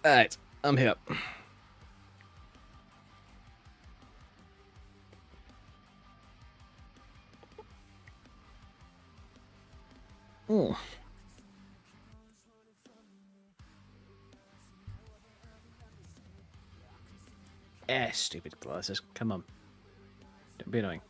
Alright, I'm here. Mm. Stupid glasses. Come on. Don't be annoying.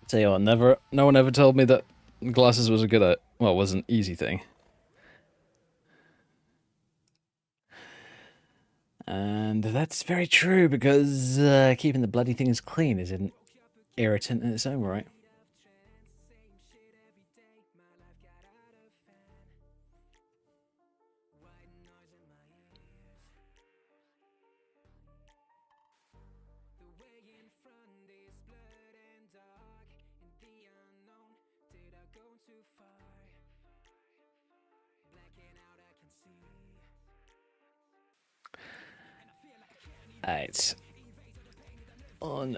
Tell you what, no one ever told me that glasses was a good, well, was an easy thing. And that's very true because keeping the bloody things clean is an irritant in its own right. Alright. On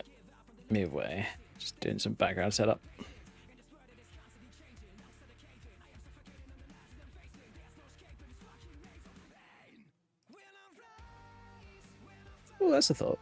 midway. Just doing some background setup. Oh, that's a thought.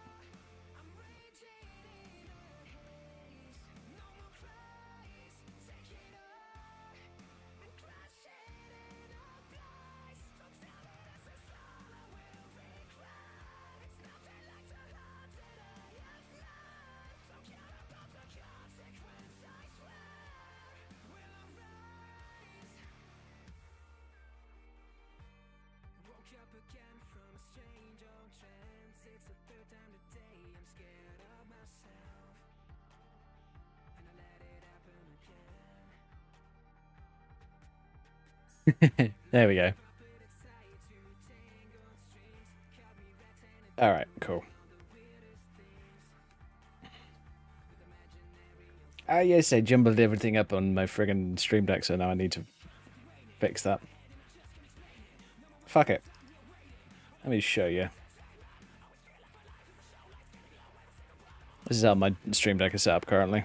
There we go. Alright, cool. Yes, I jumbled everything up on my friggin' Stream Deck, so now I need to fix that. Fuck it. Let me show you. This is how my Stream Deck is set up currently.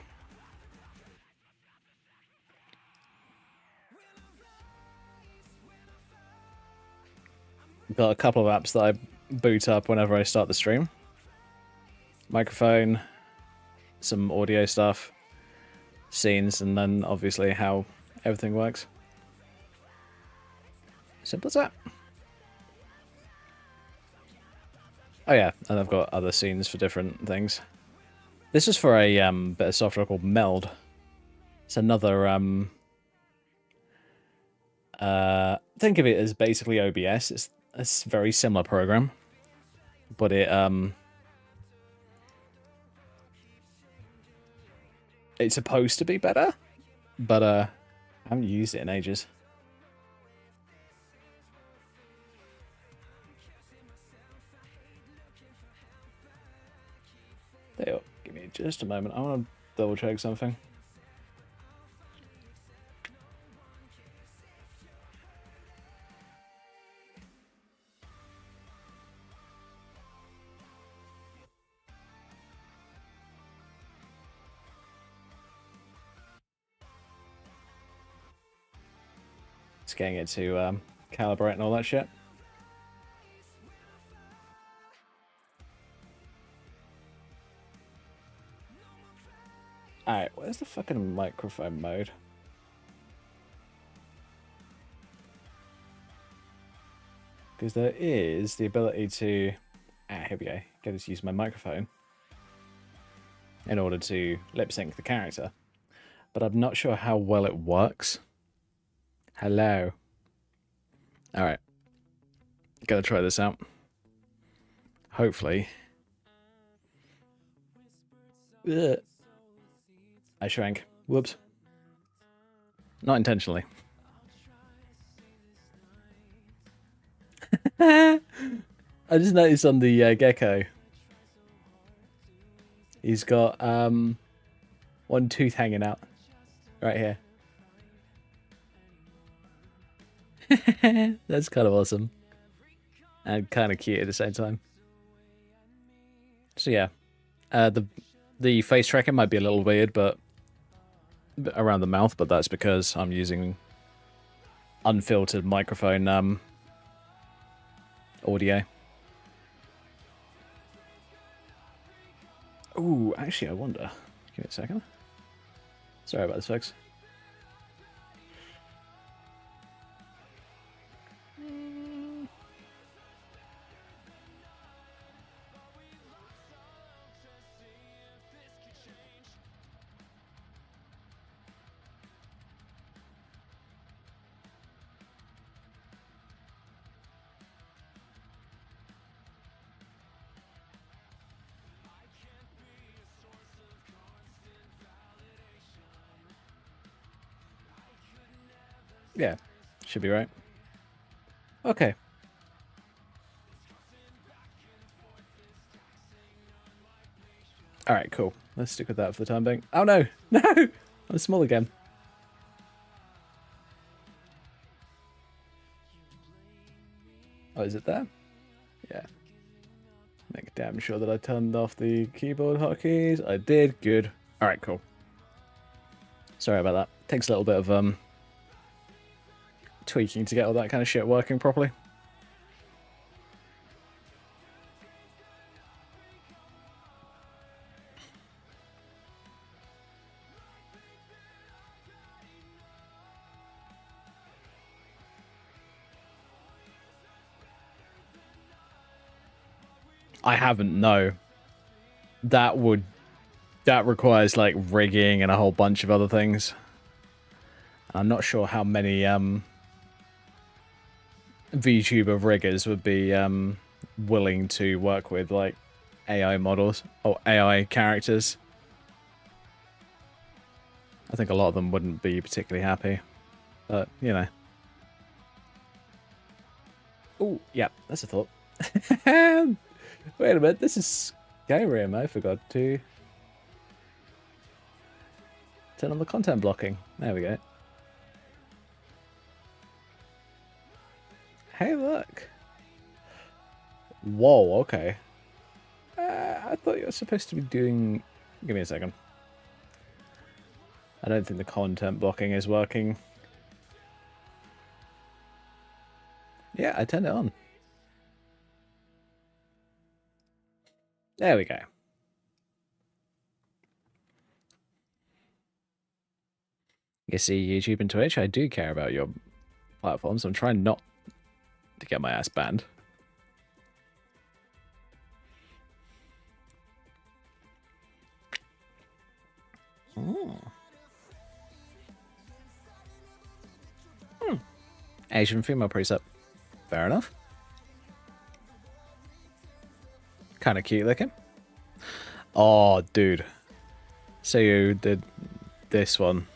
Got a couple of apps that I boot up whenever I start the stream. Microphone, some audio stuff, scenes, and then obviously how everything works. Simple as that. Oh yeah, and I've got other scenes for different things. This is for a bit of software called Meld. It's another think of it as basically OBS. It's a very similar program, but it's supposed to be better, but I haven't used it in ages. There, give me just a moment. I want to double check something. Just getting it to calibrate and all that shit. Alright, where's the fucking microphone mode? Because there is the ability to... here we go. Get to use my microphone in order to lip sync the character. But I'm not sure how well it works. Hello. Alright. Gotta try this out. Hopefully Ugh. I shrank. Whoops. Not intentionally. I just noticed on the gecko, he's got one tooth hanging out right here. That's kind of awesome and kind of cute at the same time. So yeah, the face tracking might be a little weird, but around the mouth, but that's because I'm using unfiltered microphone audio. Ooh, actually, I wonder. Give me a second. Sorry about this, folks. Yeah, should be right. Okay. All right, cool. Let's stick with that for the time being. Oh no, no, I'm small again. Oh, is it there? Yeah. Make damn sure that I turned off the keyboard hotkeys. I did. Good. All right, cool. Sorry about that. Takes a little bit of tweaking to get all that kind of shit working properly. I haven't, no. That requires like rigging and a whole bunch of other things. I'm not sure how many VTuber riggers would be willing to work with like AI models or AI characters. I think a lot of them wouldn't be particularly happy, but you know. Oh, yeah, that's a thought. Wait a minute, this is Skyrim. I forgot to turn on the content blocking. There we go. Hey, look. Whoa, okay. I thought you were supposed to be doing... Give me a second. I don't think the content blocking is working. Yeah, I turned it on. There we go. You see, YouTube and Twitch, I do care about your platforms. I'm trying not to get my ass banned. Oh. Asian female preset. Fair enough. Kind of cute looking. Oh, dude. So you did this one.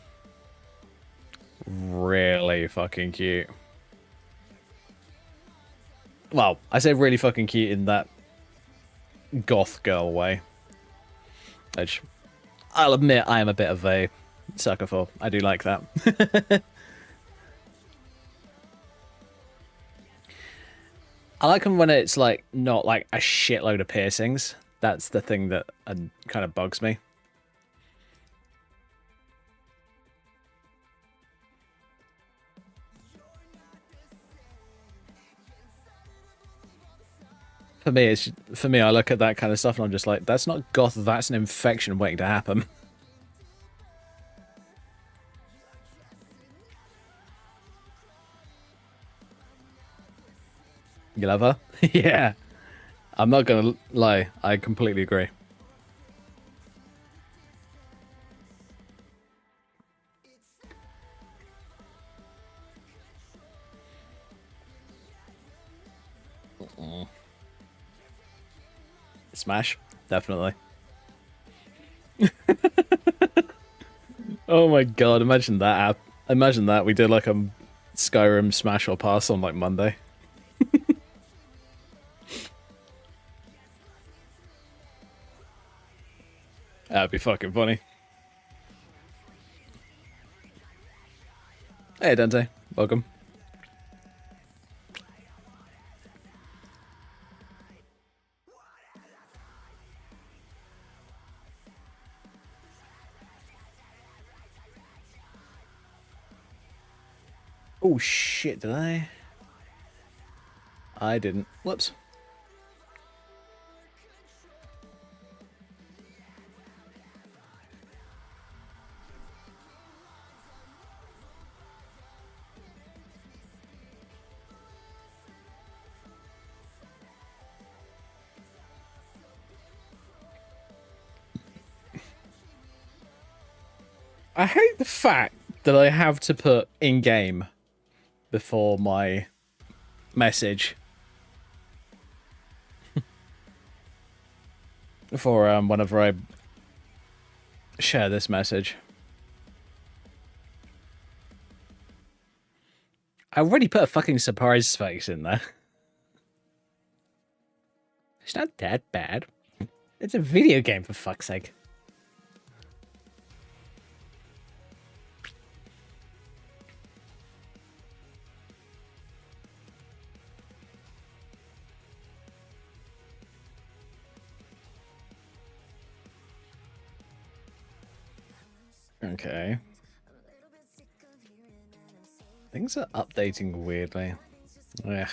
Really fucking cute. Well, I say really fucking cute in that goth girl way. Which, I'll admit, I am a bit of a sucker for. I do like that. I like them when it's like not like a shitload of piercings. That's the thing that kind of bugs me. For me, I look at that kind of stuff and I'm just like, that's not goth, that's an infection waiting to happen. You love her? Yeah. I'm not gonna lie, I completely agree. Smash, definitely. Oh my god, imagine that app. Imagine that. We did like a Skyrim smash or pass on like Monday. That'd be fucking funny. Hey Dante, welcome. Oh shit, did I? I didn't. Whoops. I hate the fact that I have to put in-game before my message. For whenever I share this message. I already put a fucking surprise face in there. It's not that bad. It's a video game, for fuck's sake. Okay. Things are updating weirdly. Ugh.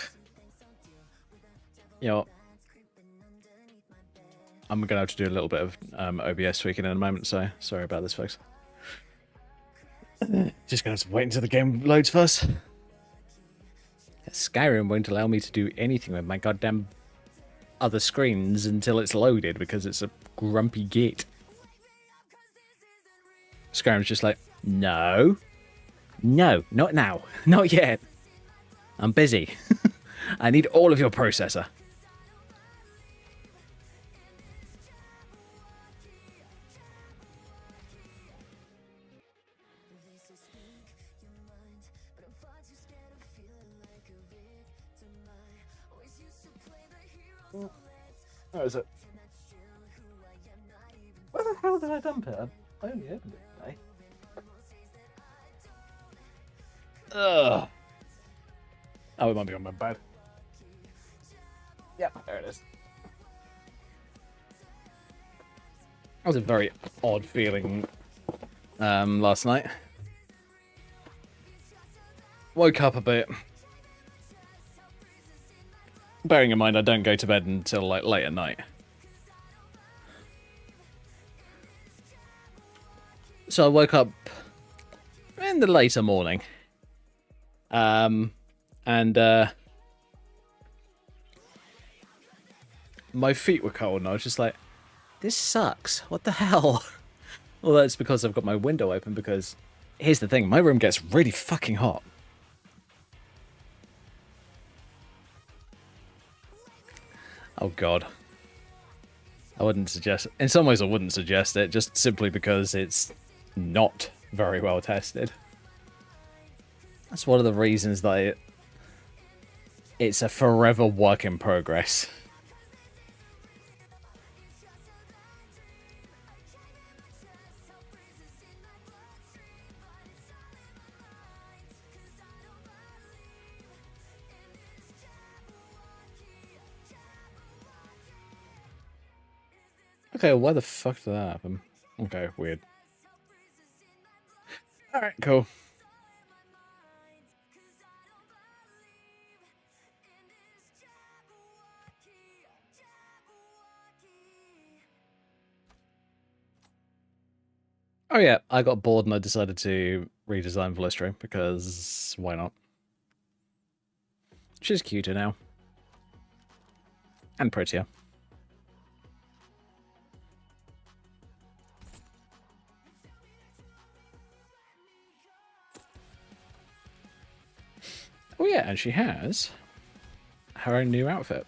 You know, I'm gonna have to do a little bit of OBS tweaking in a moment, so sorry about this, folks. Just gonna have to wait until the game loads first. Skyrim won't allow me to do anything with my goddamn other screens until it's loaded because it's a grumpy git. Skyrim's just like, no. No, not now. Not yet. I'm busy. I need all of your processor. Oh, is it? Where the hell did I dump it? I only opened it today. Ugh. Oh, it might be on my bed. Yep, there it is. That was a very odd feeling last night. Woke up a bit. Bearing in mind I don't go to bed until like late at night. So I woke up in the later morning. And my feet were cold and I was just like, this sucks. What the hell? Well, that's because I've got my window open because here's the thing, my room gets really fucking hot. Oh god. I wouldn't suggest in some ways I wouldn't suggest it, just simply because it's not very well tested. That's one of the reasons that it's a forever work in progress. Okay, why the fuck did that happen? Okay, weird. Alright, cool. Oh yeah, I got bored and I decided to redesign Velistro because why not? She's cuter now. And prettier. Oh yeah, and she has her own new outfit.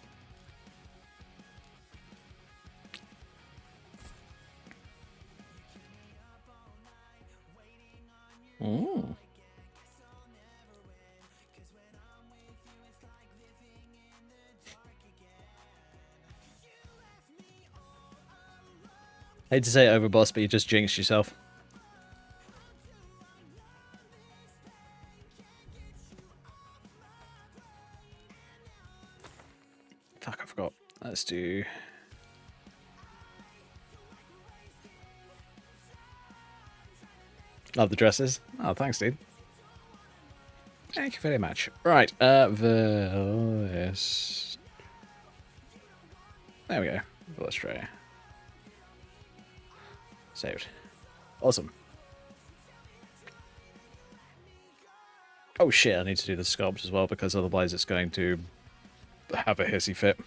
Hate to say it, Overboss, but you just jinxed yourself. Fuck, I forgot. Let's do... Love the dresses. Oh, thanks, dude. Thank you very much. Right, this... There we go. Let's try. Saved. Awesome. Oh shit, I need to do the sculpt as well, because otherwise it's going to have a hissy fit.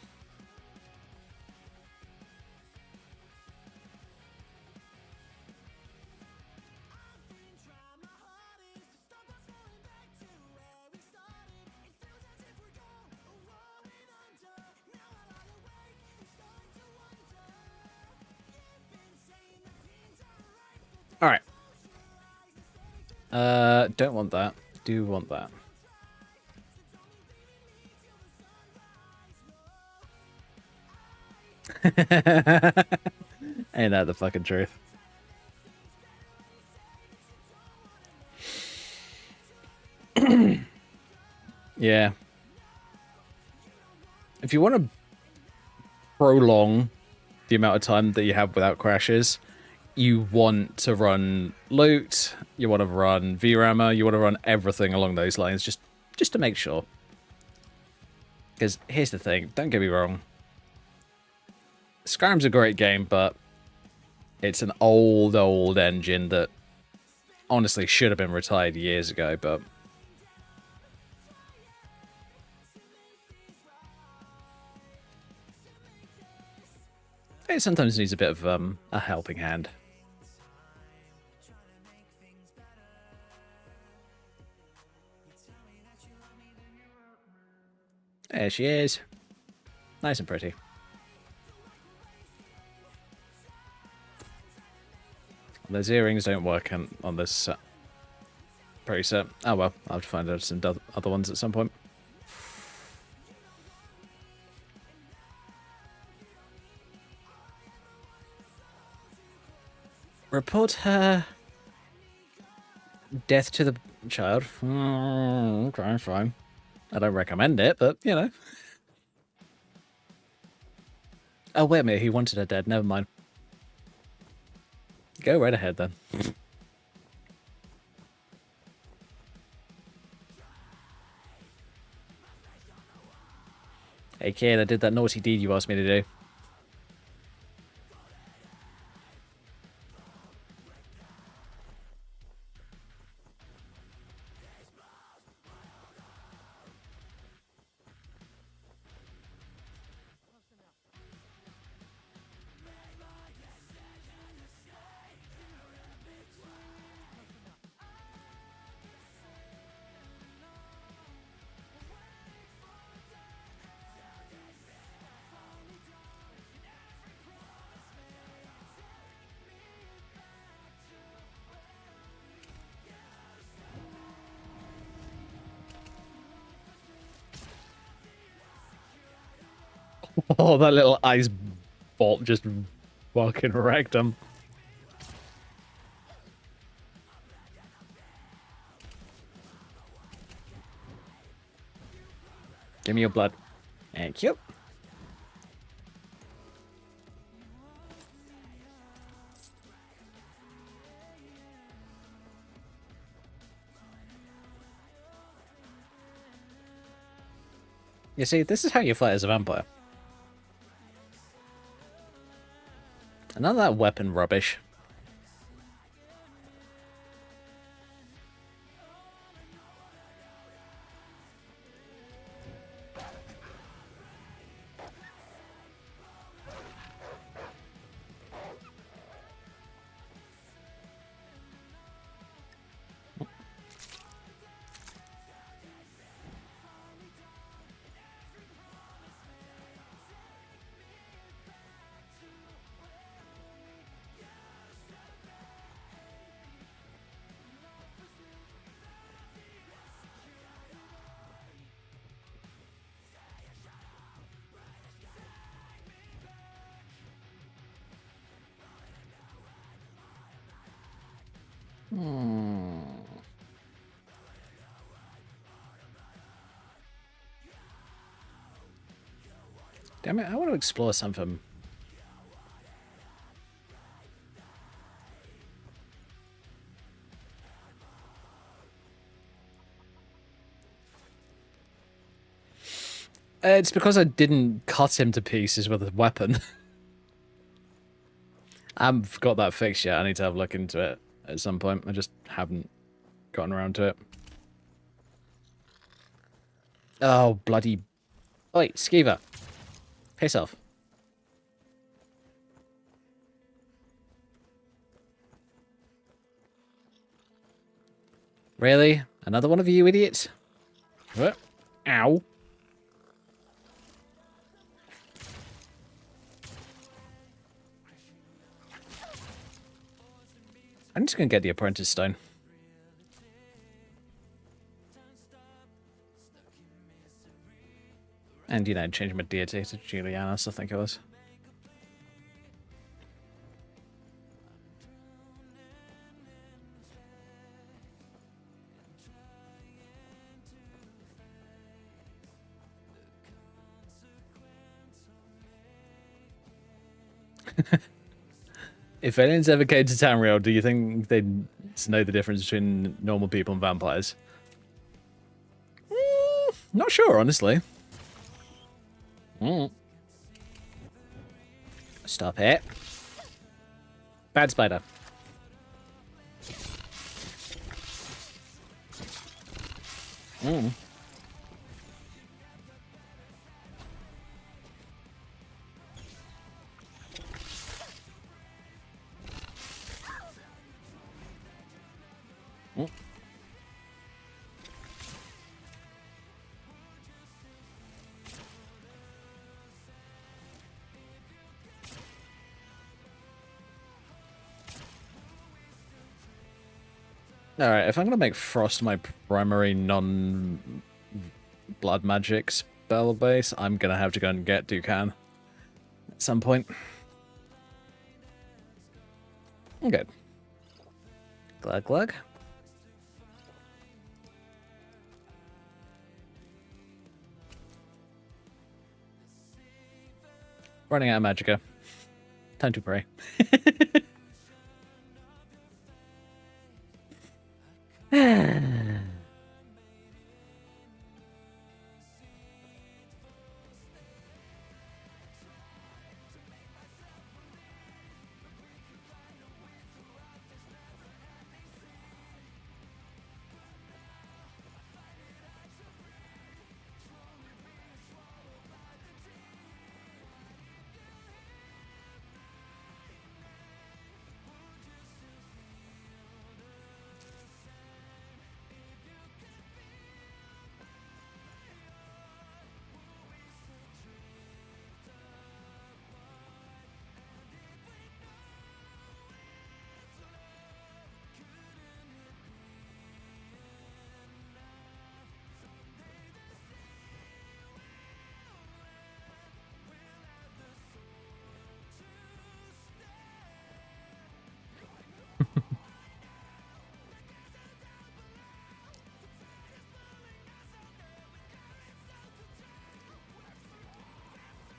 Alright. Don't want that. Do want that. Ain't that the fucking truth? Yeah. If you want to prolong the amount of time that you have without crashes, you want to run loot, you want to run VRAMer, you want to run everything along those lines, just to make sure. Because here's the thing, don't get me wrong. Skyrim's a great game, but it's an old engine that honestly should have been retired years ago, but... it sometimes needs a bit of a helping hand. There she is. Nice and pretty. Those earrings don't work on this preset. Oh well, I'll have to find out some other ones at some point. Report her death to the child. Okay, fine. I don't recommend it, but, you know. Oh, wait a minute, he wanted her dead. Never mind. Go right ahead, then. Hey, kid, I did that naughty deed you asked me to do. Oh, that little ice bolt just fucking wrecked him. Give me your blood. Thank you. You see, this is how you fight as a vampire. And none of that weapon rubbish. Damn it, I want to explore something. It's because I didn't cut him to pieces with a weapon. I haven't got that fixed yet. I need to have a look into it at some point. I just haven't gotten around to it. Oh, bloody... Wait, Skeever. Piss off. Really? Another one of you idiots? What? Ow. I'm just going to get the Apprentice Stone. And, you know, change my deity to Julianus, I think it was. If aliens ever came to Tamriel, do you think they'd know the difference between normal people and vampires? Not sure, honestly. Stop it. Bad spider. Alright, if I'm going to make Frost my primary non-blood magic spell base, I'm going to have to go and get Dukan at some point. Okay. Glug glug. Running out of magicka. Time to pray.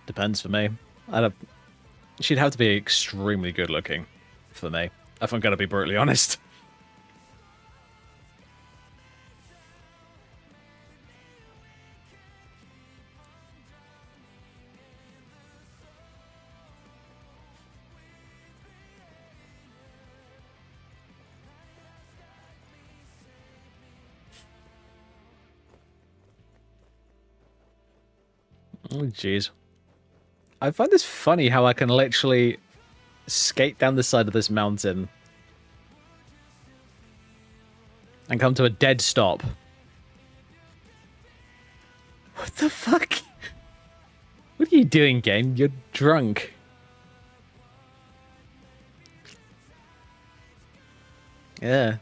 Depends for me. She'd have to be extremely good looking for me, if I'm going to be brutally honest. Oh, jeez. I find this funny how I can literally skate down the side of this mountain and come to a dead stop. What the fuck? What are you doing, game? You're drunk. Yeah.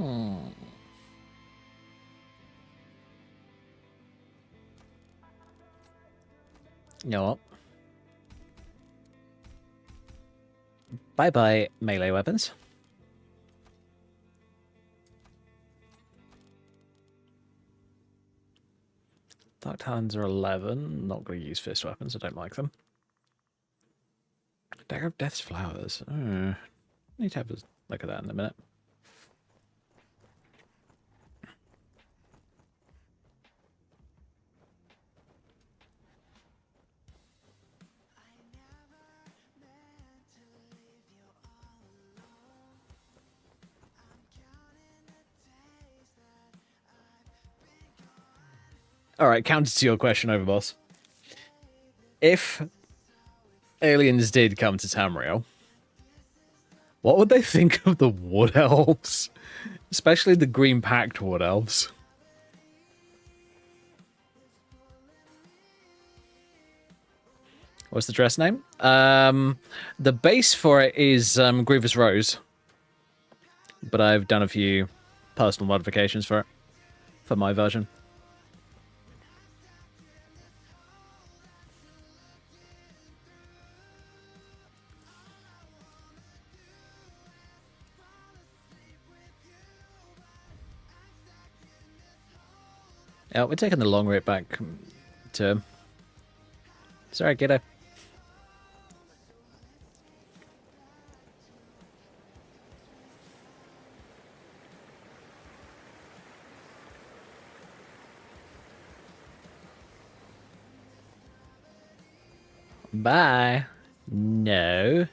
You know what? Bye-bye melee weapons. Dark Talons are 11. Not going to use fist weapons. I don't like them. Dagger of Death's Flowers. Need to have a look at that in a minute. Alright, counter to your question, Overboss. If aliens did come to Tamriel, what would they think of the Wood Elves? Especially the Green Pact Wood Elves. What's the dress name? The base for it is Grievous Rose. But I've done a few personal modifications for it. For my version. Yeah, we're taking the long route back to him. Sorry, kiddo. Bye. No.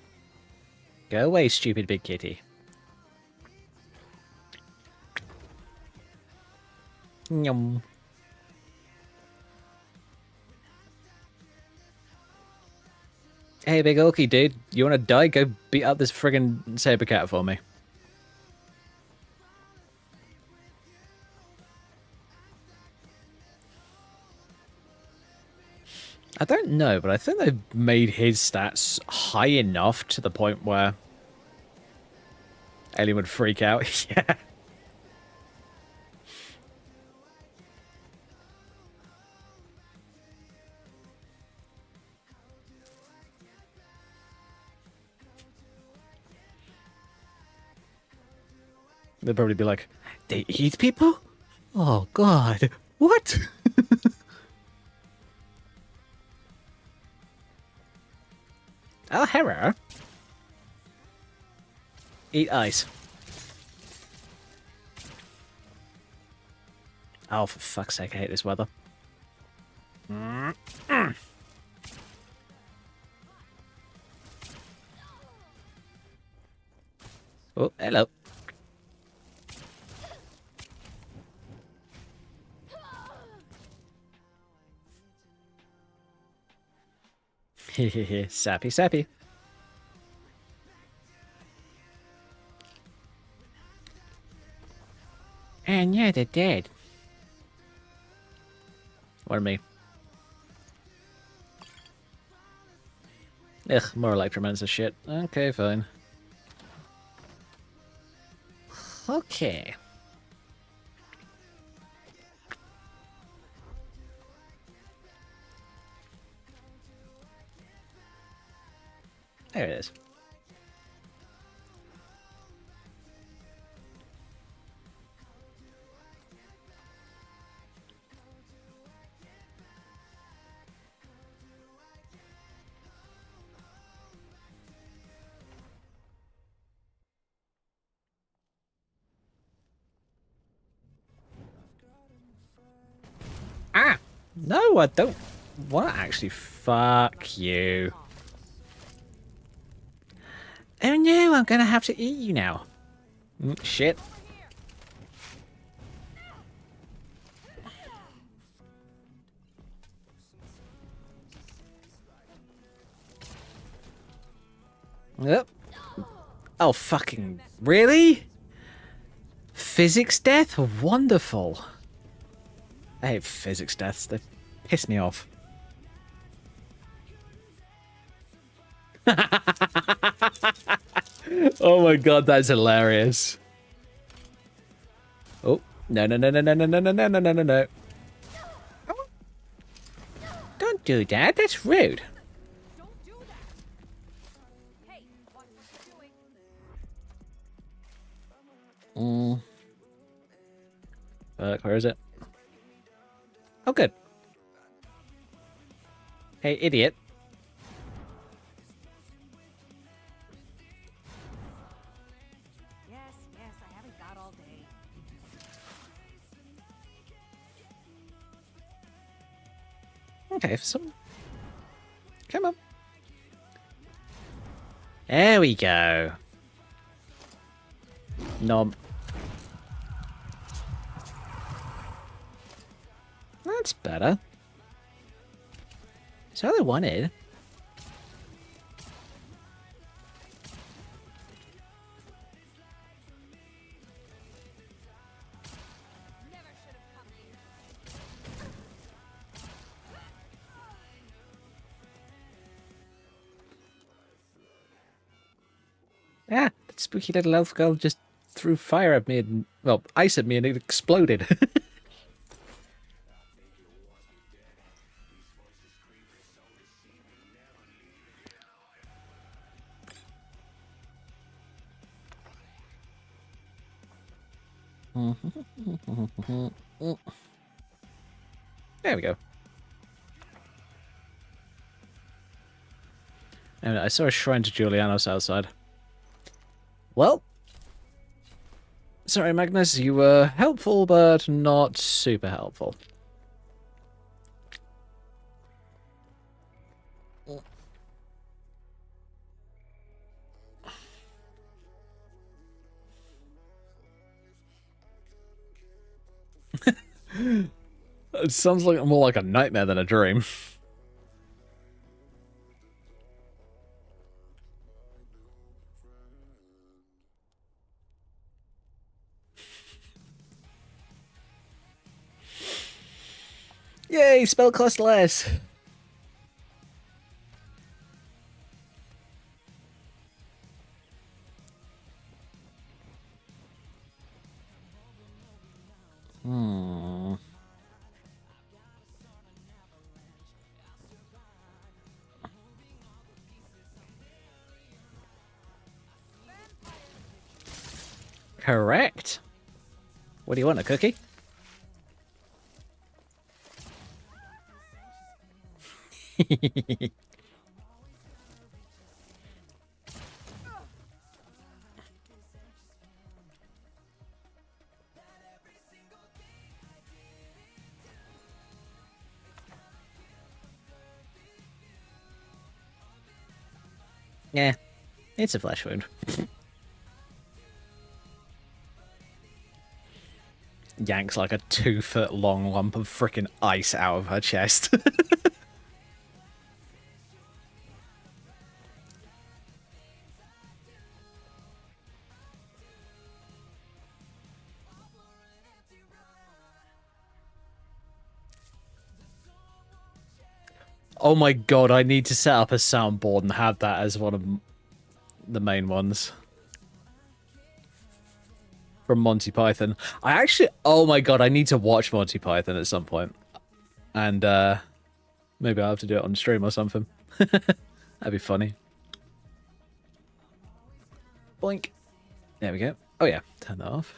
Go away, stupid big kitty. Yum. Hey, big orky dude, you want to die? Go beat up this friggin' saber cat for me. I don't know, but I think they've made his stats high enough to the point where Alien would freak out. Yeah. They'd probably be like, they eat people? Oh, God. What? Oh, hello. Eat ice. Oh, for fuck's sake, I hate this weather. Oh, hello. Hehehe, sappy, sappy. And yeah, they're dead. What me? Ugh, more electromancer shit. Okay, fine. Okay. There it is. Ah! No, I don't want to actually. Fuck you. Oh no, I'm gonna have to eat you now. Shit. Yep. Oh, fucking. Really? Physics death? Wonderful. I hate physics deaths. They piss me off. Oh my god, that's hilarious. No, no, no, no, no, no, no, no, no, no, no, no, no. Don't do that. That's rude. Don't do that. Hey, watch what you're doing. Where is it? Oh, good. Hey, idiot. Yes, yes, I haven't got all day. Okay, for some... Come on. There we go. Nom. That's better. That's all I wanted. Never should have come here. Ah, that spooky little elf girl just threw fire at me and... Well, ice at me and it exploded. There we go. And I saw a shrine to Julianos outside. Well, sorry, Magnus, you were helpful, but not super helpful. It sounds like more like a nightmare than a dream. Yay, spell cost less. Correct. What do you want, a cookie? Yeah, it's a flesh wound. Yanks like a 2-foot long lump of freaking ice out of her chest. Oh my god, I need to set up a soundboard and have that as one of the main ones. From Monty Python. I actually... Oh my god, I need to watch Monty Python at some point. And, maybe I'll have to do it on stream or something. That'd be funny. Boink. There we go. Oh yeah, turn that off.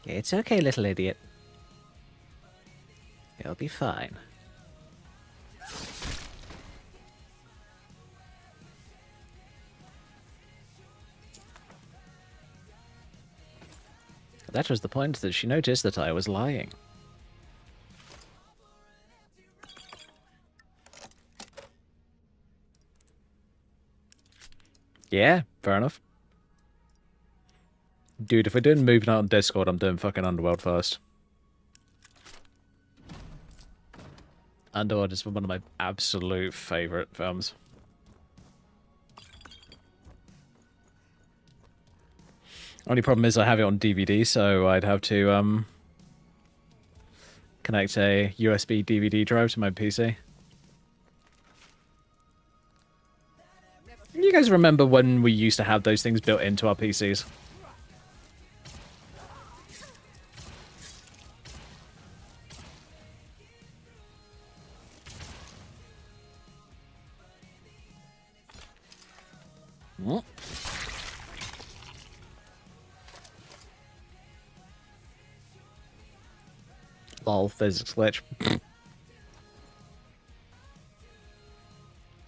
It's okay, little idiot. You'll be fine. That was the point that she noticed that I was lying. Yeah, fair enough. Dude, if we're doing moving out on Discord, I'm doing fucking Underworld first. Underworld is one of my absolute favourite films. Only problem is I have it on DVD, so I'd have to, connect a USB DVD drive to my PC. You guys remember when we used to have those things built into our PCs? Lol, physics glitch.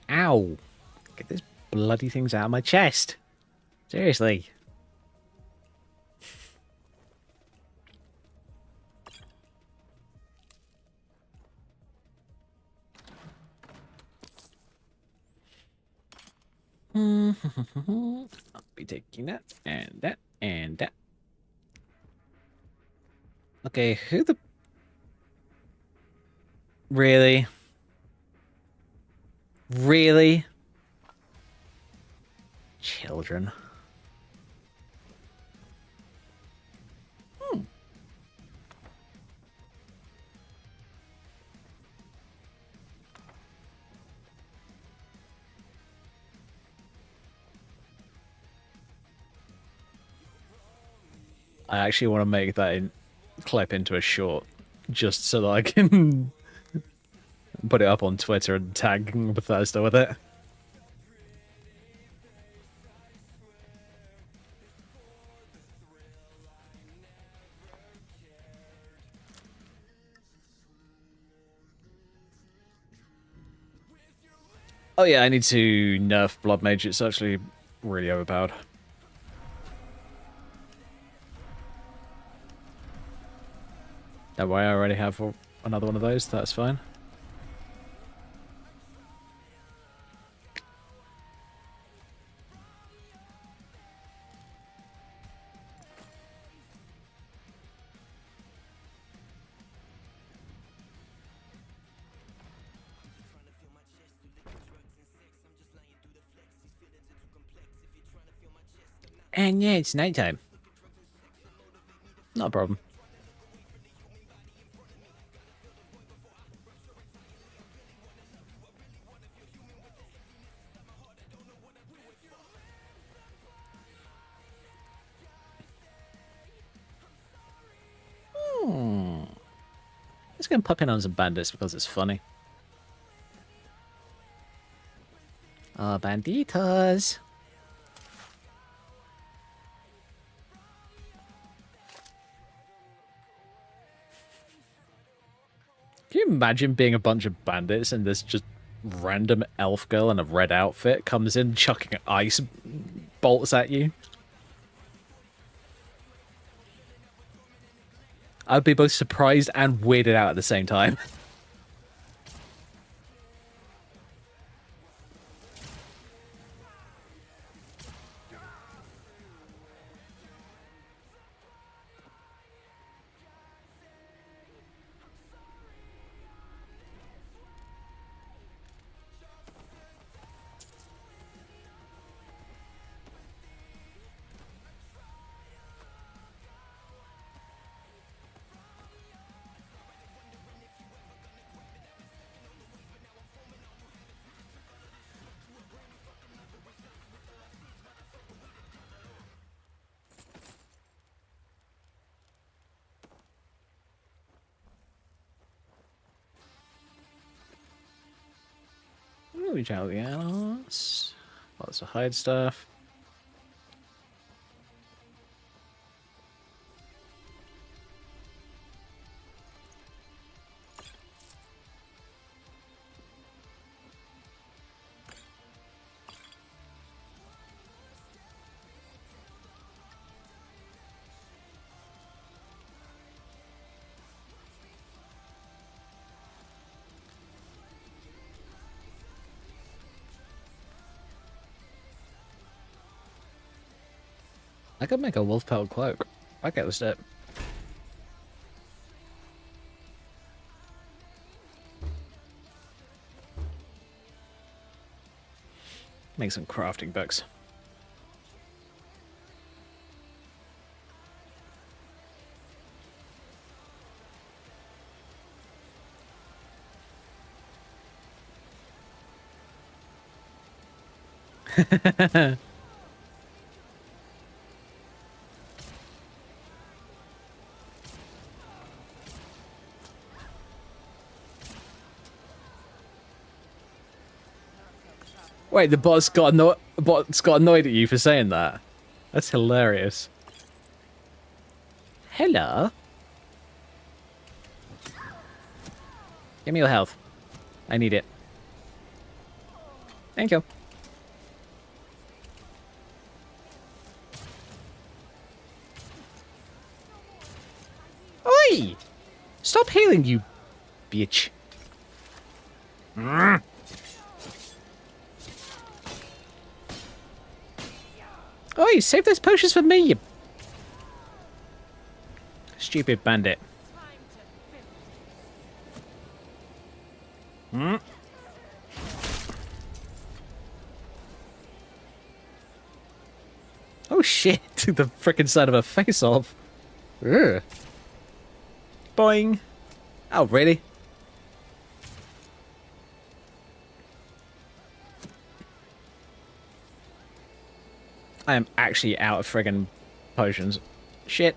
Ow! Get these bloody things out of my chest. Seriously. I'll be taking that and that and that. Okay, who the... Really? Really? Children. I actually want to make that clip into a short, just so that I can put it up on Twitter and tag Bethesda with it. Oh yeah, I need to nerf Blood Mage. It's actually really overpowered. That way I already have another one of those, that's fine. And yeah, it's nighttime. Not a problem. Let's go and pop in on some bandits because it's funny. Oh, banditos. Can you imagine being a bunch of bandits and this just random elf girl in a red outfit comes in chucking ice bolts at you? I'd be both surprised and weirded out at the same time. Reach out the animals. Lots of hide stuff. I could make a wolf pelt cloak. I get this it. Make some crafting books. Wait, the bot's got annoyed at you for saying that. That's hilarious. Hello. Give me your health. I need it. Thank you. Oi! Stop healing, you bitch. Oi, save those potions for me, you stupid bandit. Oh shit, took the frickin' side of her face off. Ugh. Boing. Oh, really? I am actually out of friggin' potions. Shit.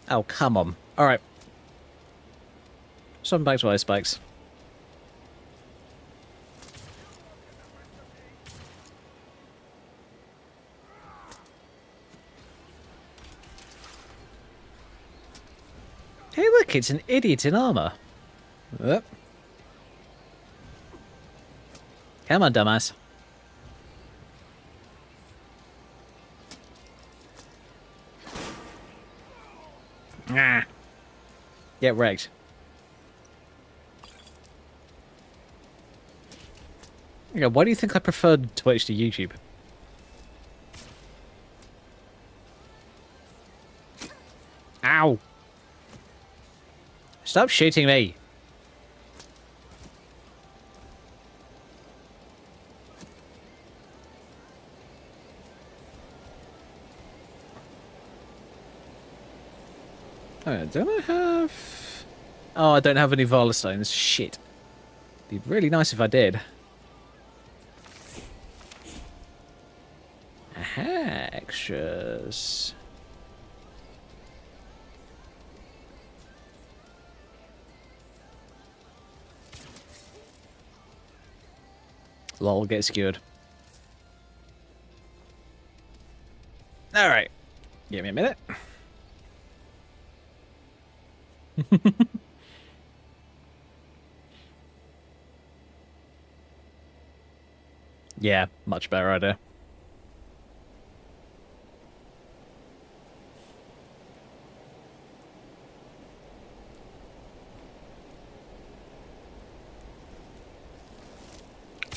Oh, come on. Alright. Swim back to ice spikes. Hey look, it's an idiot in armor. Come on, dumbass. Ah. Get wrecked. Yeah, why do you think I preferred Twitch to YouTube? Ow! Stop shooting me! Oh, don't I have... Oh, I don't have any Vala stones. Shit. Be really nice if I did. Aha, extras. Lol, get skewered. Alright. Give me a minute. Yeah, much better idea.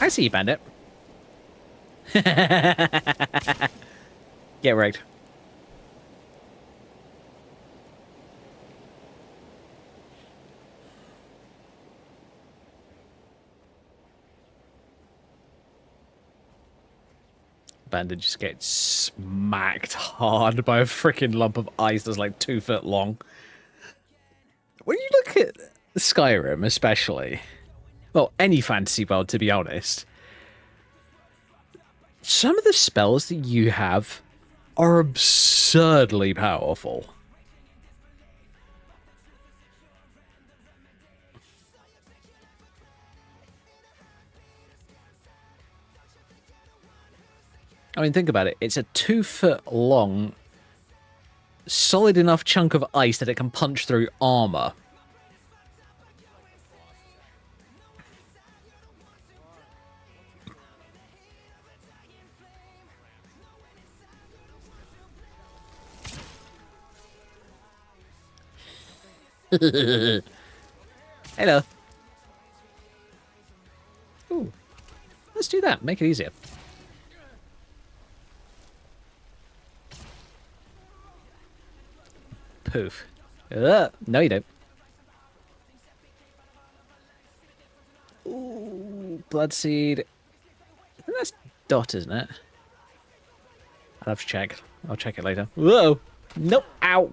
I see you, bandit. Get wrecked. Bandit just gets smacked hard by a freaking lump of ice that's like 2 foot long. When you look at Skyrim, especially, well, any fantasy world, to be honest, some of the spells that you have are absurdly powerful. I mean, think about it. It's a 2 foot long, solid enough chunk of ice that it can punch through armor. Hello. Ooh. Let's do that. Make it easier. Poof. No, you don't. Ooh, Bloodseed. I think that's dot, isn't it? I'll have to check. I'll check it later. Whoa! Nope. Ow!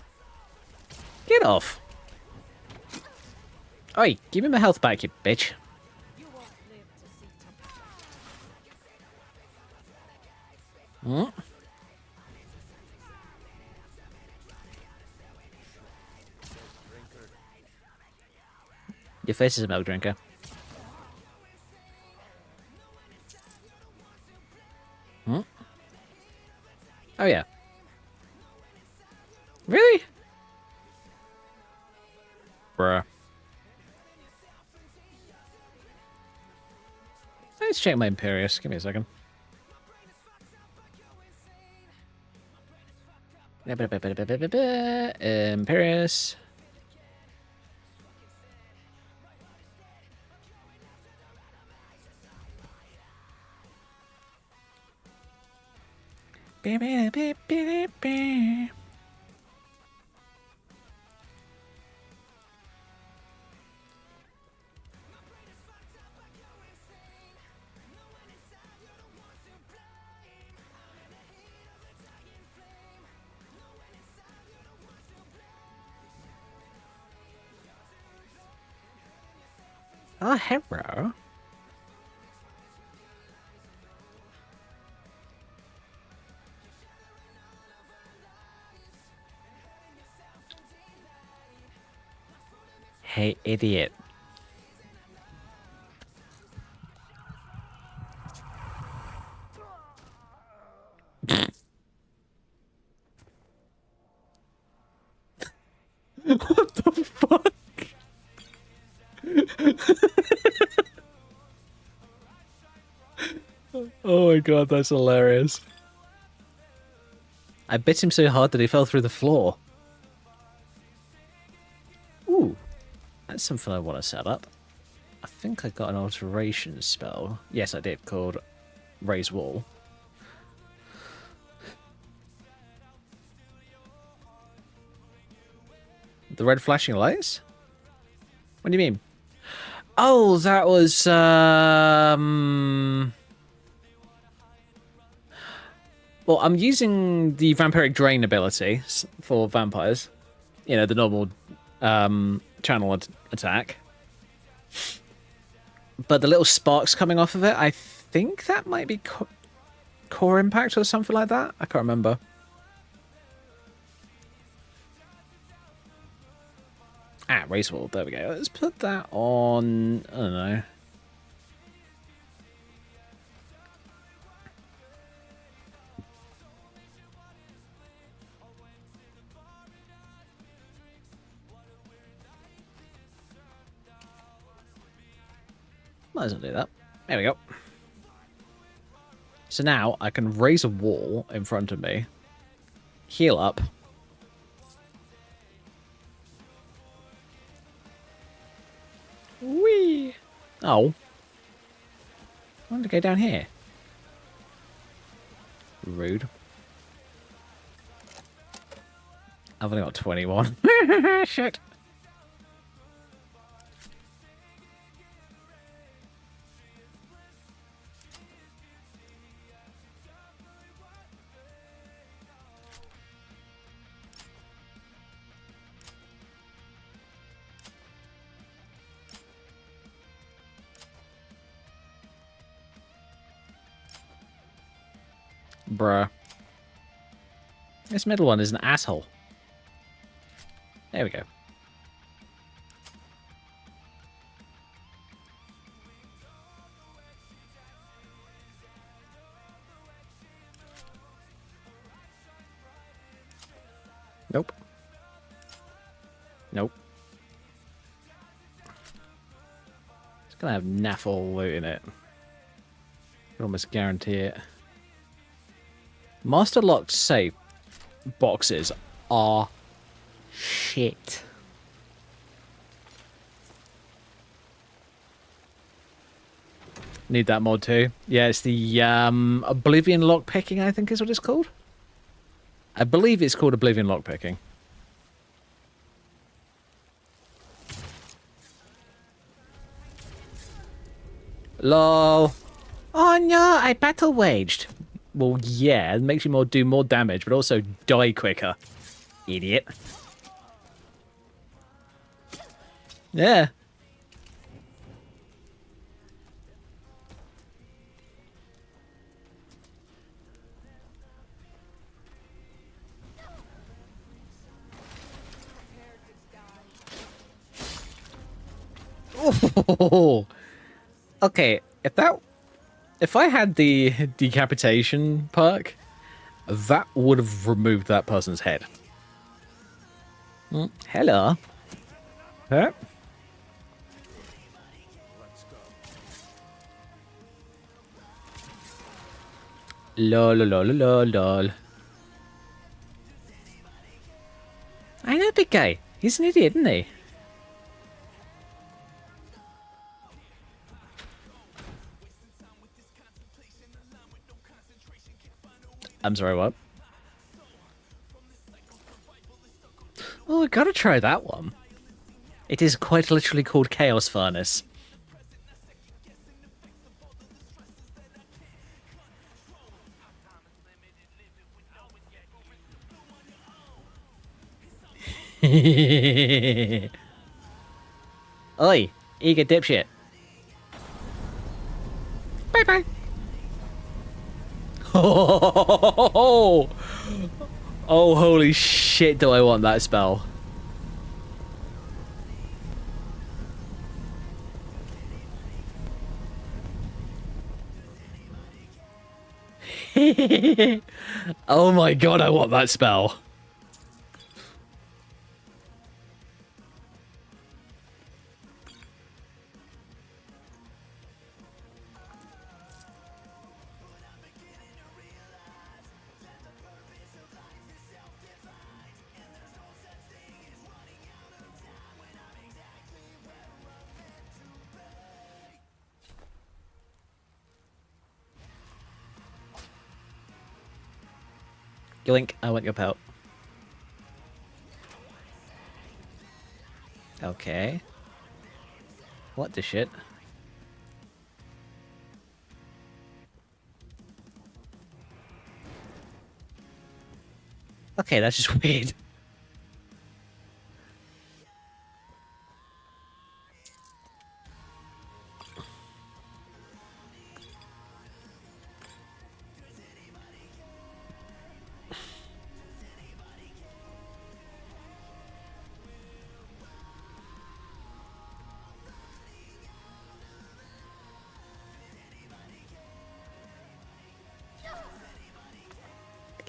Get off! Oi, give me my health back, you bitch. You won't live to see Hmm? Your face is a milk drinker. Hmm? Oh, yeah. Really? Bruh. Let's check my Imperious. Give me a second. Imperious. Oh, hello. Hey, idiot. What the fuck? Oh my god, that's hilarious. I bit him so hard that he fell through the floor. Ooh, that's something I want to set up. I think I got an alteration spell. Yes, I did, called Raise Wall. The red flashing lights? What do you mean? Oh, that was, Well, I'm using the Vampiric Drain ability for vampires. You know, the normal channel attack. But the little sparks coming off of it, I think that might be core impact or something like that. I can't remember. Ah, race wall. There we go. Let's put that on. I don't know. Might as well do that. There we go. So now I can raise a wall in front of me, heal up. Whee! Oh. I wanted to go down here. Rude. I've only got 21. Shit. Bruh. This middle one is an asshole. There we go. Nope. Nope. It's gonna have naffle loot in it. Can almost guarantee it. Master locked safe boxes are shit. Need that mod too. Yeah, it's the Oblivion lockpicking, I think is what it's called. I believe it's called Oblivion lockpicking. Lol. Oh no, I battle waged. Well, yeah, it makes you do more damage, but also die quicker. Idiot. Yeah. Oh, okay. If I had the decapitation perk, that would have removed that person's head. Hello. Huh? Lol, lol, lol, lol. I know, big guy. He's an idiot, isn't he? I'm sorry, what? Oh, I gotta try that one. It is quite literally called Chaos Furnace. Oi, eager dipshit. Bye bye. Oh, holy shit, do I want that spell. Oh my god, I want that spell. Yoink, I want your pelt. Okay. What the shit? Okay, that's just weird.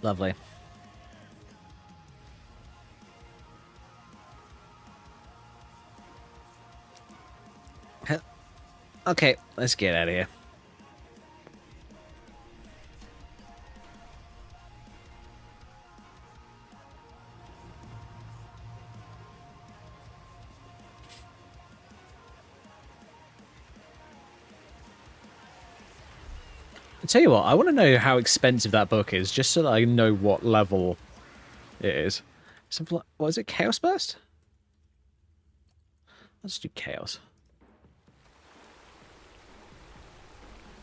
Lovely. Okay, let's get out of here. I'll tell you what, I want to know how expensive that book is, just so that I know what level it is. Something like, what is it, Chaos Burst? Let's do Chaos.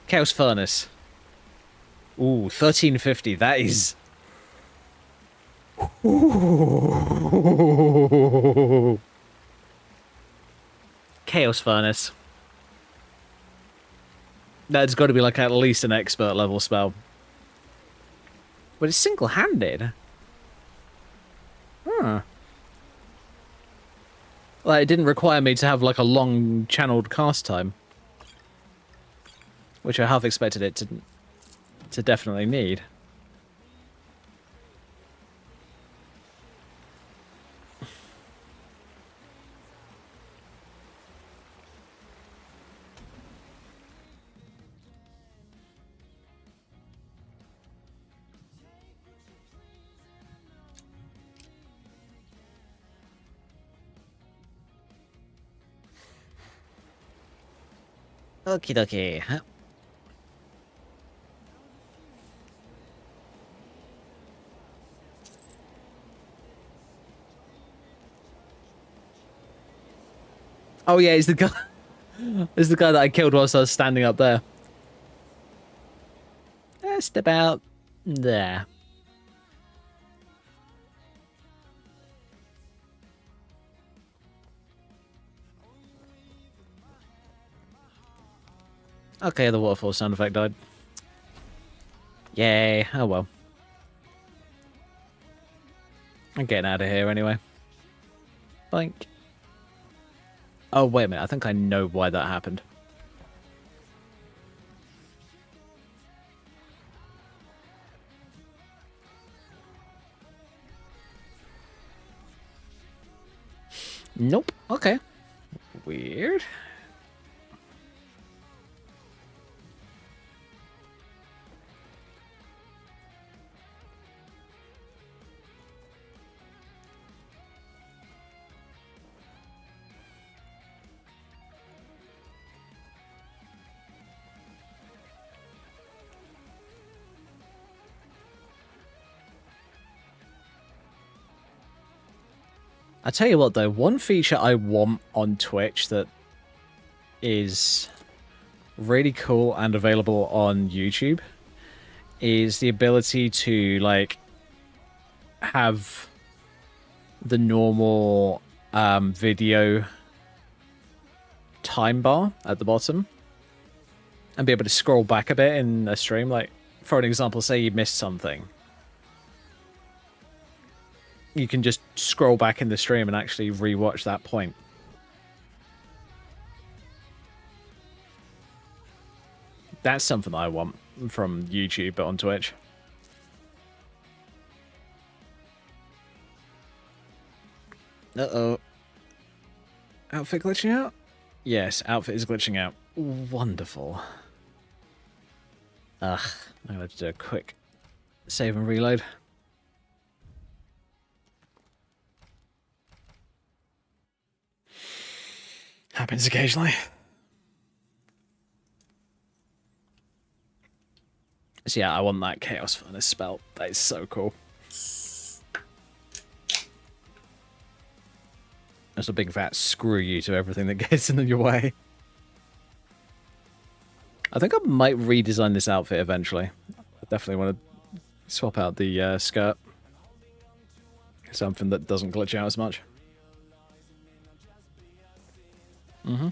Chaos Furnace. Ooh, 1350, that is... Ooh. Chaos Furnace. That's got to be like at least an expert level spell. But it's single-handed. Huh. Well, it didn't require me to have like a long channeled cast time. Which I half expected it to definitely need. Okie dokie. Oh yeah, he's the guy. He's the guy that I killed whilst I was standing up there. Just about there. Okay, the waterfall sound effect died. Yay, oh well. I'm getting out of here anyway. Boink. Oh, wait a minute. I think I know why that happened. Nope. Okay. Weird. I tell you what, though, one feature I want on Twitch that is really cool and available on YouTube is the ability to, like, have the normal video time bar at the bottom and be able to scroll back a bit in a stream. Like, for an example, say you missed something. You can just scroll back in the stream and actually rewatch that point. That's something I want from YouTube, but on Twitch. Uh-oh. Outfit glitching out? Yes, outfit is glitching out. Wonderful. Ugh, I'm gonna have to do a quick save and reload. Happens occasionally. So yeah, I want that Chaos Furnace spell. That is so cool. That's a big fat screw you to everything that gets in your way. I think I might redesign this outfit eventually. I definitely want to swap out the skirt. Something that doesn't glitch out as much. Mm-hmm.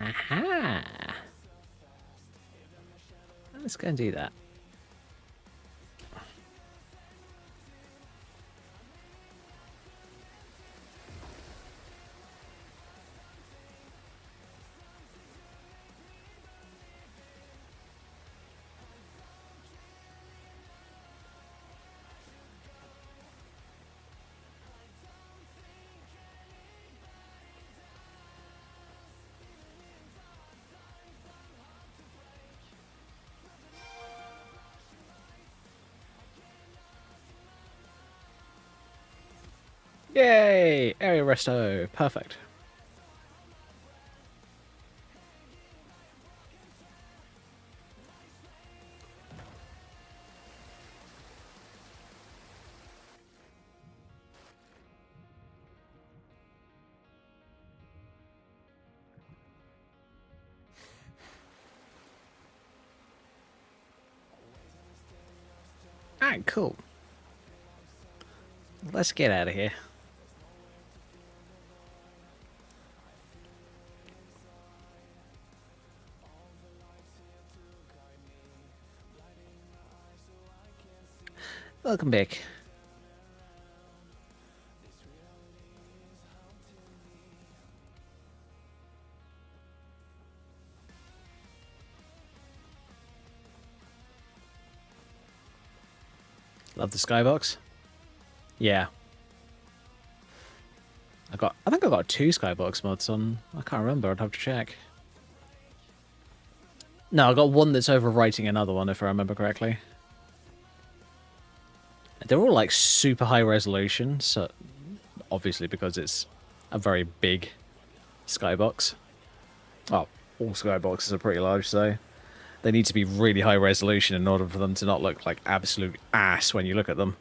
Aha! Let's go and do that. Yay! Area resto. Perfect. Alright, cool. Let's get out of here. Welcome back. Love the skybox. Yeah. I think I got 2 skybox mods on. I can't remember. I'd have to check. No, I got one that's overwriting another one, if I remember correctly. They're all like super high resolution, so obviously because it's a very big skybox. Oh, all skyboxes are pretty large, so They need to be really high resolution in order for them to not look like absolute ass when you look at them.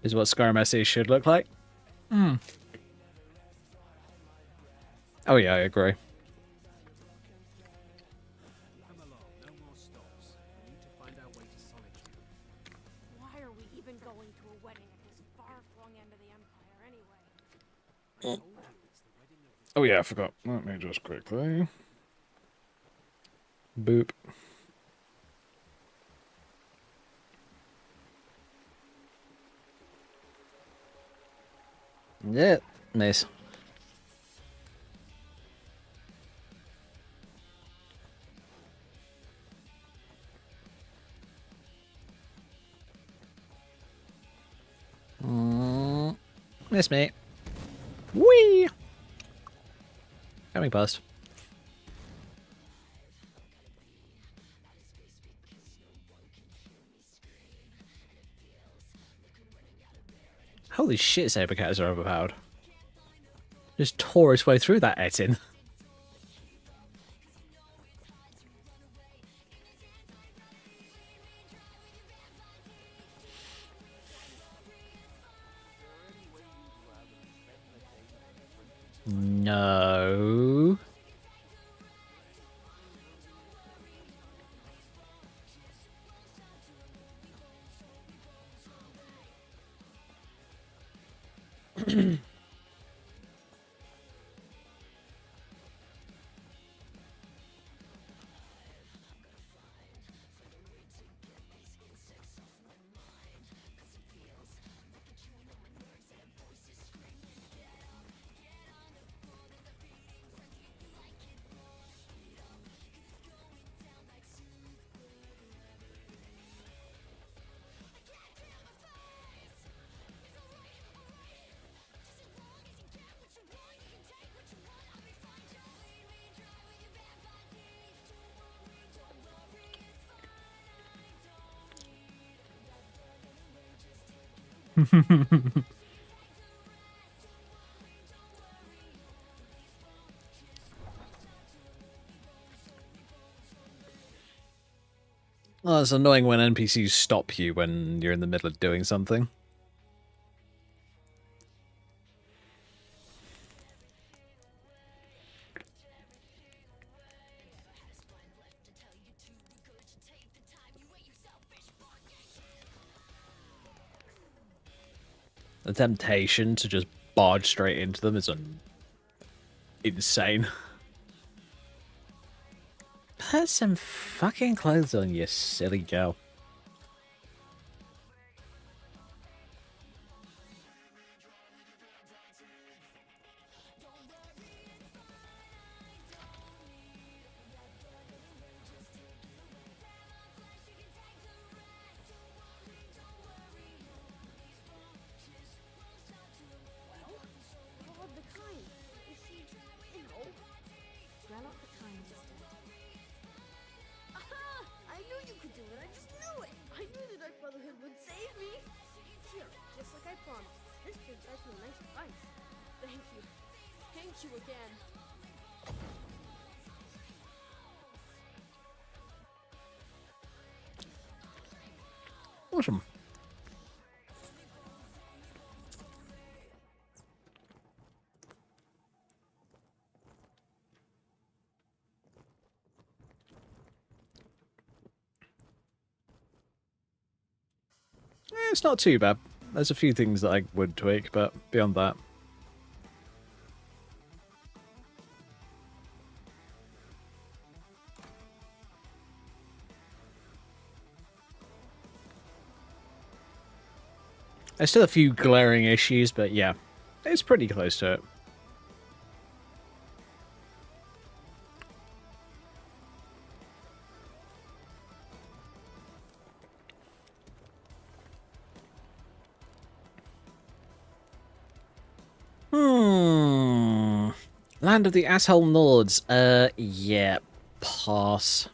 Is what Skyrim SE should look like. Hmm. Oh yeah, I agree. Why are we even going to a wedding at this far-flung end of the Empire anyway? Oh yeah, I forgot. Let me just quickly. Boop. Yeah, nice. Miss me. Whee! Coming past. Holy shit, saber cats are overpowered. Just tore his way through that Etin. No. Oh, it's annoying when NPCs stop you when you're in the middle of doing something. The temptation to just barge straight into them is insane. Put some fucking clothes on, you silly girl. All the kind. You see, grab up the kind instead. Aha! I knew you could do it. I just knew it. I knew the Dark Brotherhood would save me. Here, just like I promised. This brings back me a nice price. Thank you. Thank you again. Awesome. It's not too bad. There's a few things that I would tweak, but beyond that. There's still a few glaring issues, but yeah, it's pretty close to it. Land of the Asshole Nords. Yeah. Pass.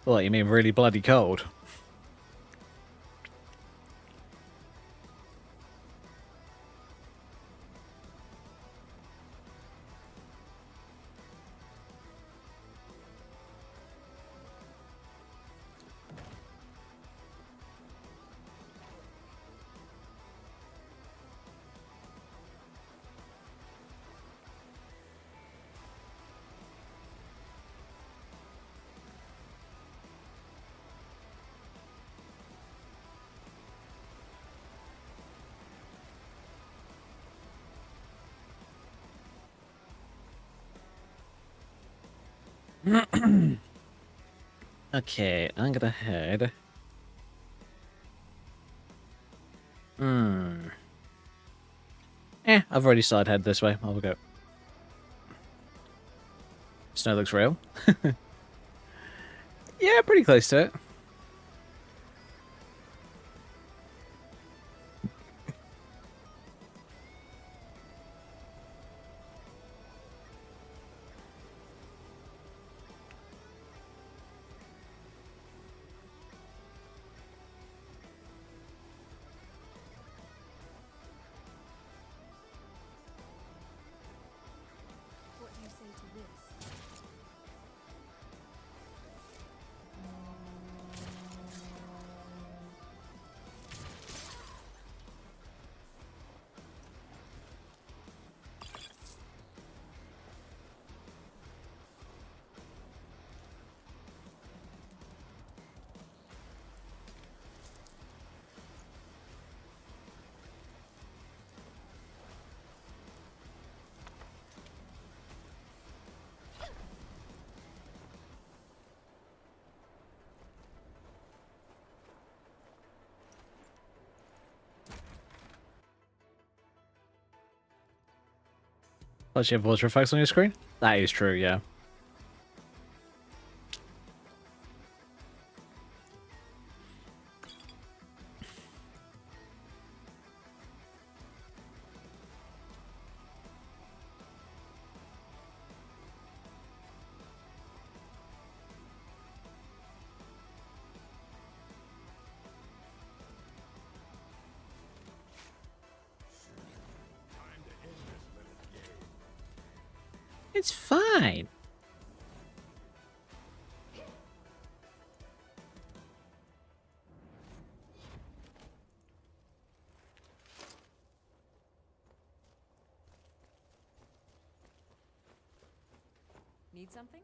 What, you mean really bloody cold? Okay, I'm gonna head. I've already side head this way. I'll go. Snow looks real. Yeah, pretty close to it. What do you say to this? Plus, you have voice reflex on your screen? That is true, yeah. It's fine. Need something?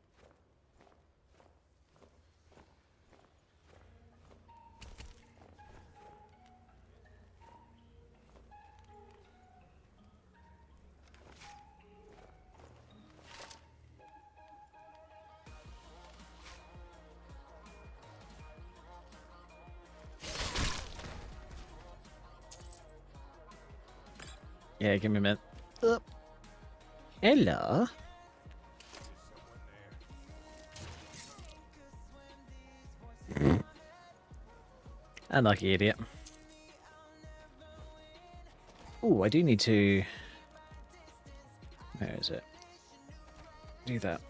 Yeah, give me a minute. Hello. Unlucky idiot. Oh, I do need to... Where is it? Do that.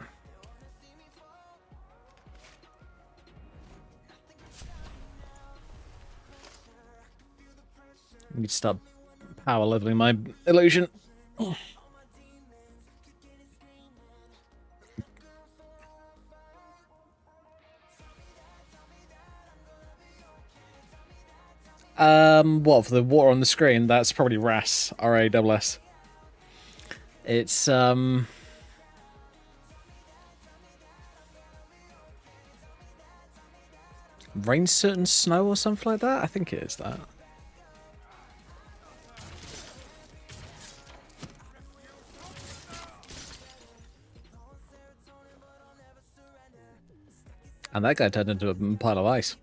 I need to start power leveling my illusion. What, for the water on the screen? That's probably RAS, RASS. It's, rain, certain snow or something like that? I think it is that. And that guy turned into a pile of ice.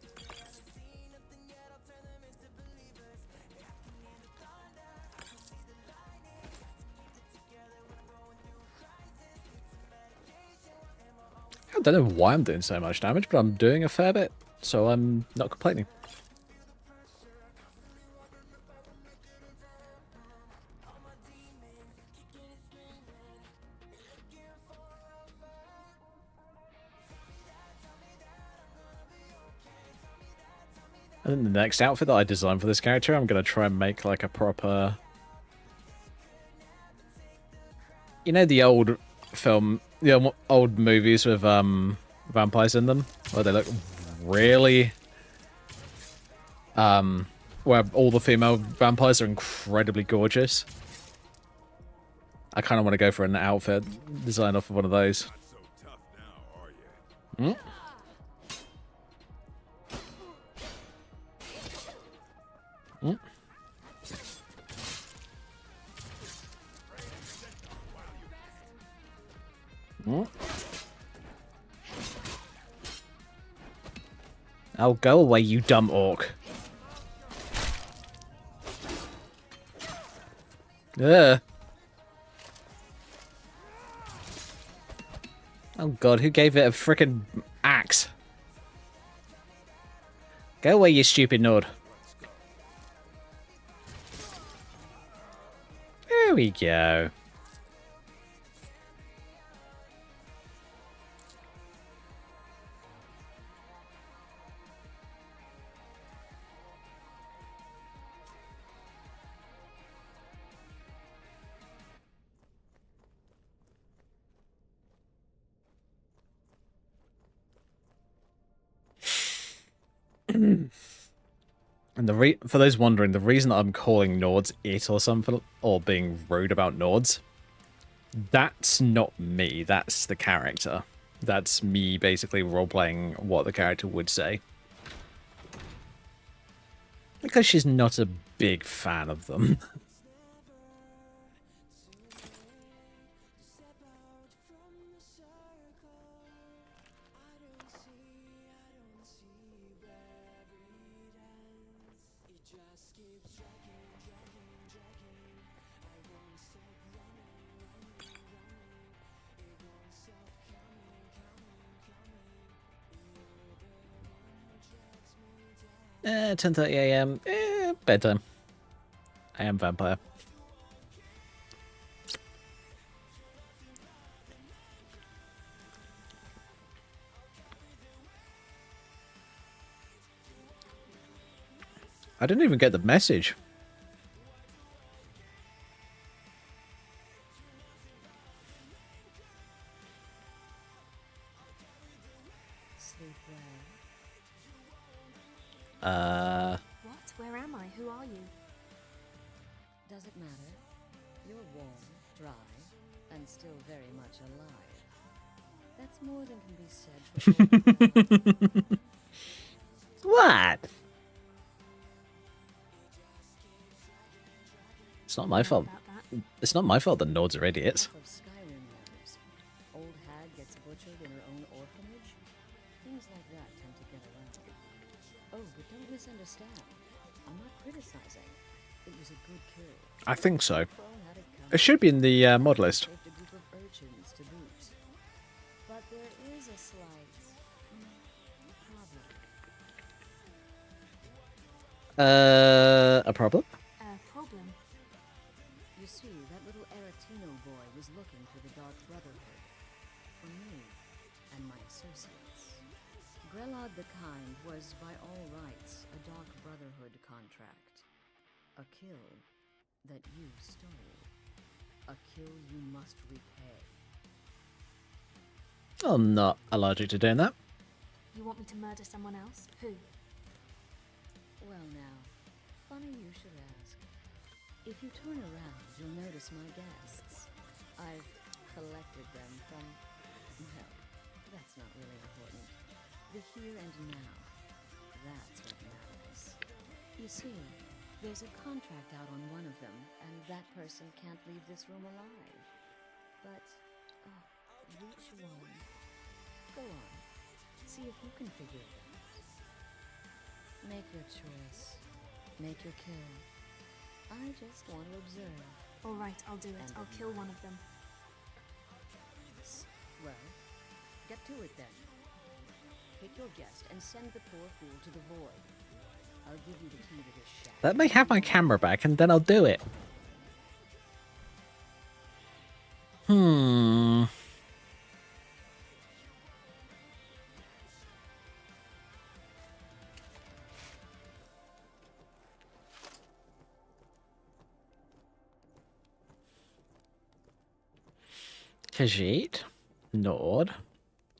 I don't know why I'm doing so much damage, but I'm doing a fair bit, so I'm not complaining. And then the next outfit that I designed for this character, I'm going to try and make like a proper... You know the old film, the old movies with vampires in them? Where they look really... where all the female vampires are incredibly gorgeous. I kind of want to go for an outfit designed off of one of those. Hmm? Hmm? Hmm? Oh, go away, you dumb orc. Ugh. Oh god, who gave it a frickin' axe? Go away, you stupid Nord. There we go. And for those wondering, the reason I'm calling Nords it or something, or being rude about Nords, that's not me, that's the character. That's me basically role-playing what the character would say. Because she's not a big fan of them. Eh, 10:30 AM. Bedtime. I am vampire. I didn't even get the message. Sleep What? Where am I? Who are you? Does it matter? You're warm, dry, and still very much alive. That's more than can be said for What? It's not my fault. About that. It's not my fault that Nords are idiots. half of Skyrim members. Old hag gets butchered in her own orphanage. Things like that tend to get around. Oh, but don't misunderstand. I'm not criticizing. It was a good kill. I think so. Well, how'd it come? It should be in the mod list. Saved a group of urchins to boot. But there is a slight problem. A problem? Problem? You see, that little Aretino boy was looking for the Dark Brotherhood. For me and my associates. Grelod the Kind was, by all rights, a Dark Brotherhood contract. A kill that you stole. A kill you must repay. I'm not allergic to doing that. You want me to murder someone else? Who? Well now, Funny you should ask. If you turn around, you'll notice my guests. I've collected them from, well, that's not really important. The here and now. That's what matters. You see, there's a contract out on one of them, and that person can't leave this room alive. But, which one? Go on. See if you can figure it out. Make your choice. Make your kill. I just want to observe. All right, I'll do it. And I'll kill one of them. Well, get to it then. Pick your guest and send the poor fool to the void. I'll give you the key to this shack. Let me have my camera back and then I'll do it. Khajiit? Nord?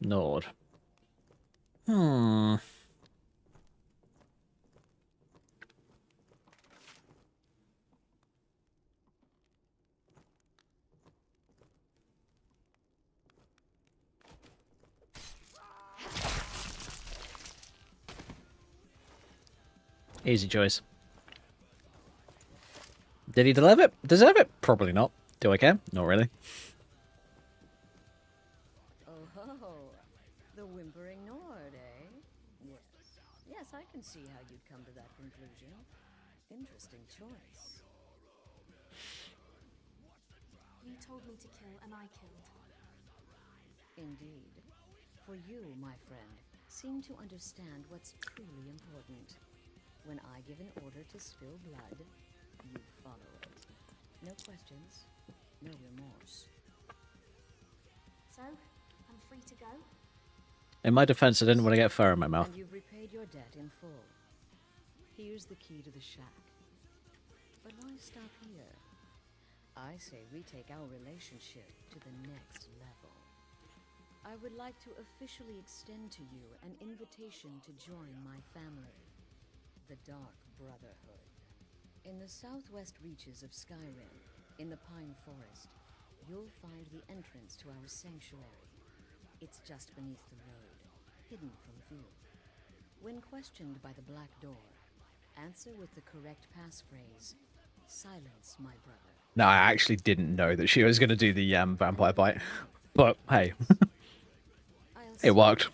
Nord. Easy choice. Did he deserve it? Probably not. Do I care? Not really. Oh, the whimpering Nord, eh? Yes. Yes, I can see how you'd come to that conclusion. Interesting choice. You told me to kill, and I killed. Indeed. For you, my friend, seem to understand what's truly important. When I give an order to spill blood, you follow it. No questions, no remorse. So, I'm free to go? In my defense, I didn't want to get fur in my mouth. And you've repaid your debt in full. Here's the key to the shack. But why stop here? I say we take our relationship to the next level. I would like to officially extend to you an invitation to join my family, the Dark Brotherhood. In the southwest reaches of Skyrim, in the Pine Forest, you'll find the entrance to our sanctuary. It's just beneath the road, hidden from view. When questioned by the Black Door, answer with the correct passphrase, "Silence, my brother." No, I actually didn't know that she was going to do the vampire bite. But, hey. It worked.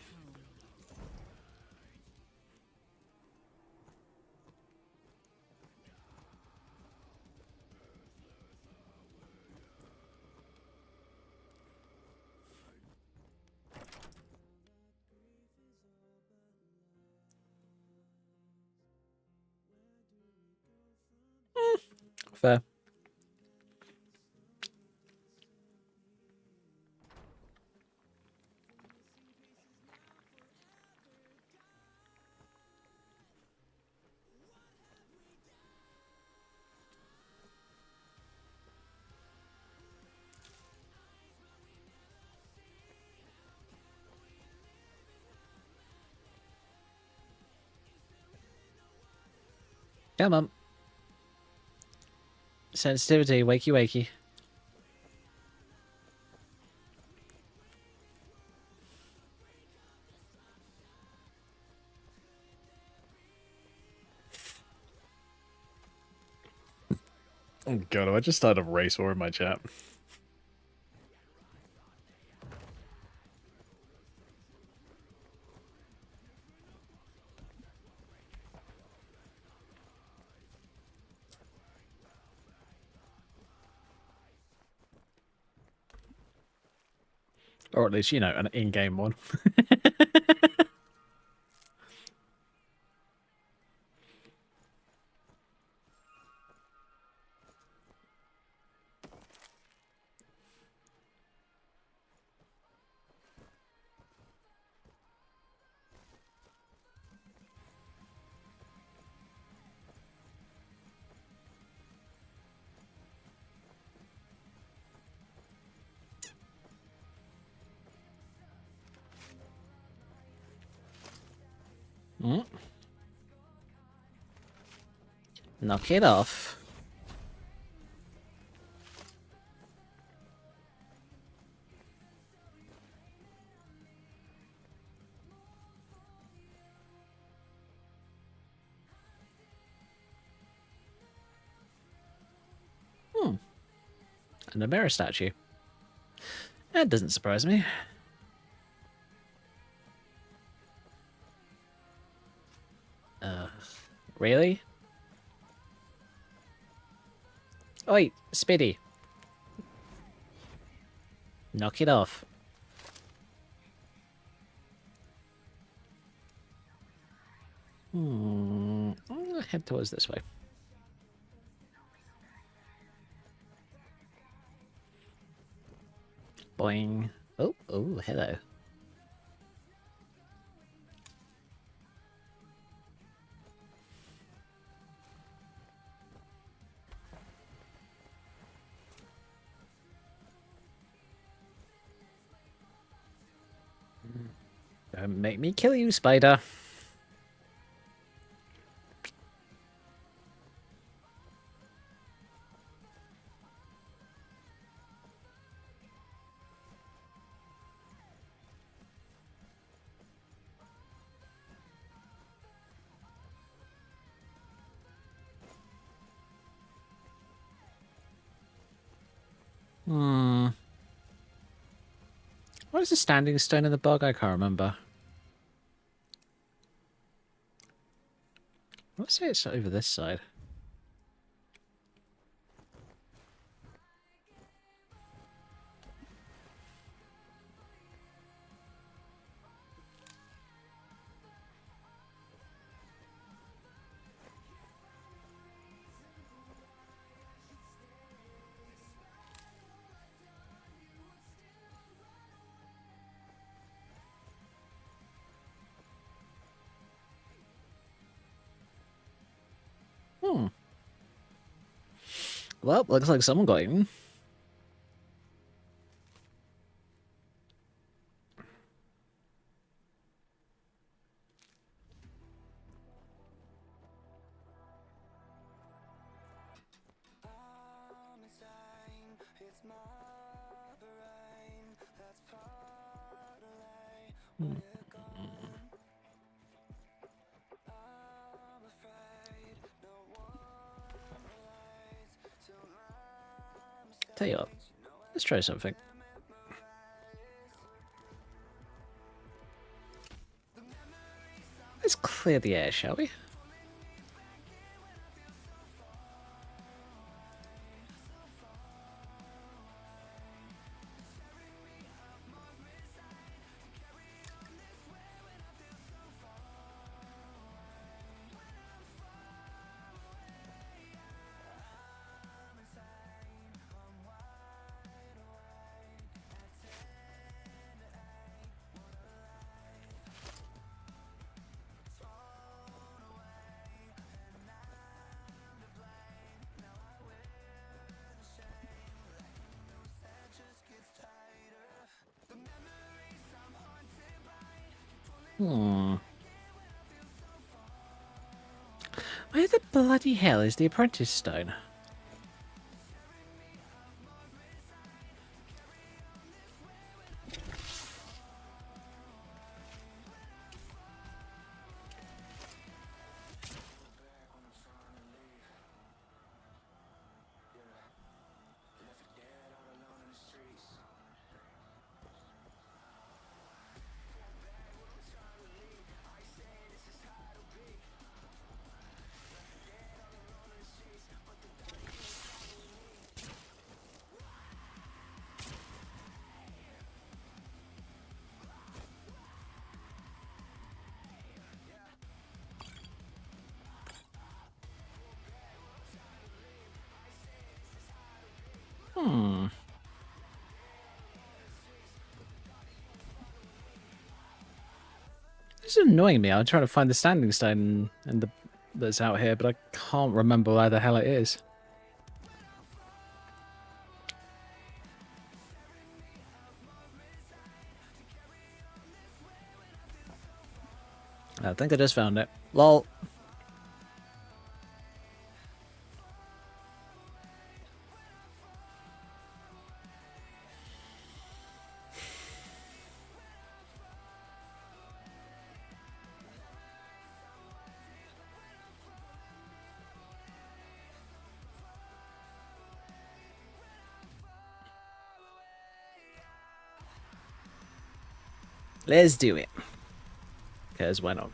Fair. Come on. Sensitivity, wakey wakey. Oh god, I just started a race war in my chat. Or at least, you know, an in-game one. Knock it off. And a mirror statue. That doesn't surprise me. Really? Oi, Spidey. Knock it off. I'm gonna head towards this way. Boing. Oh, hello. Don't make me kill you, spider. What is the standing stone in the bog? I can't remember. Let's say it's over this side. Well, looks like someone got eaten. Tell you what, let's try something. Let's clear the air, shall we? Where the bloody hell is the apprentice stone? This is annoying me. I'm trying to find the standing stone and that's out here, but I can't remember where the hell it is. I think I just found it. Lol. Let's do it. Because why not?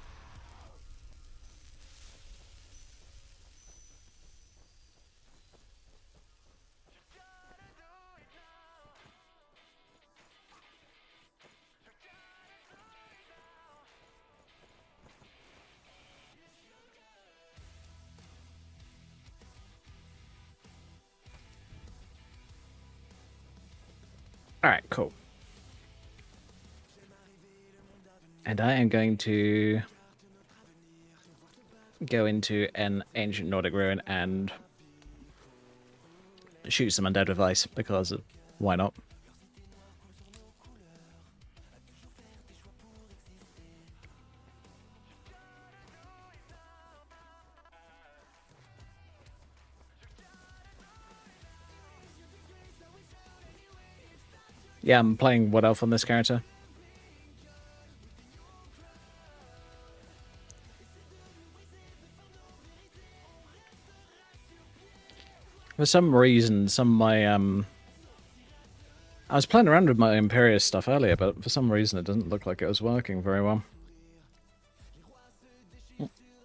Alright, cool. And I am going to go into an ancient Nordic ruin and shoot some undead with ice, because why not? Yeah, I'm playing Wood Elf on this character. For some reason, some of my I was playing around with my Imperious stuff earlier, but for some reason it doesn't look like it was working very well.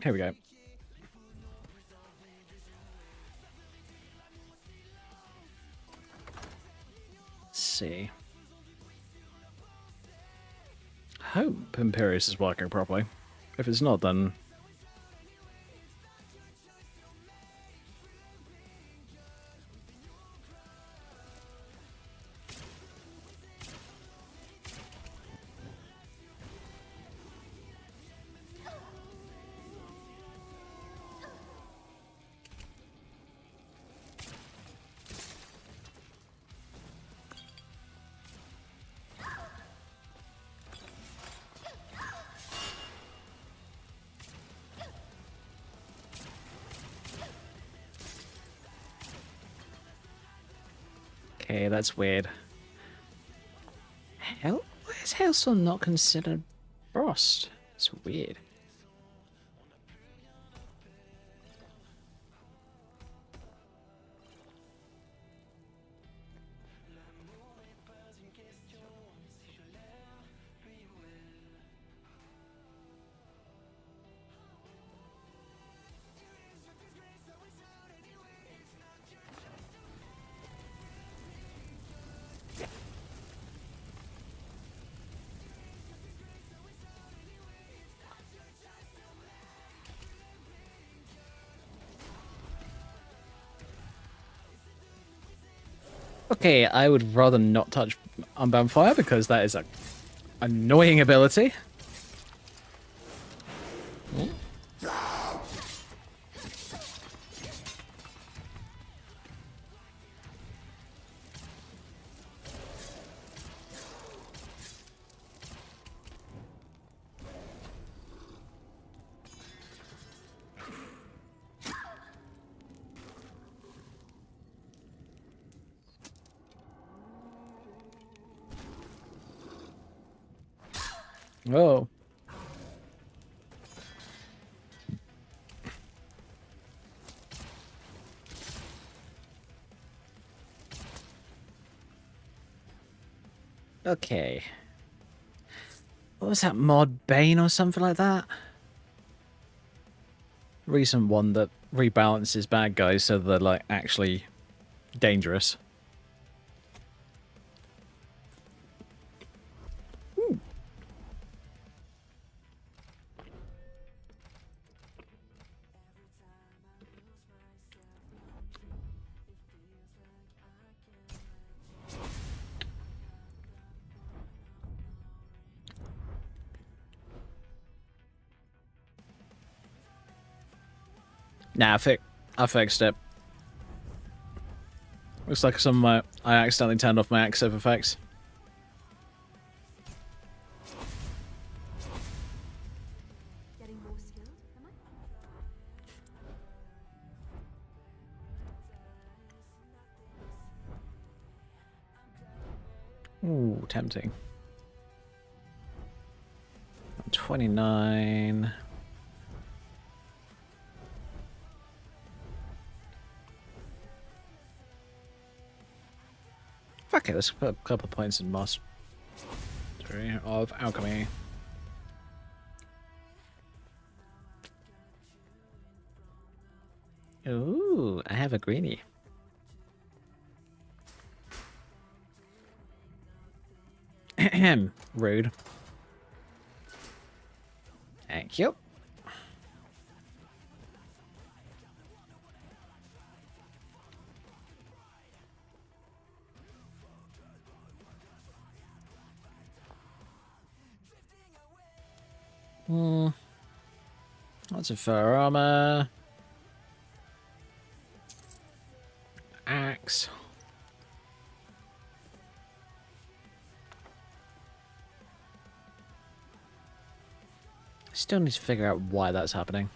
Here we go. Let's see. I hope Imperious is working properly. If it's not, then... Okay, that's weird. Hell, why is Hailstorm not considered frost? It's weird. Okay, I would rather not touch Unbound Fire because that is a annoying ability. Oh. Okay. What was that mod? Bane or something like that? Recent one that rebalances bad guys so they're like actually dangerous. Nah, I fixed it. Looks like I accidentally turned off my active effects. Getting more skilled, am I? Ooh, tempting. 29. Fuck it, let's put a couple points in Moss. Mastery of Alchemy. Ooh, I have a greenie. Rude. Thank you. Lots of fur armor. Axe. Still need to figure out why that's happening.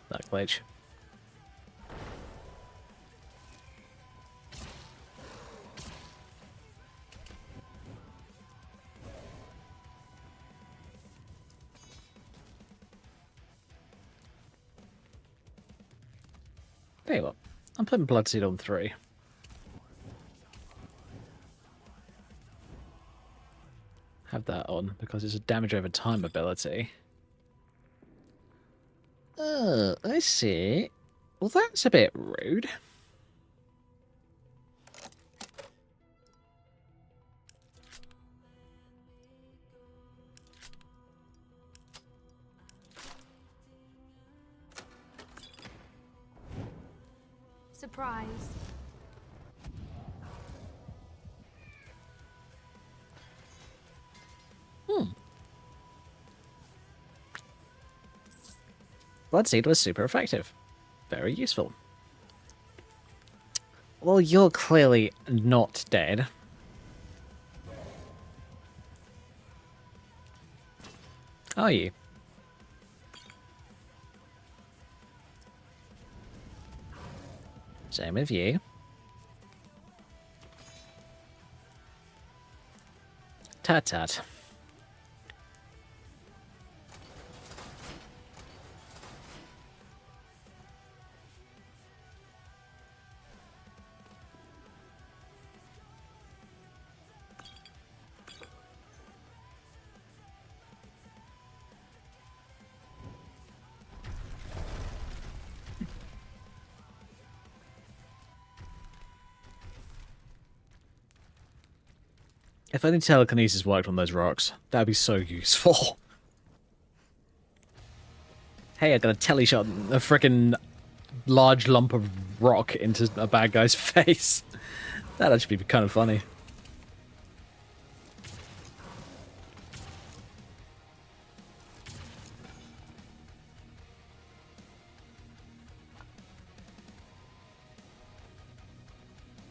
That glitch. Tell you what, I'm putting Bloodseed on 3. Have that on because it's a damage over time ability. Oh, I see. Well, that's a bit rude. Surprise. Bloodseed was super effective. Very useful. Well, you're clearly not dead. Are you? Same with you. Tut tut. If only telekinesis worked on those rocks, that'd be so useful. Hey, I got a teleshot a freaking large lump of rock into a bad guy's face. That'd actually be kind of funny.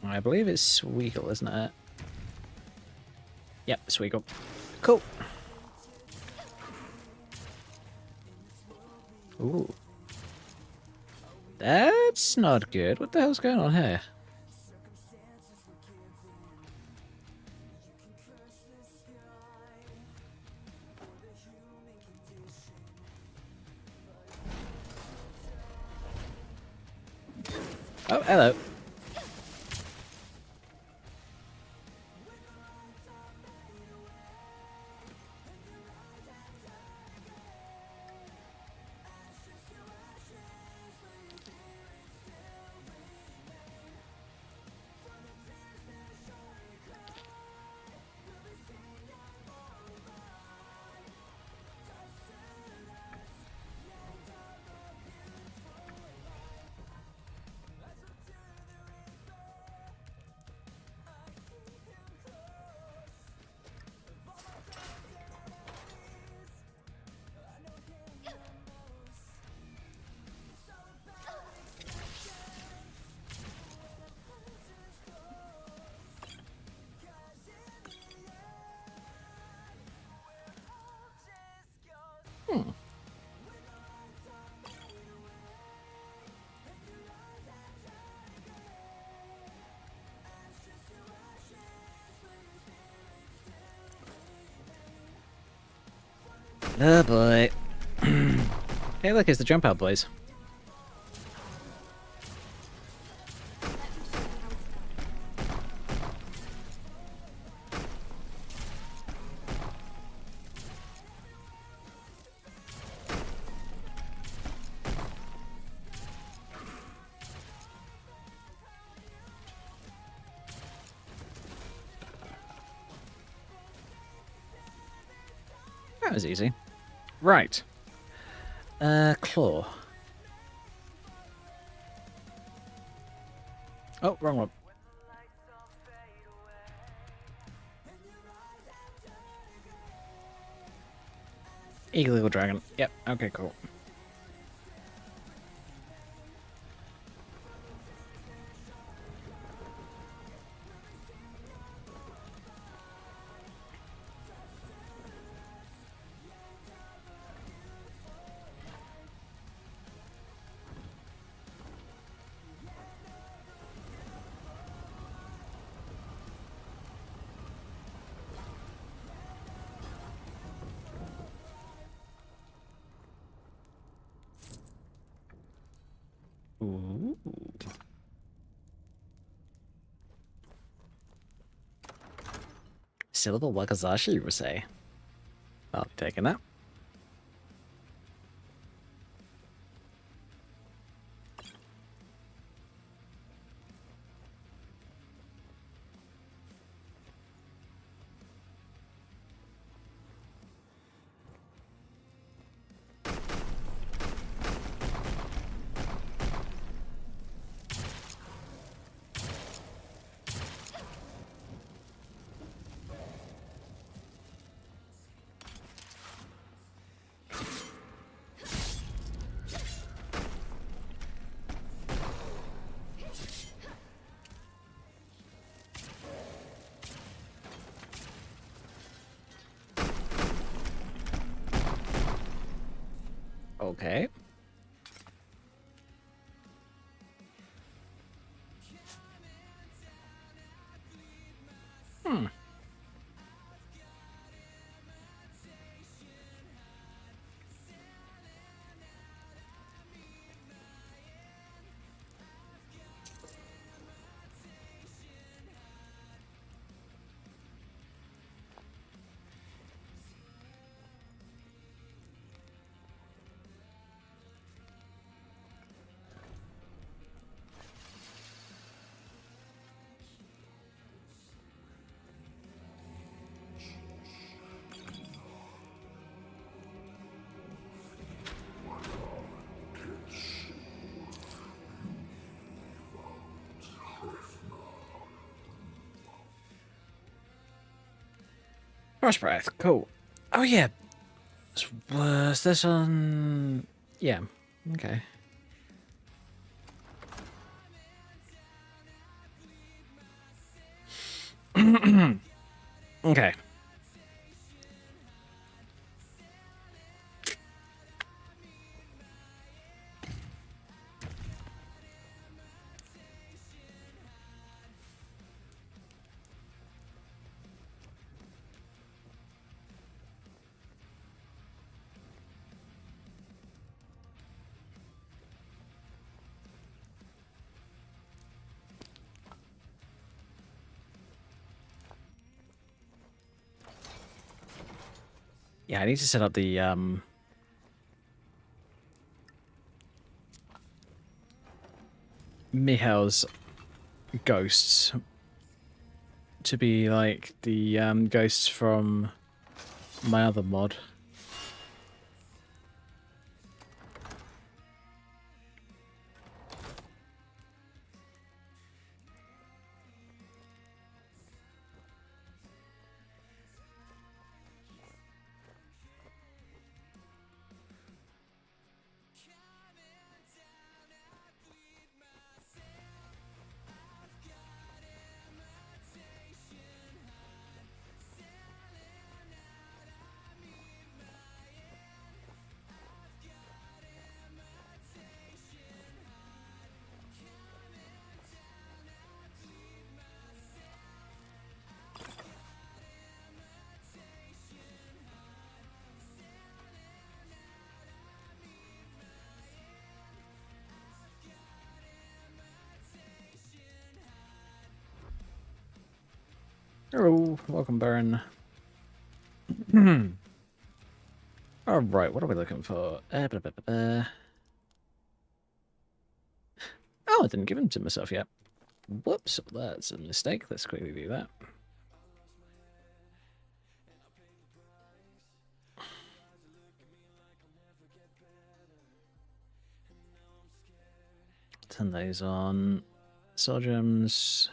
I believe it's Sweegle, isn't it? Yep, Sweegle. Cool. Ooh. That's not good. What the hell's going on here? Oh, hello. Oh boy. Hey, look, it's the jump out blaze. That was easy. Right. Claw. Oh, wrong one. Eagle Dragon. Yep, okay, cool. Ooh. Silver Wakazashi, you would say. I'll be taking that. Okay. Hmm. Rush Breath, cool. Oh yeah. Was this on... Yeah, okay. Okay. Yeah, I need to set up the Mihail's ghosts to be like the ghosts from my other mod. Hello, welcome, Baron. All right, what are we looking for? Blah, blah, blah, blah. Oh, I didn't give him to myself yet. Whoops, that's a mistake. Let's quickly do that. Turn those on. Soul gems,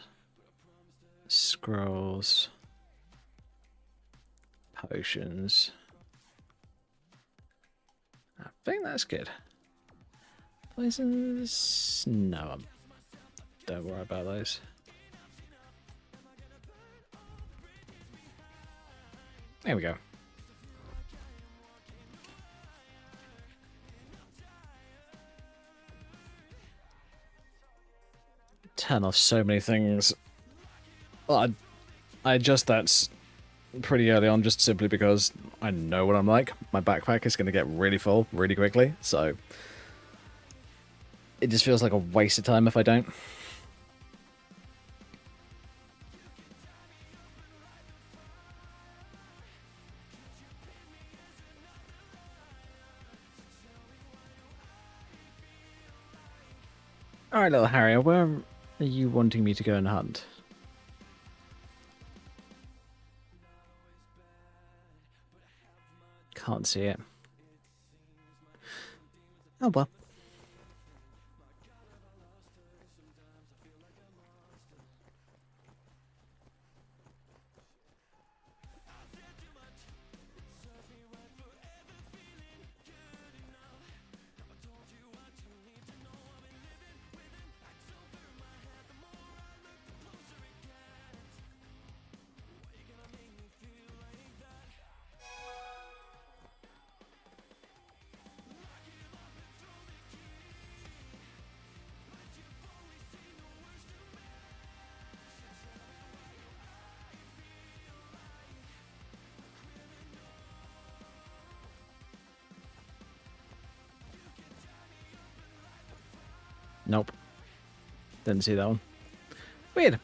scrolls, potions. I think that's good. Poisons? No, don't worry about those. There we go. Turn off so many things. Well, I adjust that pretty early on just simply because I know what I'm like. My backpack is going to get really full really quickly, so it just feels like a waste of time if I don't. Alright, little Harrier, where are you wanting me to go and hunt? Can't see it. Oh well. Nope. Didn't see that one. Weird.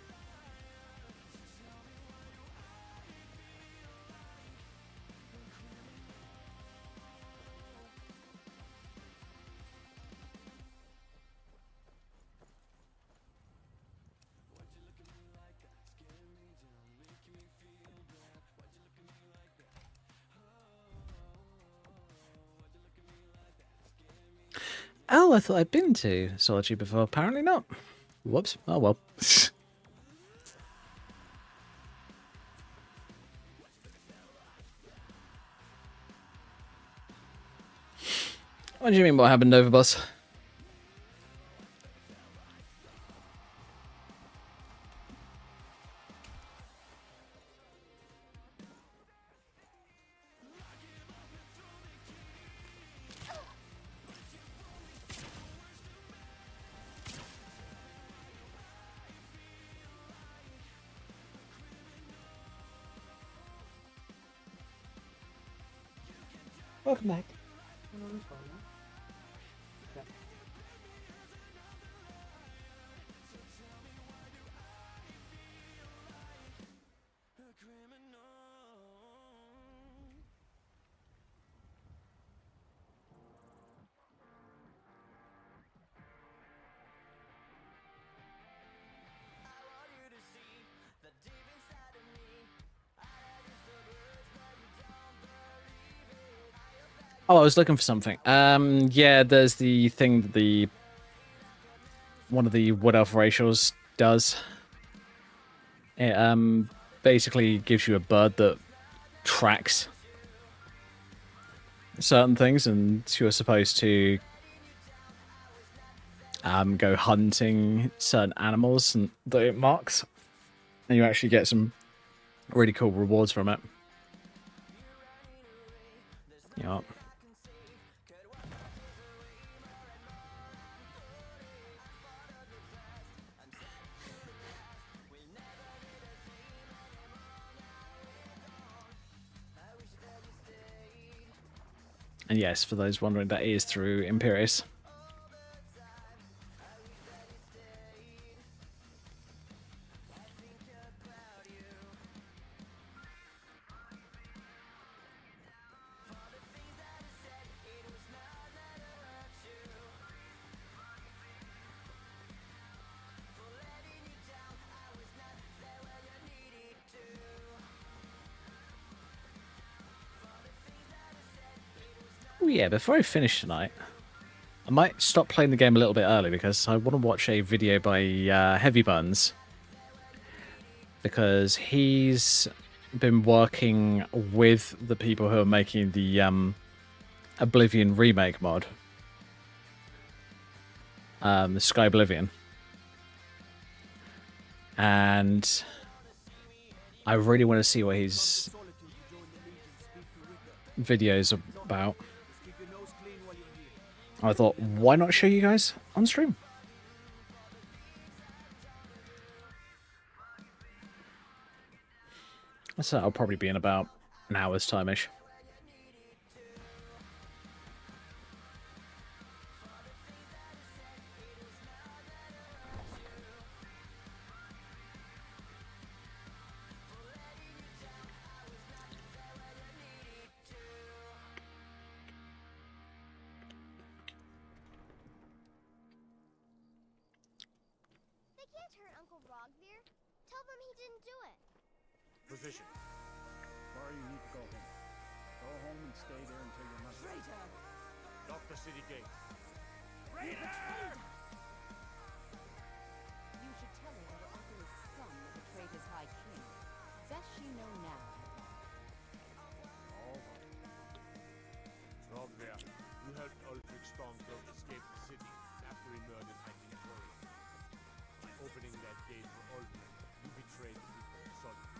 Oh, I thought I'd been to Solitude before. Apparently not. Whoops. Oh well. What do you mean what happened, Overboss? Welcome back. Oh, I was looking for something. Yeah, there's the thing that one of the Wood Elf racials does. It basically gives you a bird that tracks certain things, and you're supposed to go hunting certain animals and that it marks, and you actually get some really cool rewards from it. Yeah. And yes, for those wondering, that is through Imperius. Oh yeah, before I finish tonight, I might stop playing the game a little bit early because I want to watch a video by Heavy Buns, because he's been working with the people who are making the Oblivion remake mod, the Sky Oblivion, and I really want to see what his videos are about. I thought, why not show you guys on stream? So I'll probably be in about an hour's time-ish. They can't hurt Uncle Rogvir. Tell them he didn't do it. Position. Bar, you need to go home. Go home and stay there until you're not. Traitor! Lock the city gate. Traitor! You should tell her that her uncle is son of the traitor's high king. Best she know now. All right. Rogvir, you helped Ulfric Stormcloak escape the city after he murdered High King Thorin. By opening that gate for Ulfric, you betrayed the people of Solitude.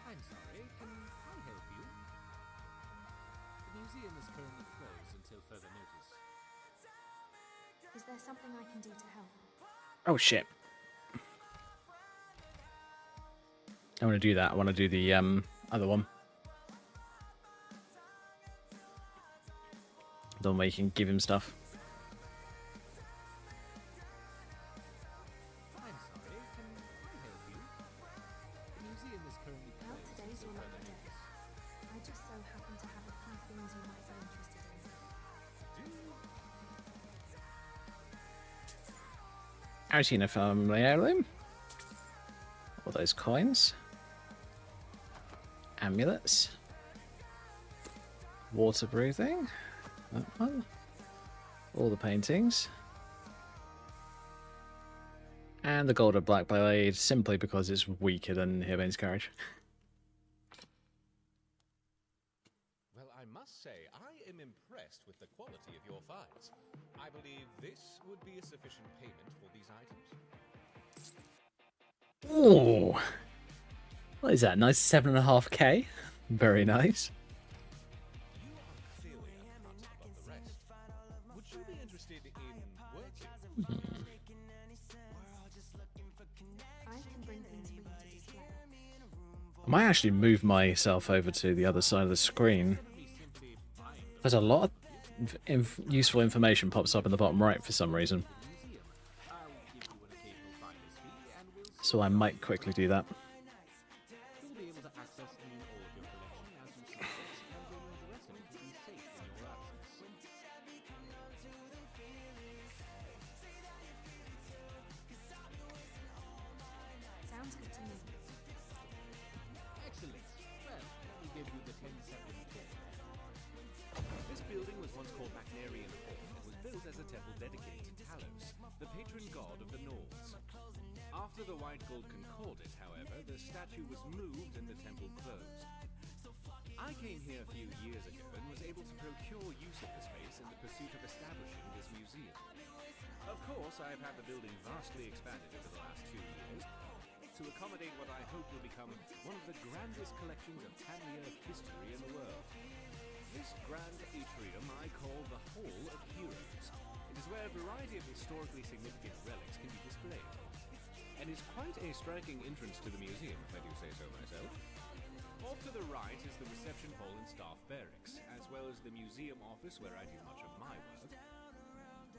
I'm sorry, can I help you? The museum is currently closed until further notice. Is there something I can do to help? Oh shit. I want to do that. I want to do the other one. The one where you can give him stuff. I'm sorry, can I help you? The museum is currently Well, closed today's until your further lucky day. notice. I just so happen to have a few things you might be interested in. I've seen a family heirloom. All those coins. Amulets. Water breathing. That one. All the paintings. And the golden black blade, simply because it's weaker than Hirbane's carriage. Well, I must say, I am impressed with the quality of your finds. I believe this would be a sufficient payment for these items. Ooh. What is that? Nice 7.5k. Very nice. You are clearly a nut above the rest. Would you be interested in working? I can bring things for you to display. I might actually move myself over to the other side of the screen. There's a lot of useful information pops up in the bottom right for some reason. So I might quickly do that. You'll be able to access and all of your collection as you see fit, and will leave the rest of it to be safe in your absence. Sounds good to me. Excellent. Well, let me give you the 10-second tour. This building was once called Macnarian Hall and was built as a temple dedicated to Talos, the patron god of the Nords. After the White Gold concorded, however, the statue was moved and the temple closed. I came here a few years ago and was able to procure use of the space in the pursuit of establishing this museum. Of course, I've had the building vastly expanded over the last 2 years, to accommodate what I hope will become one of the grandest collections of Tamriel history in the world. This grand atrium I call the Hall of Heroes. It is where a variety of historically significant relics can be displayed. And is quite a striking entrance to the museum, if I do say so myself. Off to the right is the reception hall and staff barracks, as well as the museum office where I do much of my work.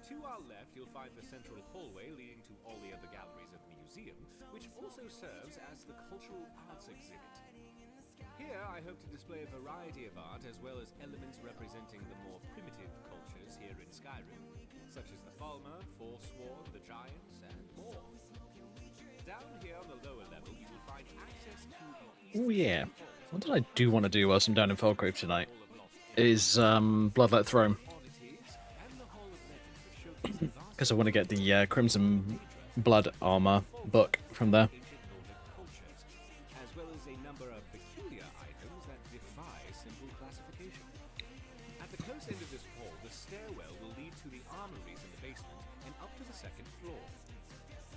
To our left, you'll find the central hallway leading to all the other galleries of the museum, which also serves as the cultural arts exhibit. Here, I hope to display a variety of art, as well as elements representing the more primitive cultures here in Skyrim, such as the Falmer, Forsworn, the Giants, and more. Down here on the lower level, you will find access to... Oh yeah. What did I do want to do whilst I'm down in Falkreath tonight? Is Bloodlet Throne. Because I want to get the Crimson Blood Armor book from there. As well as a number of peculiar items that defy simple classification. At the close end of this hall, the stairwell will lead to the armories in the basement and up to the second floor.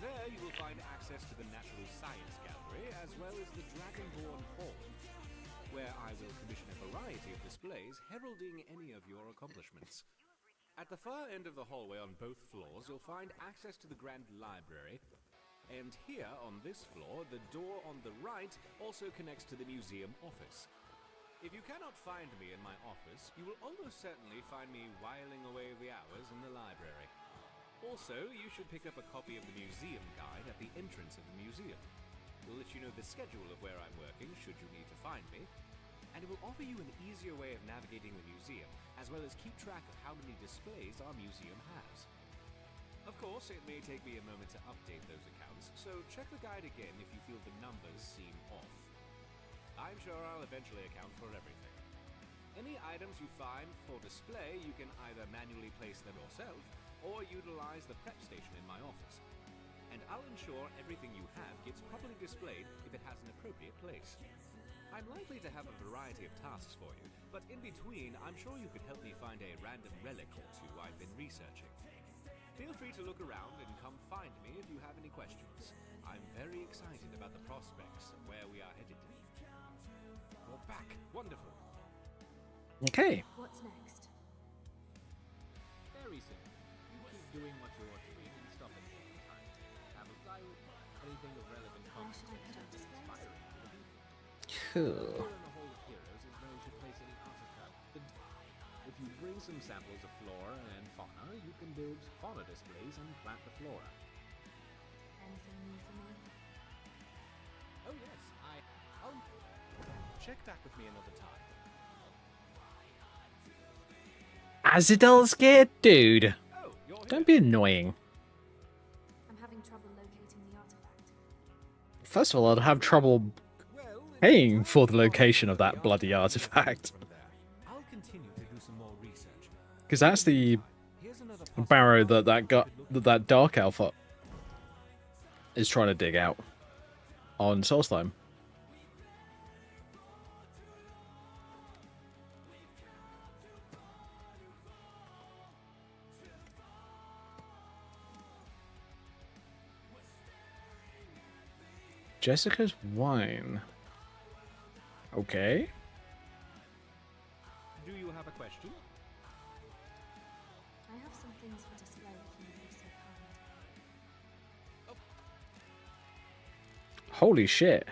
There you will find access to the Natural Science Gallery, as well as the Dragonborn Hall, where I will commission a variety of displays heralding any of your accomplishments. At the far end of the hallway on both floors, you'll find access to the Grand Library, and here on this floor, the door on the right also connects to the museum office. If you cannot find me in my office, you will almost certainly find me whiling away the hours in the library. Also, you should pick up a copy of the museum guide at the entrance of the museum. It will let you know the schedule of where I'm working, should you need to find me, and it will offer you an easier way of navigating the museum, as well as keep track of how many displays our museum has. Of course, it may take me a moment to update those accounts, so check the guide again if you feel the numbers seem off. I'm sure I'll eventually account for everything. Any items you find for display, you can either manually place them yourself, or utilize the prep station in my office. And I'll ensure everything you have gets properly displayed if it has an appropriate place. I'm likely to have a variety of tasks for you, but in between, I'm sure you could help me find a random relic or two I've been researching. Feel free to look around and come find me if you have any questions. I'm very excited about the prospects of where we are headed. You're back. Wonderful. Okay. What's next? Very simple. You keep doing what you're doing and stop it all the time. Have a file, anything of relevant Where should I put up displays? inspiring to the people. Cool. Here in the Hall of Heroes is where you should place any artifact. If you bring some samples of flora and fauna, you can build fauna displays and plant the flora. Anything new for me? Oh yes, I'll check back with me another time. Azidal scared dude. Oh, you're here. Don't be annoying. I'm having trouble locating the artifact. First of all, I'd have trouble paying for the location of that bloody artifact. I'll continue to do some more research. Because that's the Here's another barrow that Dark Elf is trying to dig out on Soulstone. Jessica's wine. Okay. Do you have a question? I have some things for display if you would be so kind. Holy shit.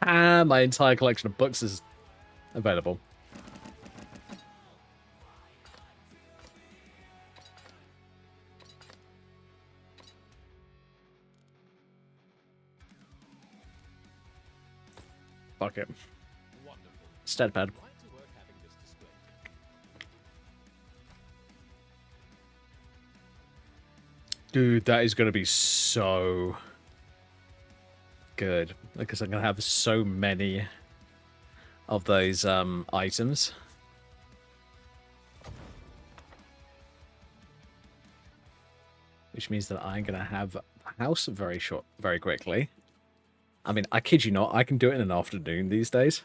My entire collection of books is available. Fuck it. Wonderful. Steadpad. Right to work having this displayed. Dude, that is going to be so good. Because I'm going to have so many of those items. Which means that I'm going to have a house very quickly. I mean, I kid you not, I can do it in an afternoon these days.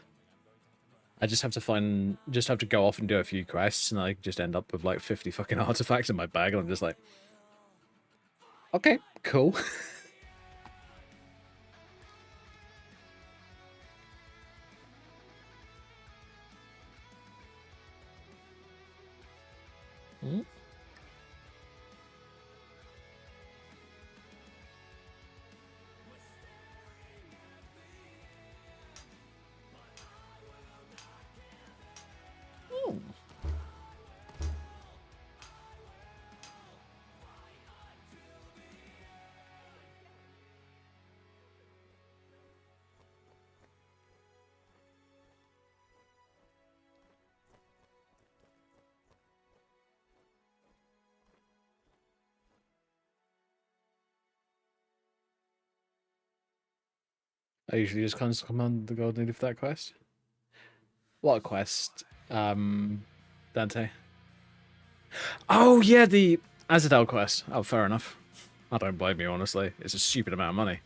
I just have to go off and do a few quests, and I just end up with like 50 fucking artifacts in my bag, and I'm just like, okay, cool. Mm. Ooh. I usually just command the gold needed for that quest. What quest? Dante. Oh yeah, the Azadel quest. Oh, fair enough. I don't blame you, honestly. It's a stupid amount of money.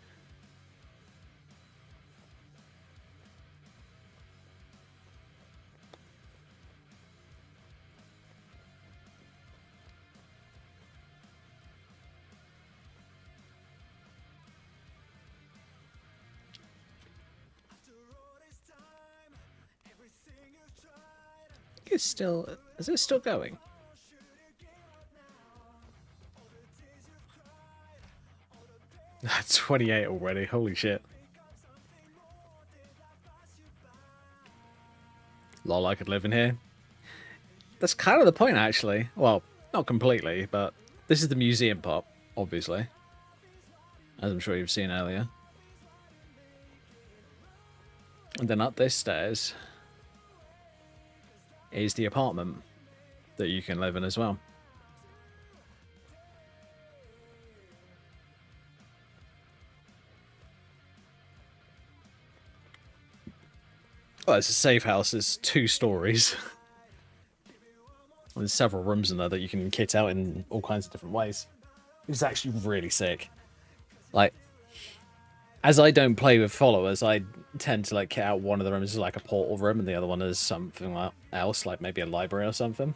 It's still. Is it still going? That's 28 already. Holy shit. Lol, I could live in here. That's kind of the point, actually. Well, not completely, but this is the museum part, obviously. As I'm sure you've seen earlier. And then up this stairs is the apartment that you can live in as well. Well, it's a safe house. It's 2 stories. There's several rooms in there that you can kit out in all kinds of different ways. It's actually really sick. Like, as I don't play with followers, I tend to like kit out one of the rooms as like a portal room, and the other one is something else, like maybe a library or something.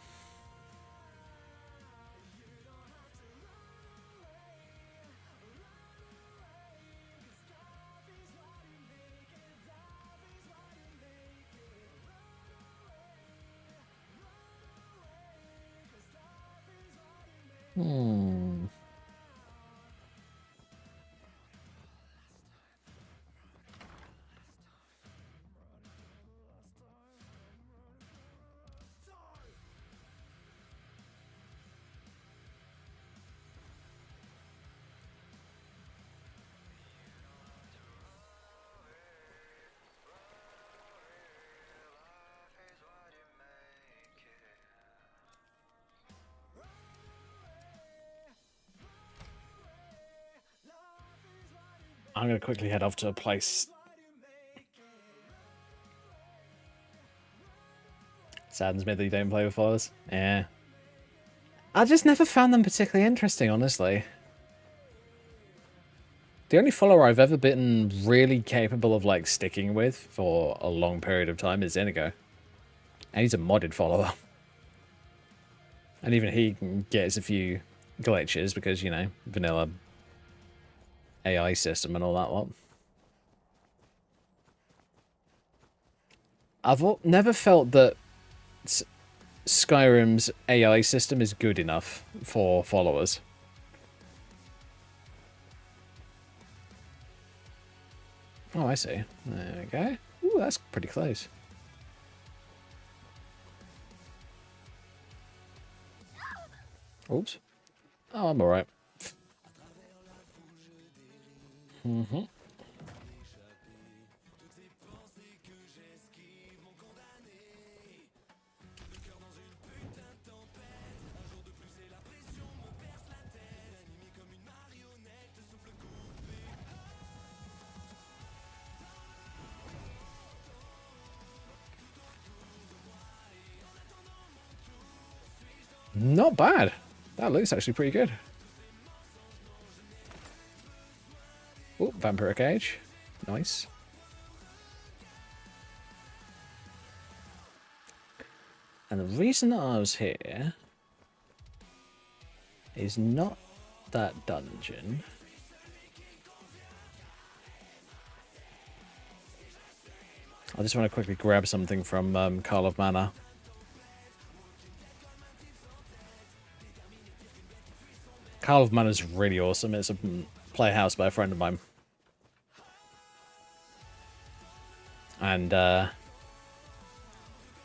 Hmm. I'm going to quickly head off to a place. Saddens me that you don't play with followers. Yeah. I just never found them particularly interesting, honestly. The only follower I've ever been really capable of like sticking with for a long period of time is Inigo. And he's a modded follower. And even he gets a few glitches because, you know, vanilla AI system and all that lot. I've never felt that Skyrim's AI system is good enough for followers. Oh, I see. There we go. Ooh, that's pretty close. Oops. Oh, I'm alright. Mm-hmm. Not bad. That looks actually pretty good. Oh, vampiric age. Nice. And the reason that I was here is not that dungeon. I just want to quickly grab something from Karlov Manor. Carl of Mana is really awesome. It's a playhouse by a friend of mine. And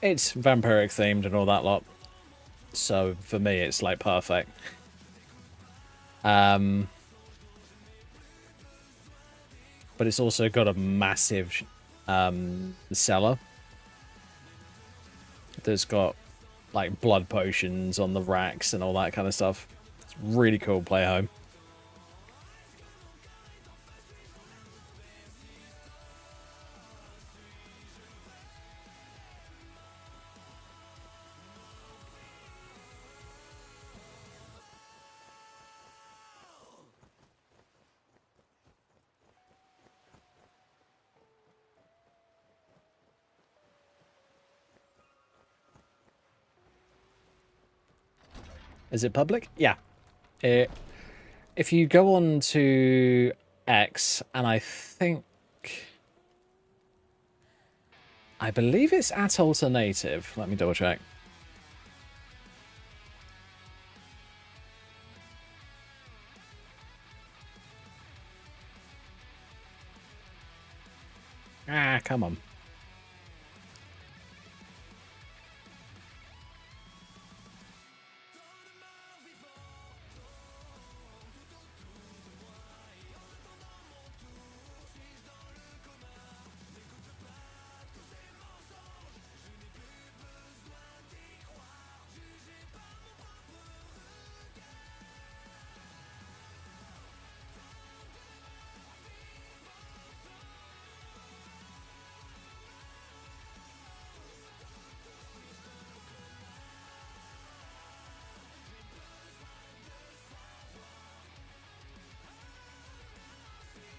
it's vampiric themed and all that lot. So for me, it's like perfect. But it's also got a massive cellar that's got like blood potions on the racks and all that kind of stuff. It's really cool play home. Is it public? Yeah. If you go on to X, and I believe it's at Alternative. Let me double check. Ah, come on.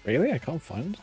Really? I can't find it.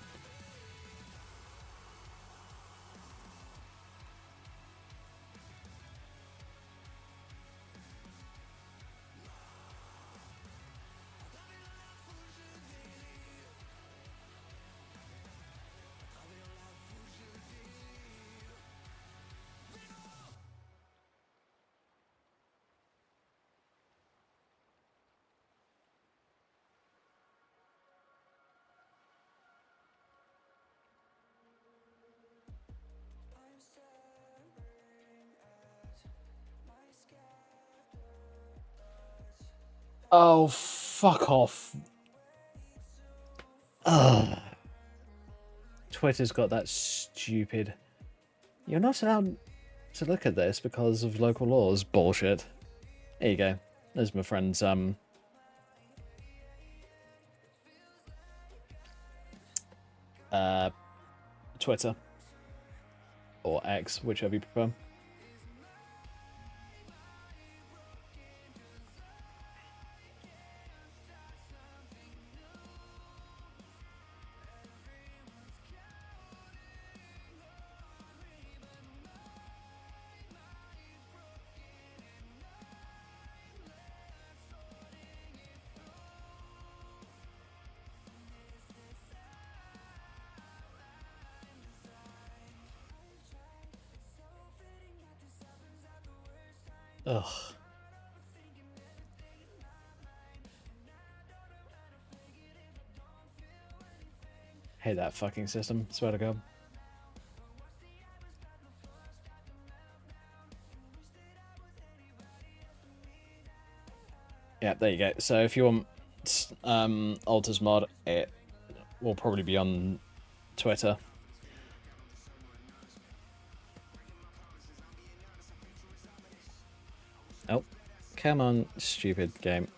Oh, fuck off. Ugh. Twitter's got that stupid... You're not allowed to look at this because of local laws. Bullshit. There you go. There's my friend's, Twitter. Or X, whichever you prefer. Ugh. Hate that fucking system, swear to God. Yeah, there you go. So if you want Alters mod, it will probably be on Twitter. Oh, come on, stupid game.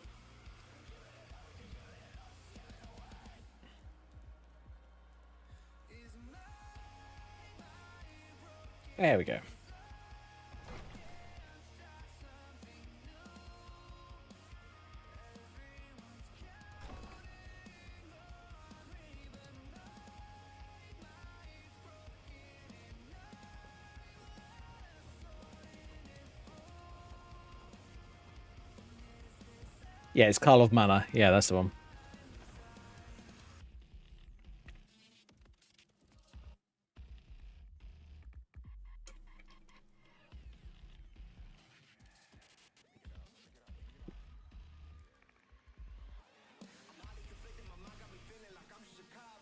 There we go. Yeah, it's Carl of Mana. Yeah, that's the one.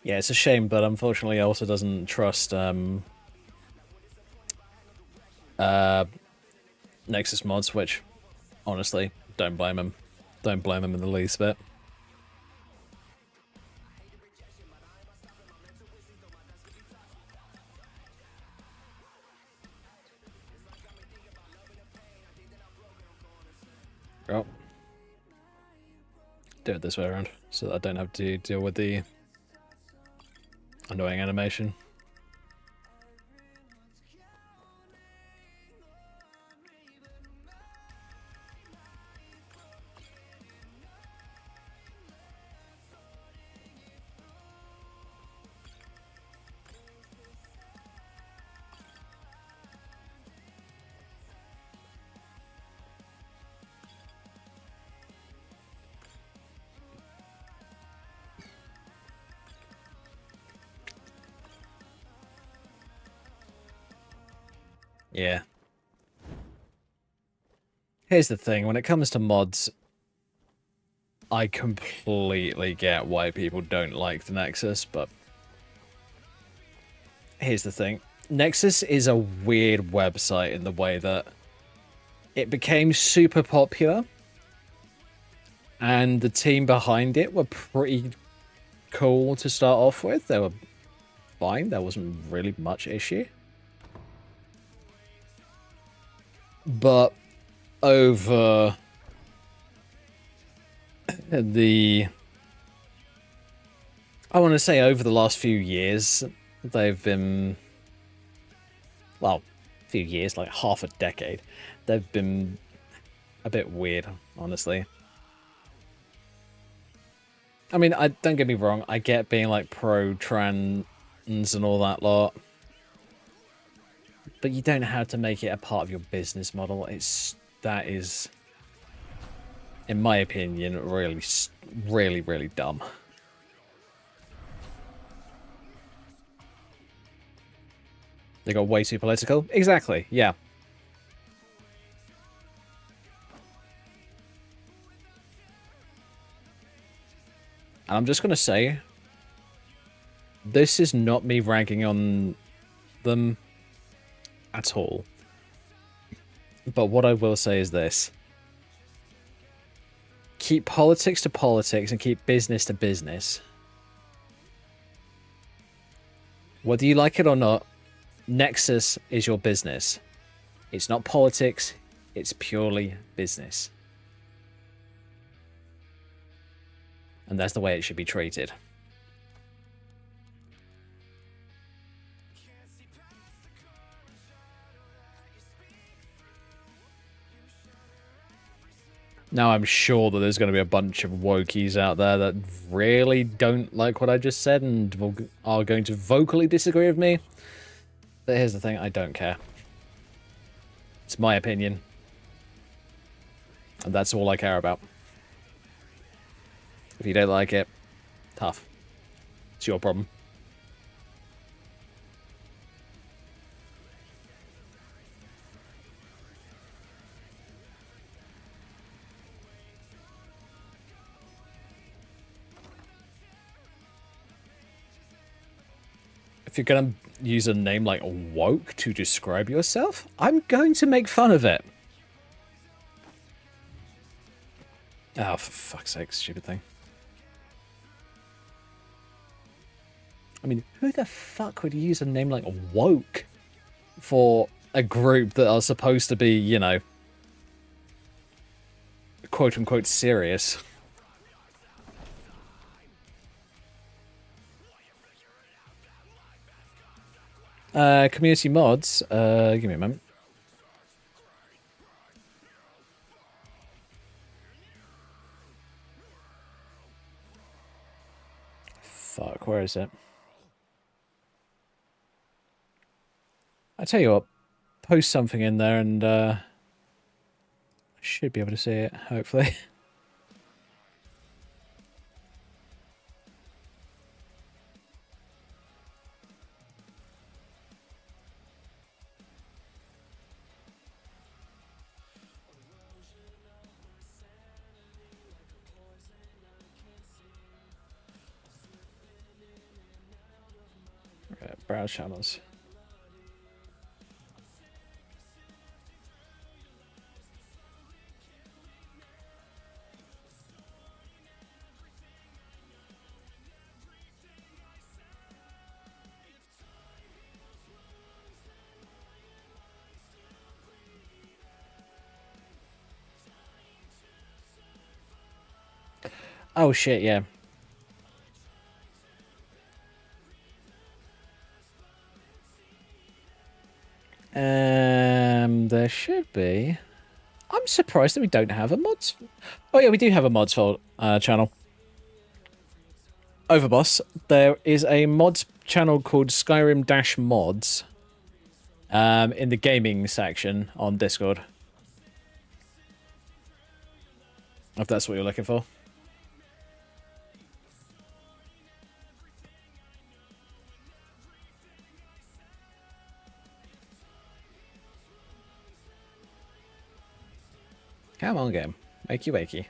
Yeah, it's a shame, but unfortunately, it also doesn't trust Nexus mods, which honestly, don't blame him. Don't blame him in the least bit. Oh. Do it this way around, so that I don't have to deal with the annoying animation. Yeah. Here's the thing, when it comes to mods, I completely get why people don't like the Nexus, but here's the thing. Nexus is a weird website in the way that it became super popular, and the team behind it were pretty cool to start off with. They were fine, there wasn't really much issue. But over the... I want to say over the last few years, they've been... Well, a few years, like half a decade. They've been a bit weird, honestly. I mean, don't get me wrong, I get being like pro-trans and all that lot. But you don't have to make it a part of your business model. That is, in my opinion, really, really dumb. They got way too political? Exactly, yeah. And I'm just going to say, this is not me ragging on them at all. But what I will say is this. Keep politics to politics and keep business to business. Whether you like it or not, Nexus is your business. It's not politics, it's purely business. And that's the way it should be treated. Now I'm sure that there's going to be a bunch of wokies out there that really don't like what I just said and are going to vocally disagree with me. But here's the thing, I don't care. It's my opinion. And that's all I care about. If you don't like it, tough. It's your problem. If you're going to use a name like woke to describe yourself, I'm going to make fun of it. Oh, for fuck's sake, stupid thing. I mean, who the fuck would use a name like woke for a group that are supposed to be, you know, quote-unquote serious? Community mods, give me a moment. Fuck, where is it? I tell you what, post something in there and I should be able to see it, hopefully. Right, browse channels. Oh shit, yeah. There should be. I'm surprised that we don't have a mods. Oh yeah, we do have a mods for channel. Overboss. There is a mods channel called Skyrim Mods. In the gaming section on Discord. If that's what you're looking for. Come on, game. Wakey wakey.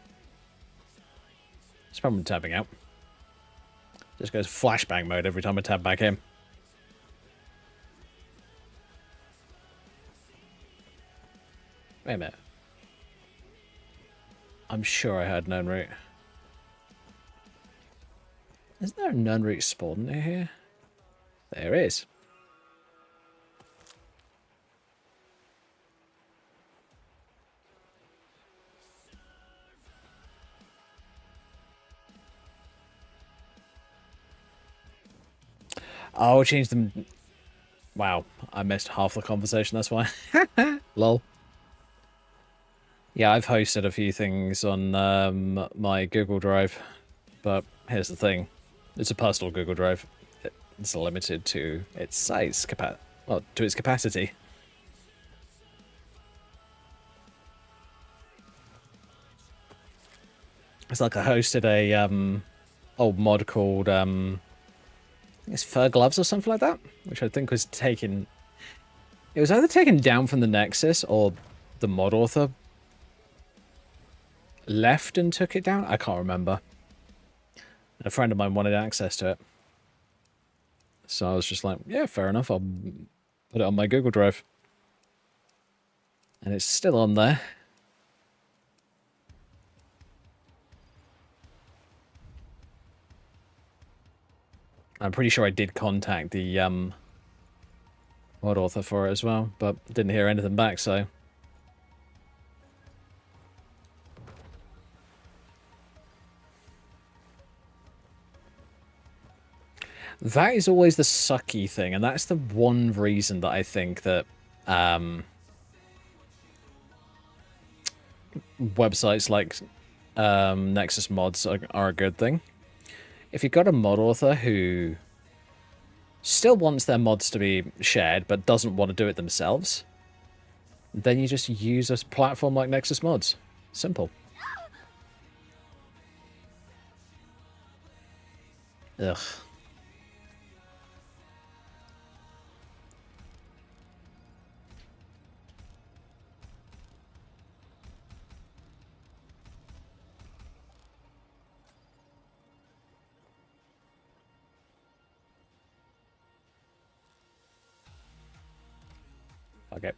It's probably tabbing out. Just goes flashbang mode every time I tab back in. Wait a minute. I'm sure I had known route. Isn't there a known route spawn near here? There is. Oh, change them. Wow, I missed half the conversation, that's why. Lol. Yeah, I've hosted a few things on my Google Drive, but here's the thing. It's a personal Google Drive. It's limited to its size, to its capacity. It's like I hosted a old mod called it's Fur Gloves or something like that, which I think was taken. It was either taken down from the Nexus or the mod author left and took it down. I can't remember. A friend of mine wanted access to it, so I was just like, yeah, fair enough. I'll put it on my Google Drive, and it's still on there. I'm pretty sure I did contact the mod author for it as well, but didn't hear anything back, so. That is always the sucky thing, and that's the one reason that I think that websites like Nexus Mods are a good thing. If you've got a mod author who still wants their mods to be shared but doesn't want to do it themselves, then you just use a platform like Nexus Mods. Simple. Ugh. Okay.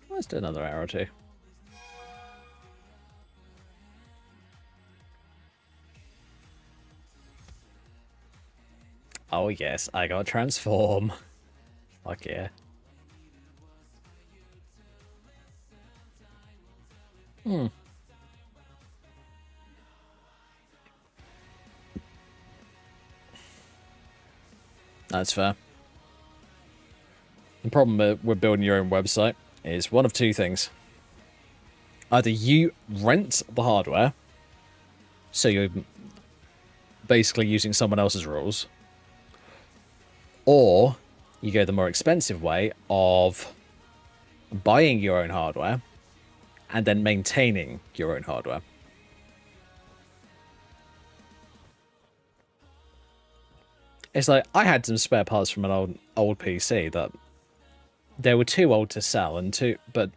Let's do another hour or two. Oh yes, I got transform. Fuck yeah. That's fair. The problem with building your own website is one of two things. Either you rent the hardware, so you're basically using someone else's rules, or you go the more expensive way of buying your own hardware and then maintaining your own hardware. It's like, I had some spare parts from an old PC that they were too old to sell but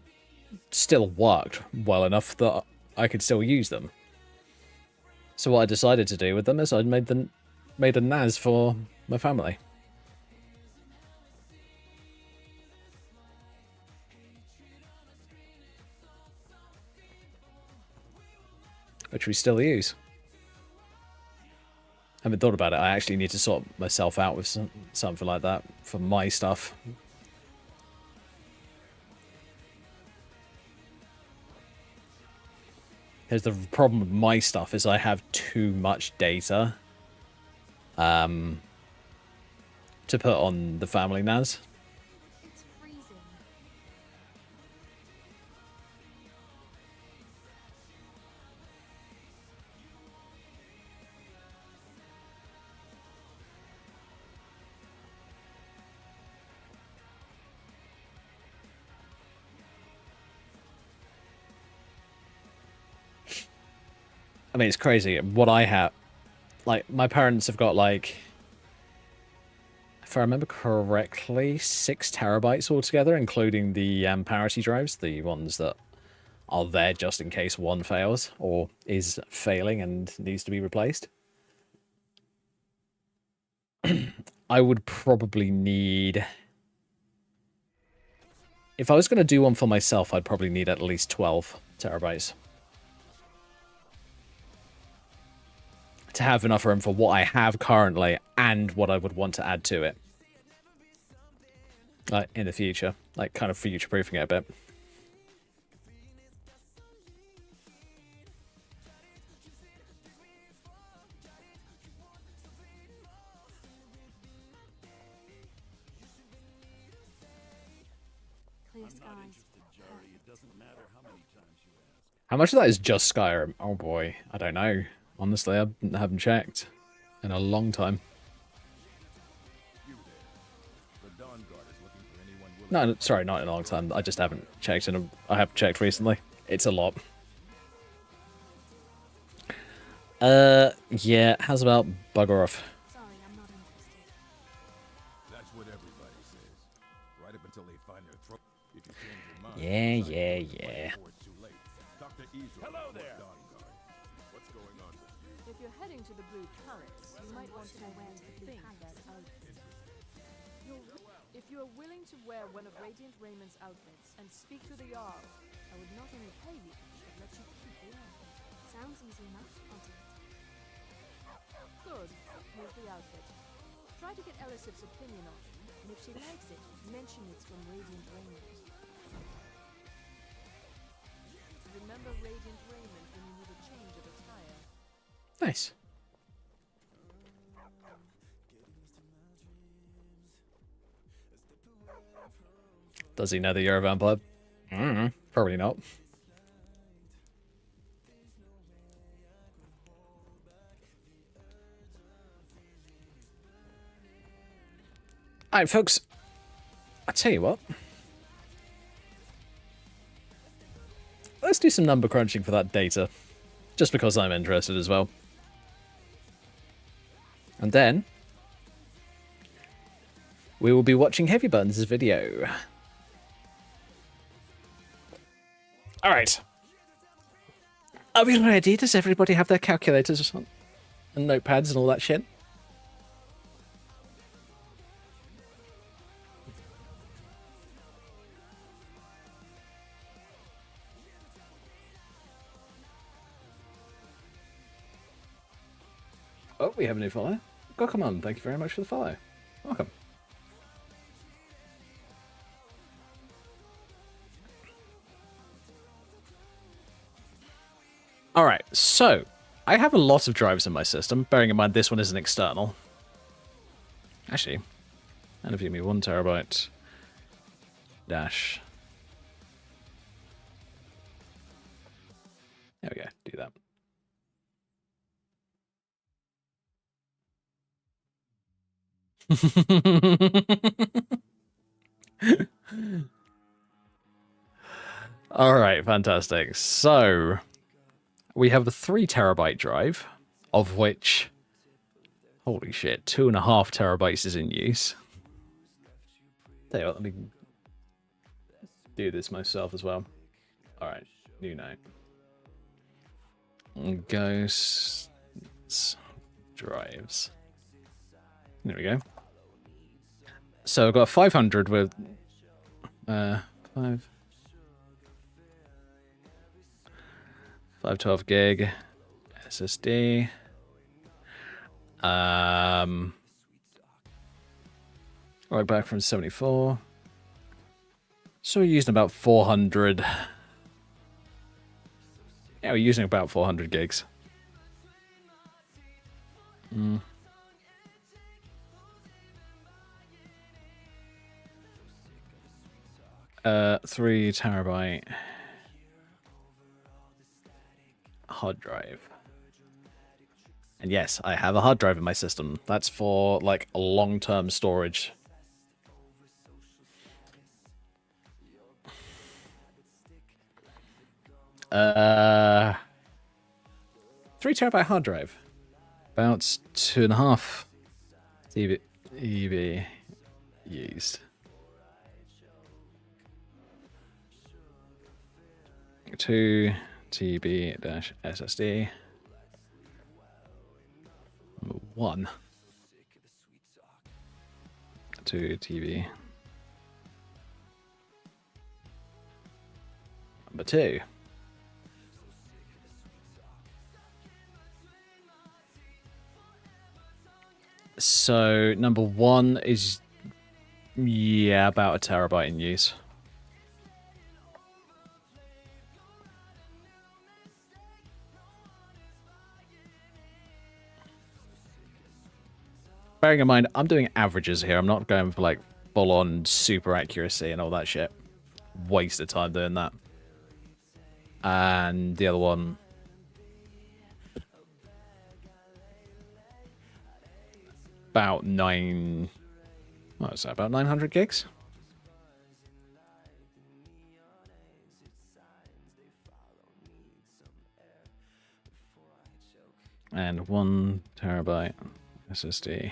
still worked well enough that I could still use them. So what I decided to do with them is I made a NAS for my family. Which we still use. I haven't thought about it. I actually need to sort myself out with something like that for my stuff. Because the problem with my stuff is I have too much data to put on the family NAS. It's freezing. I mean, it's crazy. What I have, like, my parents have got, like, if I remember correctly, 6 terabytes altogether, including the parity drives, the ones that are there just in case one fails or is failing and needs to be replaced. I would probably need... If I was going to do one for myself, I'd probably need at least 12 terabytes. To have enough room for what I have currently and what I would want to add to it. Like, in the future. Like, kind of future-proofing it a bit. Clear skies. How much of that is just Skyrim? Oh boy, I don't know. Honestly, I haven't checked in a long time. No, sorry, not in a long time. I just haven't checked I have checked recently. It's a lot. Yeah, how's about bugger off? Sorry, I'm not interested. That's what everybody says. Right up until they find their throat. If you change your mind, Yeah. before it's too late. Dr. Hello there. What's going on with you? If you're heading to the Blue Palace, you might want to wear that outfit. If you are willing to wear one of Radiant Raymond's outfits and speak to the Jarl, I would not only pay you, but let you keep the outfit. Sounds easy enough. I'll do it. Good. Here's the outfit. Try to get Elisif's opinion on it, and if she likes it, mention it's from Radiant Raymond. Remember Radiant Raymond when you need a change of attire. Nice. Does he know that you're a vampire? Probably not. Alright, folks. I tell you what. Let's do some number crunching for that data. Just because I'm interested as well. And then we will be watching Heavy Buns' video. Alright. Are we ready? Does everybody have their calculators and notepads and all that shit? Oh, we have a new follow. God, come on. Thank you very much for the follow. Welcome. Alright, so I have a lot of drives in my system, bearing in mind this one is an external. Actually, and if you give me 1 terabyte dash. There we go, do that. Alright, fantastic. So we have a 3 terabyte drive, of which, holy shit, 2.5 terabytes is in use. Tell you what, let me do this myself as well. Alright, new note. Ghost drives. There we go. So I've got a 500 with 512 gig SSD. Right back from 74. So we're using about 400. Yeah, we're using about 400 gigs. 3 terabyte hard drive. And yes, I have a hard drive in my system. That's for like a long-term storage. Uh, 3 terabyte hard drive. About 2.5 TB used. 2 TB dash SSD. 1. 2 TB. Number 2. So number 1 is, yeah, about a terabyte in use. Bearing in mind, I'm doing averages here. I'm not going for like full-on super accuracy and all that shit. Waste of time doing that. And the other one, about 9. What was that? About 900 gigs. And 1 terabyte SSD.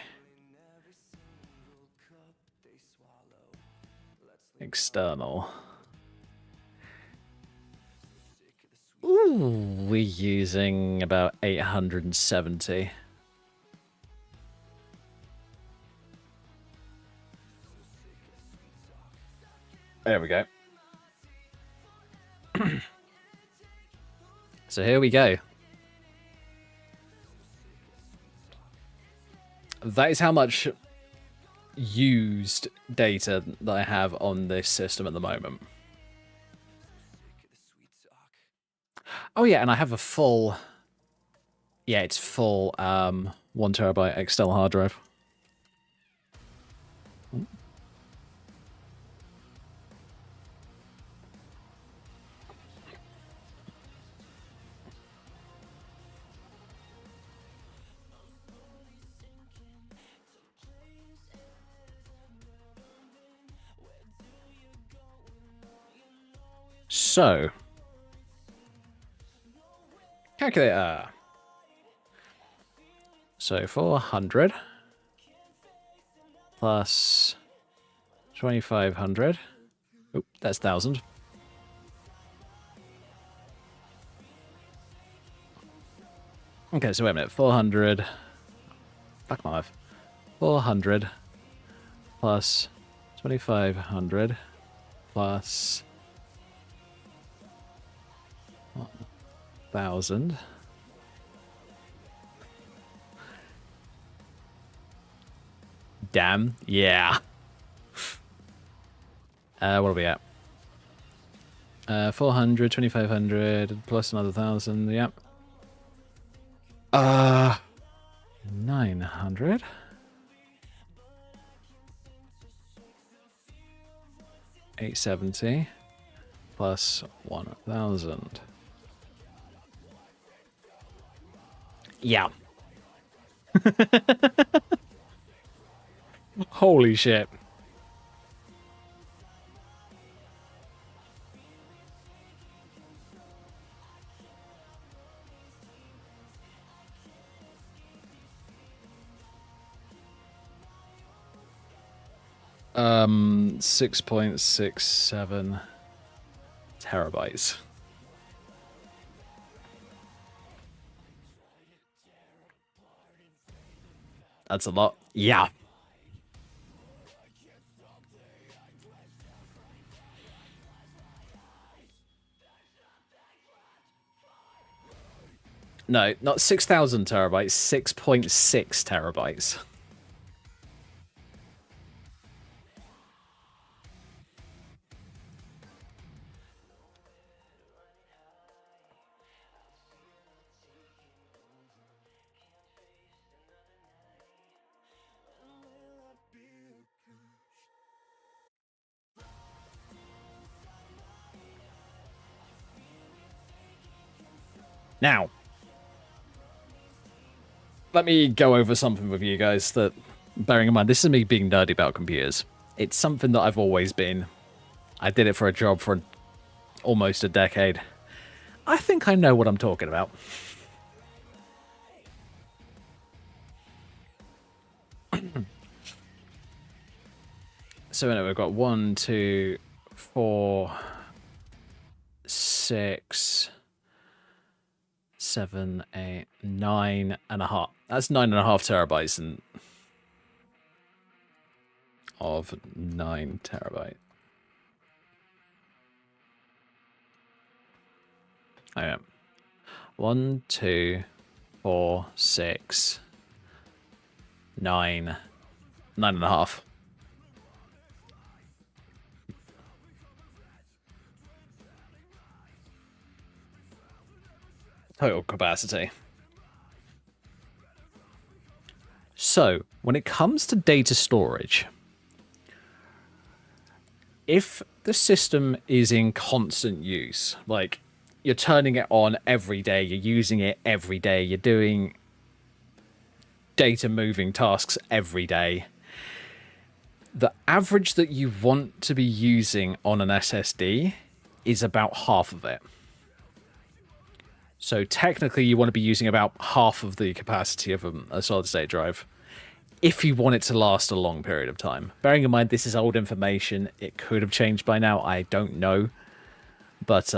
External. Ooh, we're using about 870. There we go. So here we go. That is how much used data that I have on this system at the moment. Oh yeah, and I have a full... Yeah, it's full 1 terabyte external hard drive. So, calculator. So 400 plus 2500. Oh, that's 1000. Okay, so wait a minute. 400. Fuck my life. 400 plus 2500 plus 1000. Damn, yeah. What are we at? 400, 2500 plus another 1000. Yep. 900. $870 plus 1000. Yeah. Holy shit. Um, 6.67 terabytes. That's a lot. Yeah. No, not 6,000 terabytes, 6.6 terabytes. Now, let me go over something with you guys that, bearing in mind, this is me being nerdy about computers. It's something that I've always been. I did it for a job for almost a decade. I think I know what I'm talking about. So anyway, we've got 1, 2, 4, 6, 7, 8, 9.5. That's 9.5 terabytes and of 9 terabyte. I am 1, 2, 4, 6, 9, 9.5. Total capacity. So, when it comes to data storage, if the system is in constant use, like you're turning it on every day, you're using it every day, you're doing data moving tasks every day, the average that you want to be using on an SSD is about half of it. So technically you want to be using about half of the capacity of a solid state drive if you want it to last a long period of time. Bearing in mind this is old information, it could have changed by now, I don't know. But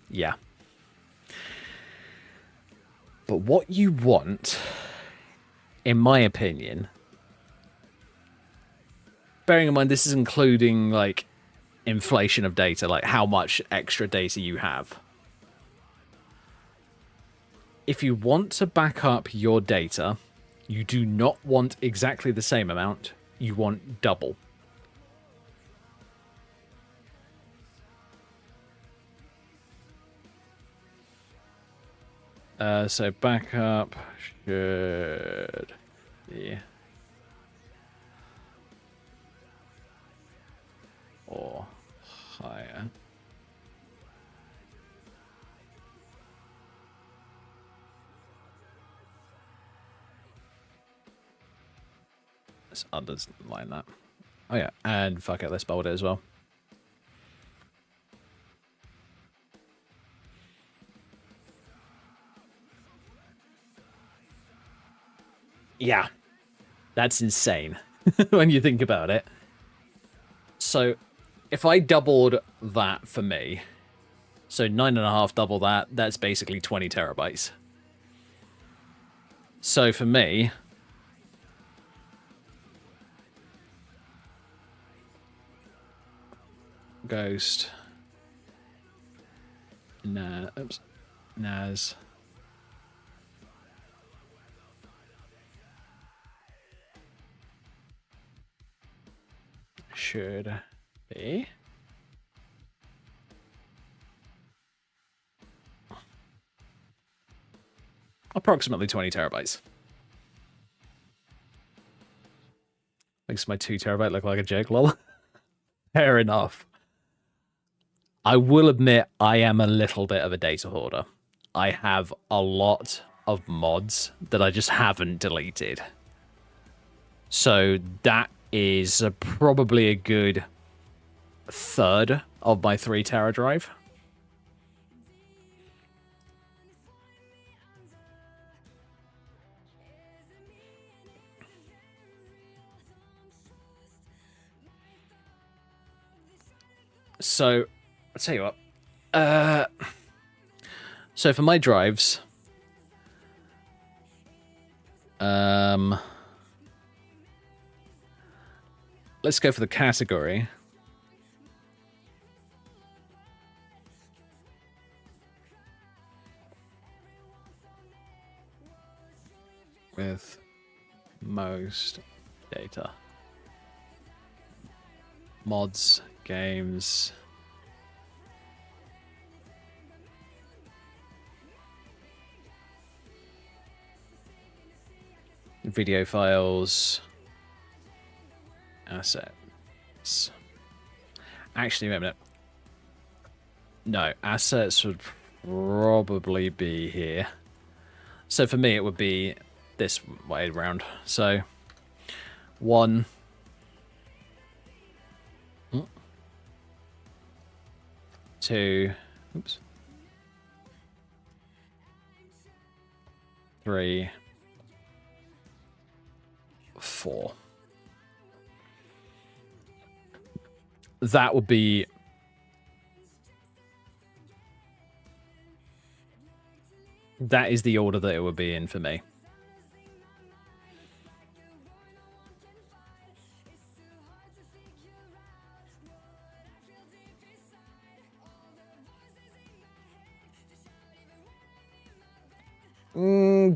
yeah. But what you want, in my opinion, bearing in mind this is including like inflation of data, like how much extra data you have. If you want to back up your data, you do not want exactly the same amount, you want double. So backup should be or higher. Let's underline that. Oh yeah, and fuck it, let's bold it as well. Yeah, that's insane when you think about it. So if I doubled that for me, so 9.5 double that, that's basically 20 terabytes. So for me, Ghost, Naz, should be approximately 20 terabytes. Makes my 2 terabyte look like a joke, lol. Fair enough. I will admit I am a little bit of a data hoarder. I have a lot of mods that I just haven't deleted. So that is probably a good third of my 3 tera drive. So, I'll tell you what. So for my drives, let's go for the category. With most data. Mods, games. Video files. Assets. Actually, wait a minute. No, assets would probably be here. So for me, it would be this way around. So 1, 2, oops, 3, 4. That would be that is the order that it would be in for me.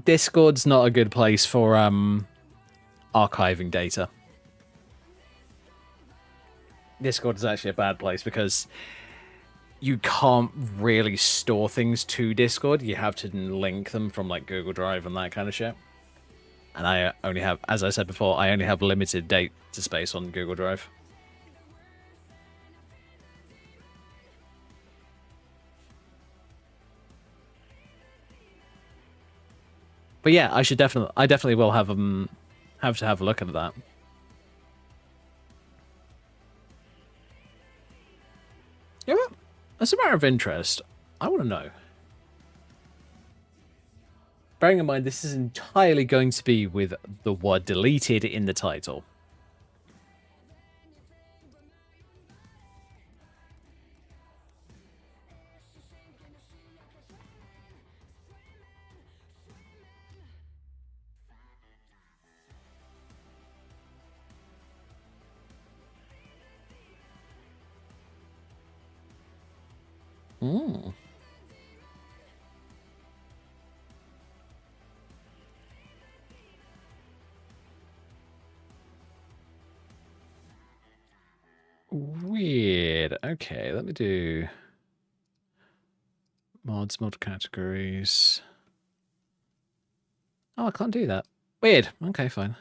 Discord's not a good place for archiving data. Discord is actually a bad place because you can't really store things to Discord. You have to link them from like Google Drive and that kind of shit. And I only have, as I said before, I only have limited data space on Google Drive. But yeah, I definitely will have to have a look at that. You know what? As a matter of interest, I want to know. Bearing in mind, this is entirely going to be with the word deleted in the title. Mm. Weird. Okay, let me do mods, mod categories. Oh, I can't do that. Weird. Okay, fine.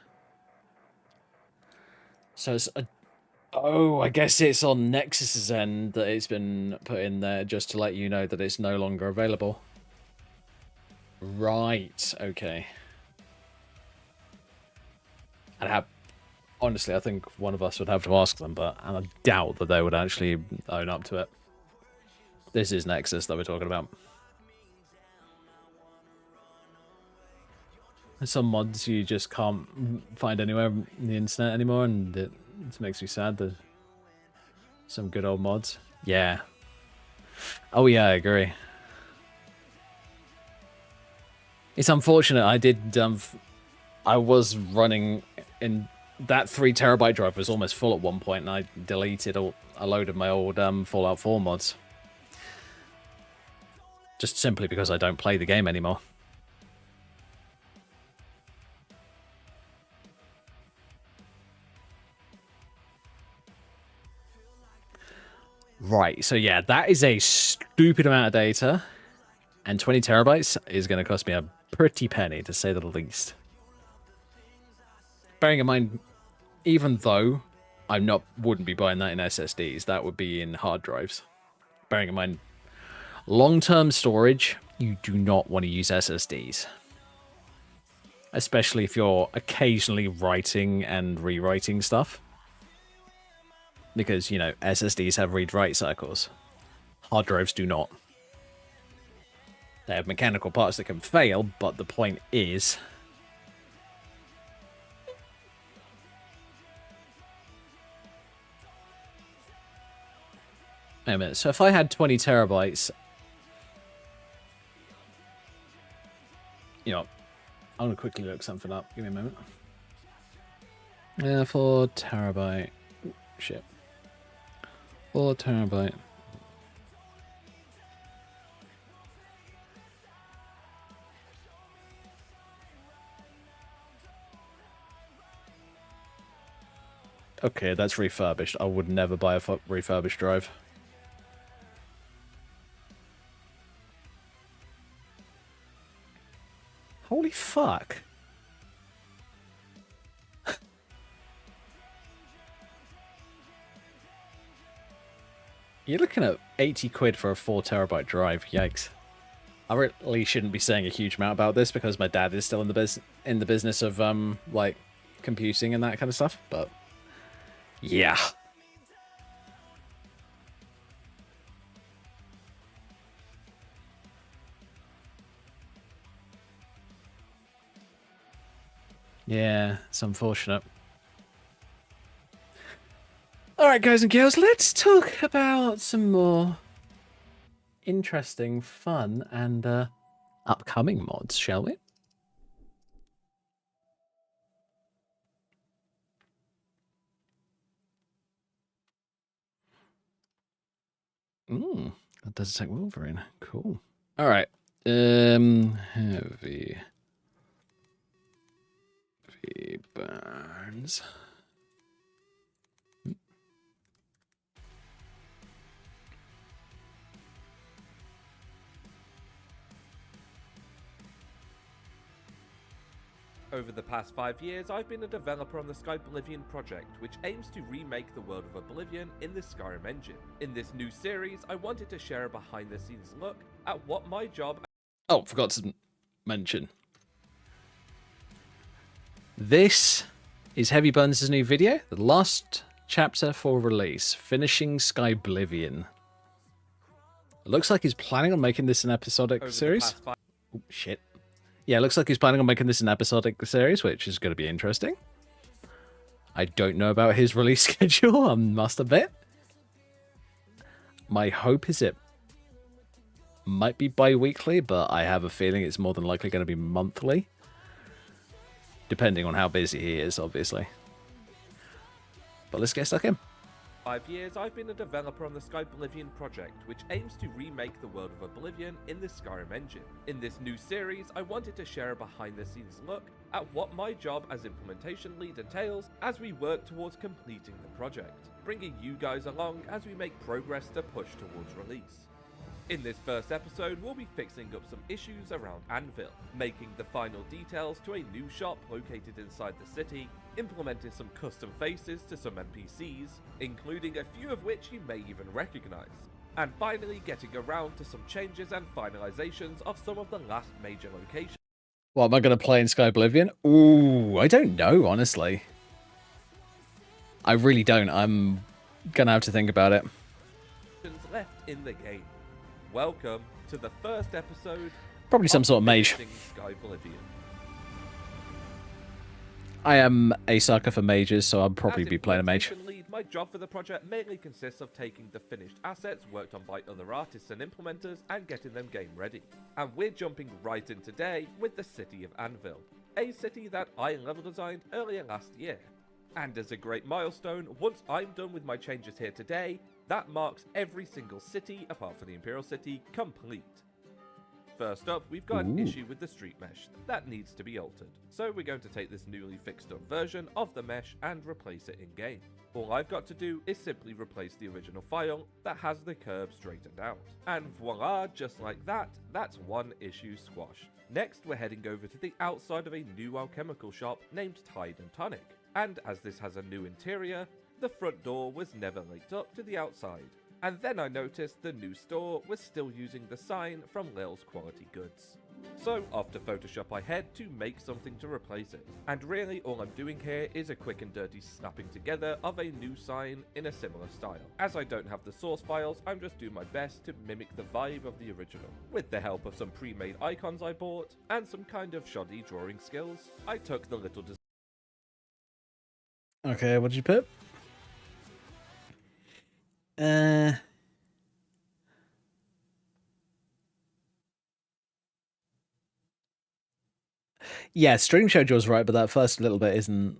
So it's a... Oh, I guess it's on Nexus's end that it's been put in there just to let you know that it's no longer available. Right, okay. Honestly, I think one of us would have to ask them, but I doubt that they would actually own up to it. This is Nexus that we're talking about. Some mods you just can't find anywhere on the internet anymore, and it makes me sad that some good old mods. Yeah. Oh yeah, I agree. It's unfortunate. I was running in that 3 terabyte drive was almost full at one point, and I deleted a load of my old Fallout 4 mods. Just simply because I don't play the game anymore. Right, so yeah, that is a stupid amount of data, and 20 terabytes is going to cost me a pretty penny, to say the least. Bearing in mind, even though I wouldn't be buying that in SSDs, that would be in hard drives. Bearing in mind, long-term storage, you do not want to use SSDs. Especially if you're occasionally writing and rewriting stuff. Because, you know, SSDs have read-write cycles. Hard drives do not. They have mechanical parts that can fail, but the point is... Wait a minute, so if I had 20 terabytes... You know, I'm going to quickly look something up. Give me a moment. 4 terabyte shit. 4 terabyte. Okay, that's refurbished. I would never buy a refurbished drive. Holy fuck. You're looking at 80 quid for a 4 terabyte drive. Yikes. I really shouldn't be saying a huge amount about this because my dad is still in the business of like computing and that kind of stuff, but yeah. Yeah, it's unfortunate. Alright, guys and girls, let's talk about some more interesting, fun, and upcoming mods, shall we? That does attack Wolverine. Cool. Alright. Heavy burns. Over the past 5 years, I've been a developer on the Skyblivion project, which aims to remake the world of Oblivion in the Skyrim engine. In this new series, I wanted to share a behind-the-scenes look at what my job... Oh, forgot to mention. This is Heavy Burns' new video, the last chapter for release, finishing Skyblivion. It looks like he's planning on making this an episodic series. Oh, shit. Yeah, it looks like he's planning on making this an episodic series, which is going to be interesting. I don't know about his release schedule, I must admit. My hope is it might be bi-weekly, but I have a feeling it's more than likely going to be monthly. Depending on how busy he is, obviously. But let's get stuck in. 5 years, I've been a developer on the Skyblivion project, which aims to remake the world of Oblivion in the Skyrim engine. In this new series, I wanted to share a behind-the-scenes look at what my job as implementation lead entails as we work towards completing the project, bringing you guys along as we make progress to push towards release. In this first episode, we'll be fixing up some issues around Anvil, making the final details to a new shop located inside the city, implementing some custom faces to some NPCs, including a few of which you may even recognize, and finally getting around to some changes and finalizations of some of the last major locations. What, am I going to play in Skyblivion? Ooh, I don't know, honestly. I really don't. I'm going to have to think about it. Left in the game. Welcome to the first episode. Probably some sort of mage. Skyblivion. I am a sucker for mages, so I'll probably be playing a mage. Lead, my job for the project mainly consists of taking the finished assets worked on by other artists and implementers and getting them game ready. And we're jumping right in today with the city of Anvil, a city that I level designed earlier last year. And as a great milestone, once I'm done with my changes here today, that marks every single city, apart from the Imperial City, complete. First up, we've got an issue with the street mesh that needs to be altered. So we're going to take this newly fixed up version of the mesh and replace it in game. All I've got to do is simply replace the original file that has the curb straightened out. And voila, just like that, that's one issue squashed. Next, we're heading over to the outside of a new alchemical shop named Tide and Tonic. And as this has a new interior, the front door was never linked up to the outside. And then I noticed the new store was still using the sign from Lil's Quality Goods. So off to Photoshop I head to make something to replace it. And really all I'm doing here is a quick and dirty snapping together of a new sign in a similar style. As I don't have the source files, I'm just doing my best to mimic the vibe of the original. With the help of some pre-made icons I bought, and some kind of shoddy drawing skills, I took the little design. Okay, what did you put? Yeah, stream schedule's right, but that first little bit isn't.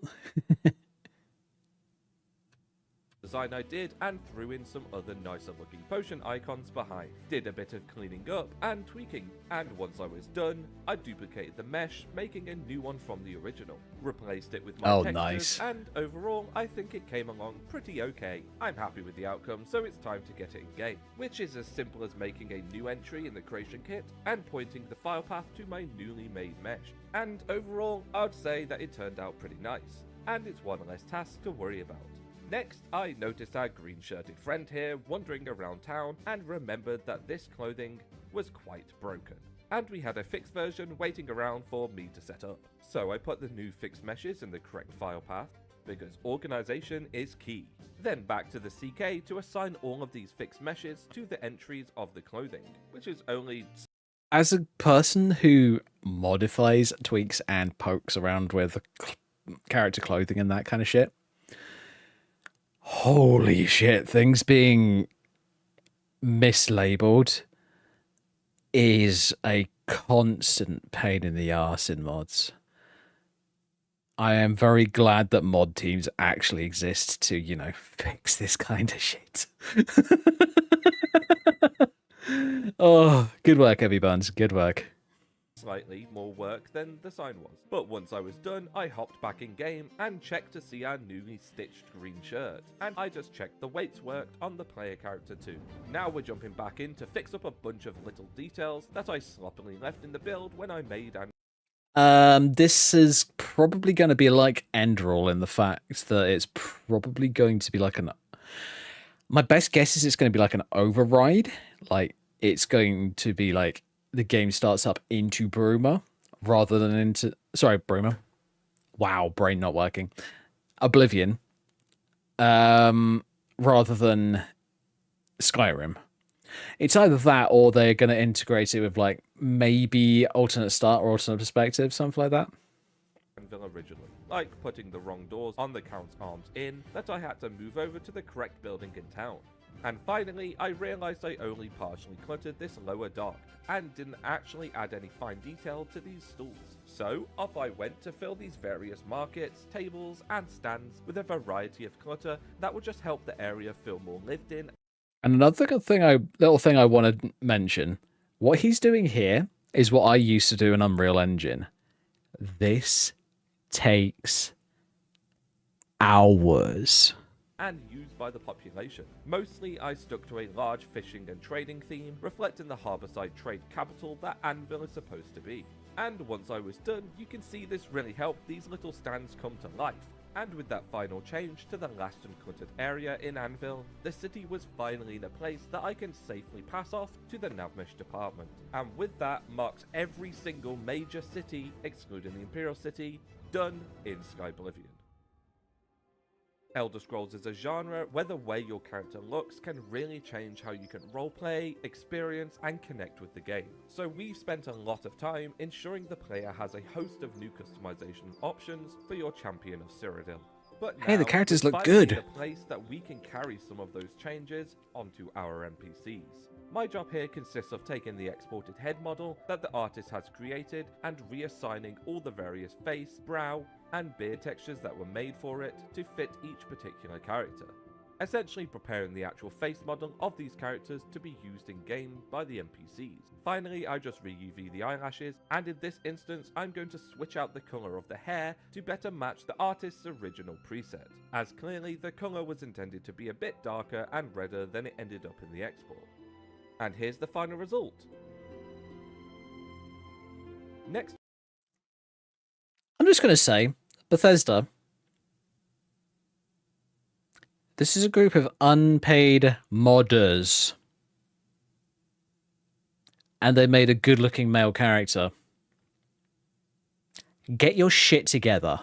design I did and threw in some other nicer looking potion icons behind. Did a bit of cleaning up and tweaking, and once I was done, I duplicated the mesh, making a new one from the original. Replaced it with my Oh, textures, nice. and overall I think it came along pretty okay. I'm happy with the outcome, so it's time to get it in game, which is as simple as making a new entry in the creation kit and pointing the file path to my newly made mesh. And overall, I'd say that it turned out pretty nice, and it's one less task to worry about. Next, I noticed our green-shirted friend here wandering around town and remembered that this clothing was quite broken. And we had a fixed version waiting around for me to set up. So I put the new fixed meshes in the correct file path, because organization is key. Then back to the CK to assign all of these fixed meshes to the entries of the clothing, which is only... As a person who modifies, tweaks, and pokes around with character clothing and that kind of shit, holy shit, things being mislabeled is a constant pain in the arse in mods. I am very glad that mod teams actually exist to, you know, fix this kind of shit. Oh, good work, Heavy Buns. Good work. Slightly more work than the sign was. But once I was done, I hopped back in game and checked to see our newly stitched green shirt. And I just checked the weights worked on the player character too. Now we're jumping back in to fix up a bunch of little details that I sloppily left in the build when I made and this is probably going to be like Enderal in the fact that it's probably going to be like an... My best guess is it's going to be like an override. Like, it's going to be like the game starts up into Bruma rather than into... Sorry, Bruma. Wow, brain not working. Oblivion. Rather than Skyrim. It's either that or they're going to integrate it with like maybe alternate start or alternate perspective, something like that. Anvil originally, like putting the wrong doors on the Count's Arms Inn that I had to move over to the correct building in town. And finally, I realised I only partially cluttered this lower dock and didn't actually add any fine detail to these stools. So off I went to fill these various markets, tables and stands with a variety of clutter that would just help the area feel more lived in. And another little thing I want to mention, what he's doing here is what I used to do in Unreal Engine. This takes hours. And used by the population. Mostly I stuck to a large fishing and trading theme, reflecting the harbourside trade capital that Anvil is supposed to be. And once I was done, you can see this really helped these little stands come to life. And with that final change to the last uncluttered area in Anvil, the city was finally in a place that I can safely pass off to the Navmesh department. And with that marks every single major city, excluding the Imperial City, done in Skyblivion. Elder Scrolls is a genre where the way your character looks can really change how you can roleplay, experience, and connect with the game. So we've spent a lot of time ensuring the player has a host of new customization options for your champion of Cyrodiil. But Hey, the now, characters we've look finally good. made a place that we can carry some of those changes onto our NPCs. My job here consists of taking the exported head model that the artist has created and reassigning all the various face, brow, and beard textures that were made for it to fit each particular character. Essentially preparing the actual face model of these characters to be used in game by the NPCs. Finally, I just re-UV the eyelashes, and in this instance I'm going to switch out the colour of the hair to better match the artist's original preset, as clearly the colour was intended to be a bit darker and redder than it ended up in the export. And here's the final result. Next, I'm just going to say, Bethesda, this is a group of unpaid modders. And they made a good-looking male character. Get your shit together.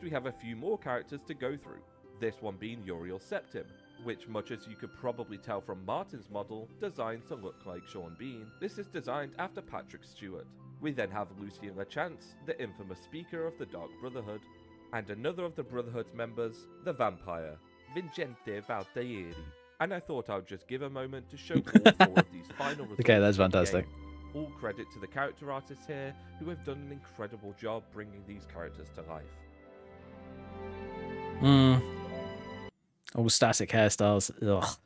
we have a few more characters to go through. This one being Uriel Septim, which, much as you could probably tell from Martin's model, designed to look like Sean Bean. This is designed after Patrick Stewart. We then have Lucien LeChance, the infamous speaker of the Dark Brotherhood, and another of the Brotherhood's members, the vampire, Vincente Valtieri. And I thought I'd just give a moment to show all four of these final results. Okay, that's in the fantastic. game. All credit to the character artists here, who have done an incredible job bringing these characters to life. All static hairstyles. Ugh.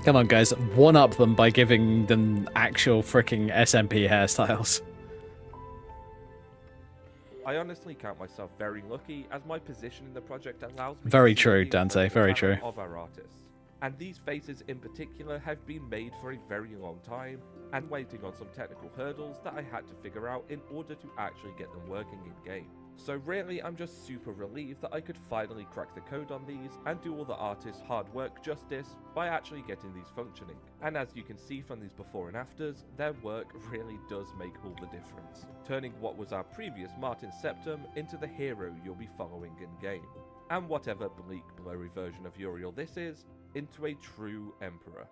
Come on, guys. One up them by giving them actual freaking SMP hairstyles. I honestly count myself very lucky, as my position in the project allows me Very to see true, the Dante, incredible very talent true. of our artists. And these faces in particular have been made for a very long time, and waiting on some technical hurdles that I had to figure out in order to actually get them working in-game. So really, I'm just super relieved that I could finally crack the code on these and do all the artists' hard work justice by actually getting these functioning. And as you can see from these before and afters, their work really does make all the difference, turning what was our previous Martin Septum into the hero you'll be following in-game. And whatever bleak, blurry version of Uriel this is, into a true emperor.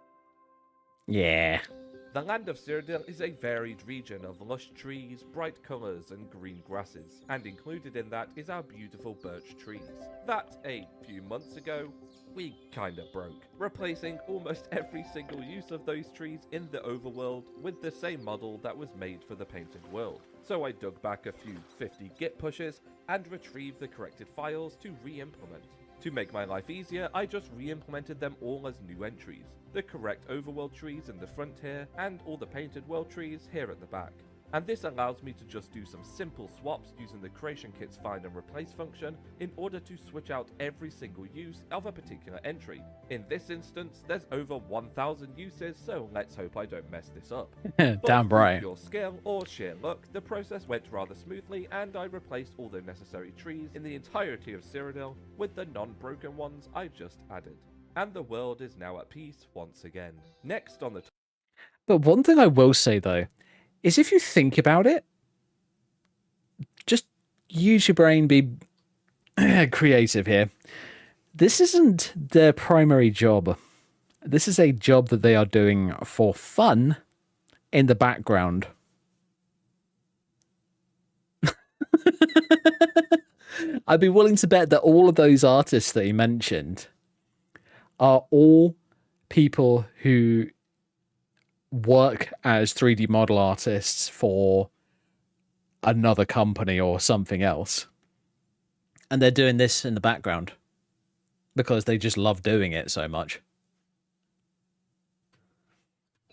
Yeah. The land of Cyrodiil is a varied region of lush trees, bright colours and green grasses, and included in that is our beautiful birch trees, that a few months ago, we kinda broke, replacing almost every single use of those trees in the overworld with the same model that was made for the painted world. So I dug back a few 50 git pushes and retrieved the corrected files to re-implement. To make my life easier, I just re-implemented them all as new entries. The correct overworld trees in the front here, and all the painted world trees here at the back. And this allows me to just do some simple swaps using the creation kit's find and replace function in order to switch out every single use of a particular entry. In this instance, there's over 1,000 uses, so let's hope I don't mess this up. Damn right. Your skill or sheer luck, the process went rather smoothly, and I replaced all the necessary trees in the entirety of Cyrodiil with the non-broken ones I just added. And the world is now at peace once again. Next on the But one thing I will say, though, is if you think about it, just use your brain, be creative here. This isn't their primary job. This is a job that they are doing for fun in the background. I'd be willing to bet that all of those artists that he mentioned are all people who work as 3D model artists for another company or something else. And they're doing this in the background because they just love doing it so much.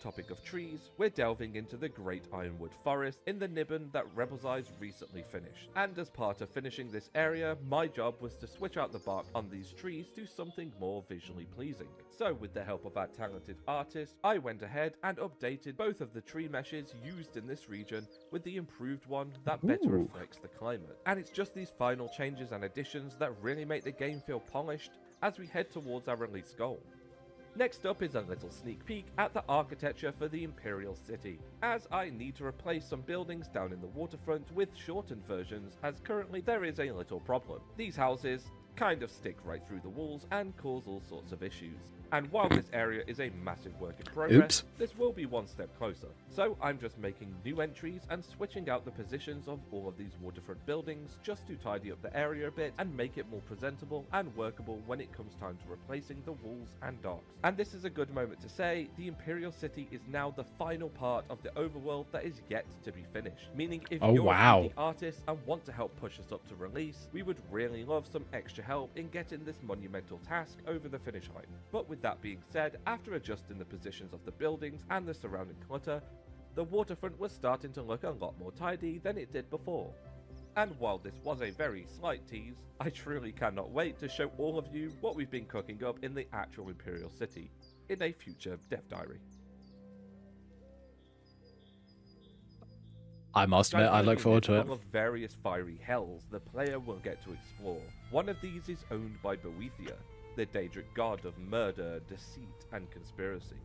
topic of trees, we're delving into the Great Ironwood Forest in the Nibbon that Rebel's Eyes recently finished. And as part of finishing this area, my job was to switch out the bark on these trees to something more visually pleasing. So with the help of our talented artist, I went ahead and updated both of the tree meshes used in this region with the improved one that better reflects the climate. And it's just these final changes and additions that really make the game feel polished as we head towards our release goal. Next up is a little sneak peek at the architecture for the Imperial City, as I need to replace some buildings down in the waterfront with shortened versions, as currently there is a little problem. These houses kind of stick right through the walls and cause all sorts of issues. And while this area is a massive work in progress, this will be one step closer. So I'm just making new entries and switching out the positions of all of these waterfront buildings just to tidy up the area a bit and make it more presentable and workable when it comes time to replacing the walls and docks. And this is a good moment to say, the Imperial City is now the final part of the overworld that is yet to be finished. Meaning if you're the artist and want to help push us up to release, we would really love some extra help in getting this monumental task over the finish line. But with that being said, after adjusting the positions of the buildings and the surrounding clutter, the waterfront was starting to look a lot more tidy than it did before. And while this was a very slight tease, I truly cannot wait to show all of you what we've been cooking up in the actual Imperial City in a future dev diary. I must admit, I look forward to it. Full of various fiery hells the player will get to explore. One of these is owned by Boethia, the Daedric god of murder, deceit, and conspiracy.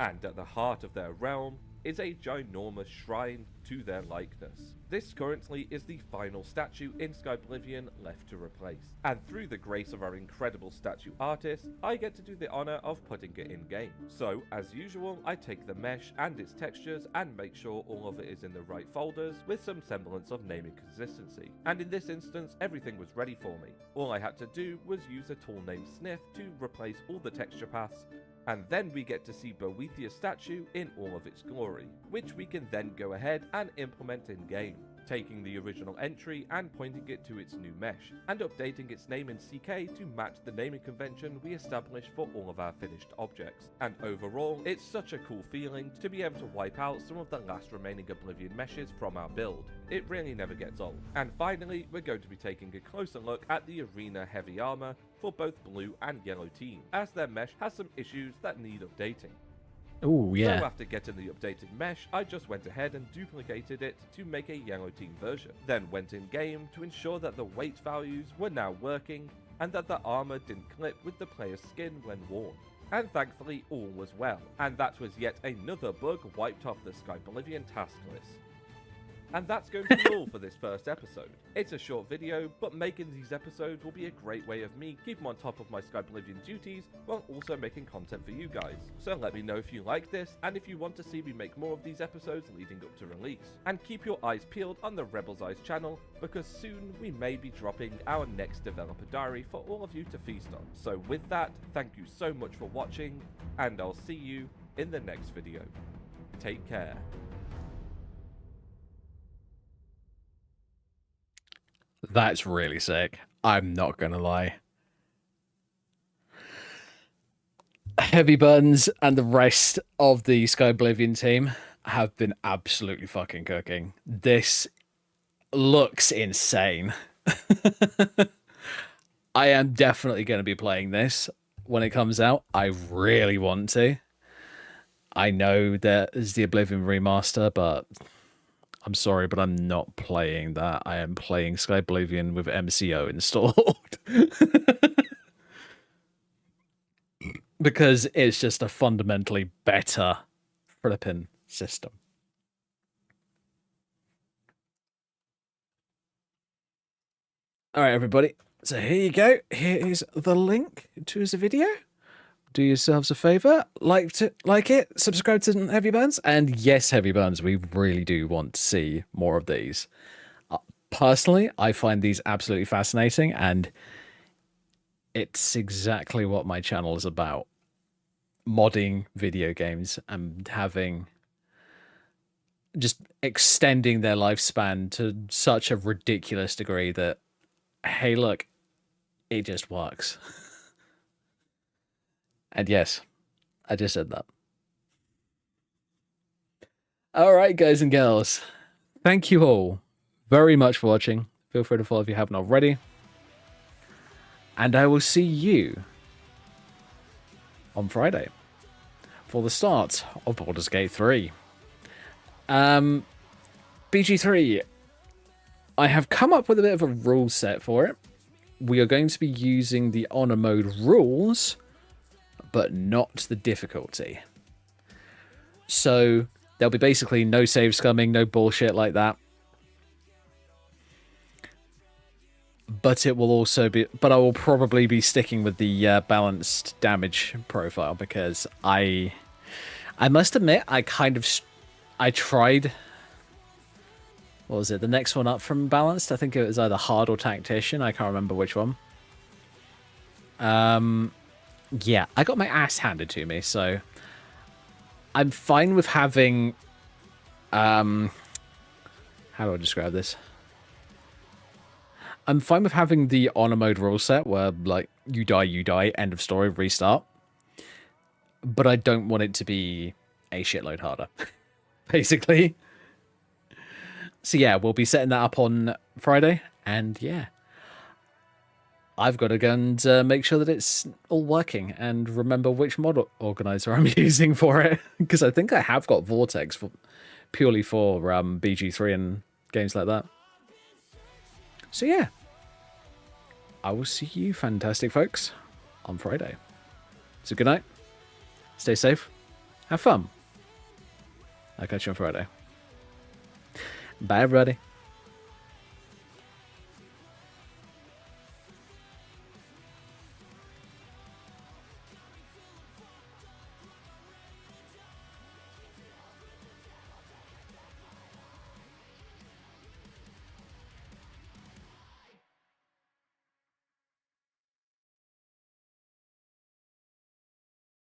And at the heart of their realm is a ginormous shrine to their likeness. This currently is the final statue in Skyblivion left to replace. And through the grace of our incredible statue artist, I get to do the honor of putting it in game. So, as usual, I take the mesh and its textures and make sure all of it is in the right folders with some semblance of naming consistency. And in this instance, everything was ready for me. All I had to do was use a tool named Sniff to replace all the texture paths And then we get to see Boethiah's statue in all of its glory, which we can then go ahead and implement in game, taking the original entry and pointing it to its new mesh, and updating its name in CK to match the naming convention we established for all of our finished objects. And overall, it's such a cool feeling to be able to wipe out some of the last remaining Oblivion meshes from our build. It really never gets old. And finally, we're going to be taking a closer look at the arena heavy armor for both blue and yellow team, as their mesh has some issues that need updating. Oh, yeah. So after getting the updated mesh, I just went ahead and duplicated it to make a yellow team version. Then went in game to ensure that the weight values were now working and that the armor didn't clip with the player's skin when worn. And thankfully all was well, and that was yet another bug wiped off the Skyrim task list. And that's going to be all for this first episode. It's a short video, but making these episodes will be a great way of me keeping on top of my Skyrim duties while also making content for you guys. So let me know if you like this, and if you want to see me make more of these episodes leading up to release. And keep your eyes peeled on the Rebels Eyes channel, because soon we may be dropping our next developer diary for all of you to feast on. So with that, thank you so much for watching, and I'll see you in the next video. Take care. That's really sick. I'm not gonna lie. Heavy Buns and the rest of the Sky Oblivion team have been absolutely fucking cooking. This looks insane. I am definitely going to be playing this when it comes out. I really want to. I know there is the Oblivion remaster, but I'm sorry, but I'm not playing that. I am playing Sky Oblivion with MCO installed. Because it's just a fundamentally better flipping system. All right, everybody. So here you go. Here is the link to the video. Do yourselves a favor, like it, subscribe to Heavy Burns, and yes, Heavy Burns, we really do want to see more of these. Personally, I find these absolutely fascinating, and it's exactly what my channel is about. Modding video games and having just extending their lifespan to such a ridiculous degree that, hey, look, it just works. And yes, I just said that. All right, guys and girls. Thank you all very much for watching. Feel free to follow if you haven't already. And I will see you on Friday for the start of Baldur's Gate 3. BG3, I have come up with a bit of a rule set for it. We are going to be using the honor mode rules, but not the difficulty. So there'll be basically no save scumming, no bullshit like that. But it will also be, but I will probably be sticking with the balanced damage profile, because I must admit, I tried, what was it, the next one up from balanced? I think it was either hard or tactician. I can't remember which one. Yeah, I got my ass handed to me, so I'm fine with having, how do I describe this? I'm fine with having the honor mode rule set where, like, you die, end of story, restart. But I don't want it to be a shitload harder, basically. So yeah, we'll be setting that up on Friday, and yeah. I've got to go and make sure that it's all working and remember which mod organizer I'm using for it. Because I think I have got Vortex purely for BG3 and games like that. So yeah, I will see you fantastic folks on Friday. So good night, stay safe, have fun. I'll catch you on Friday. Bye everybody.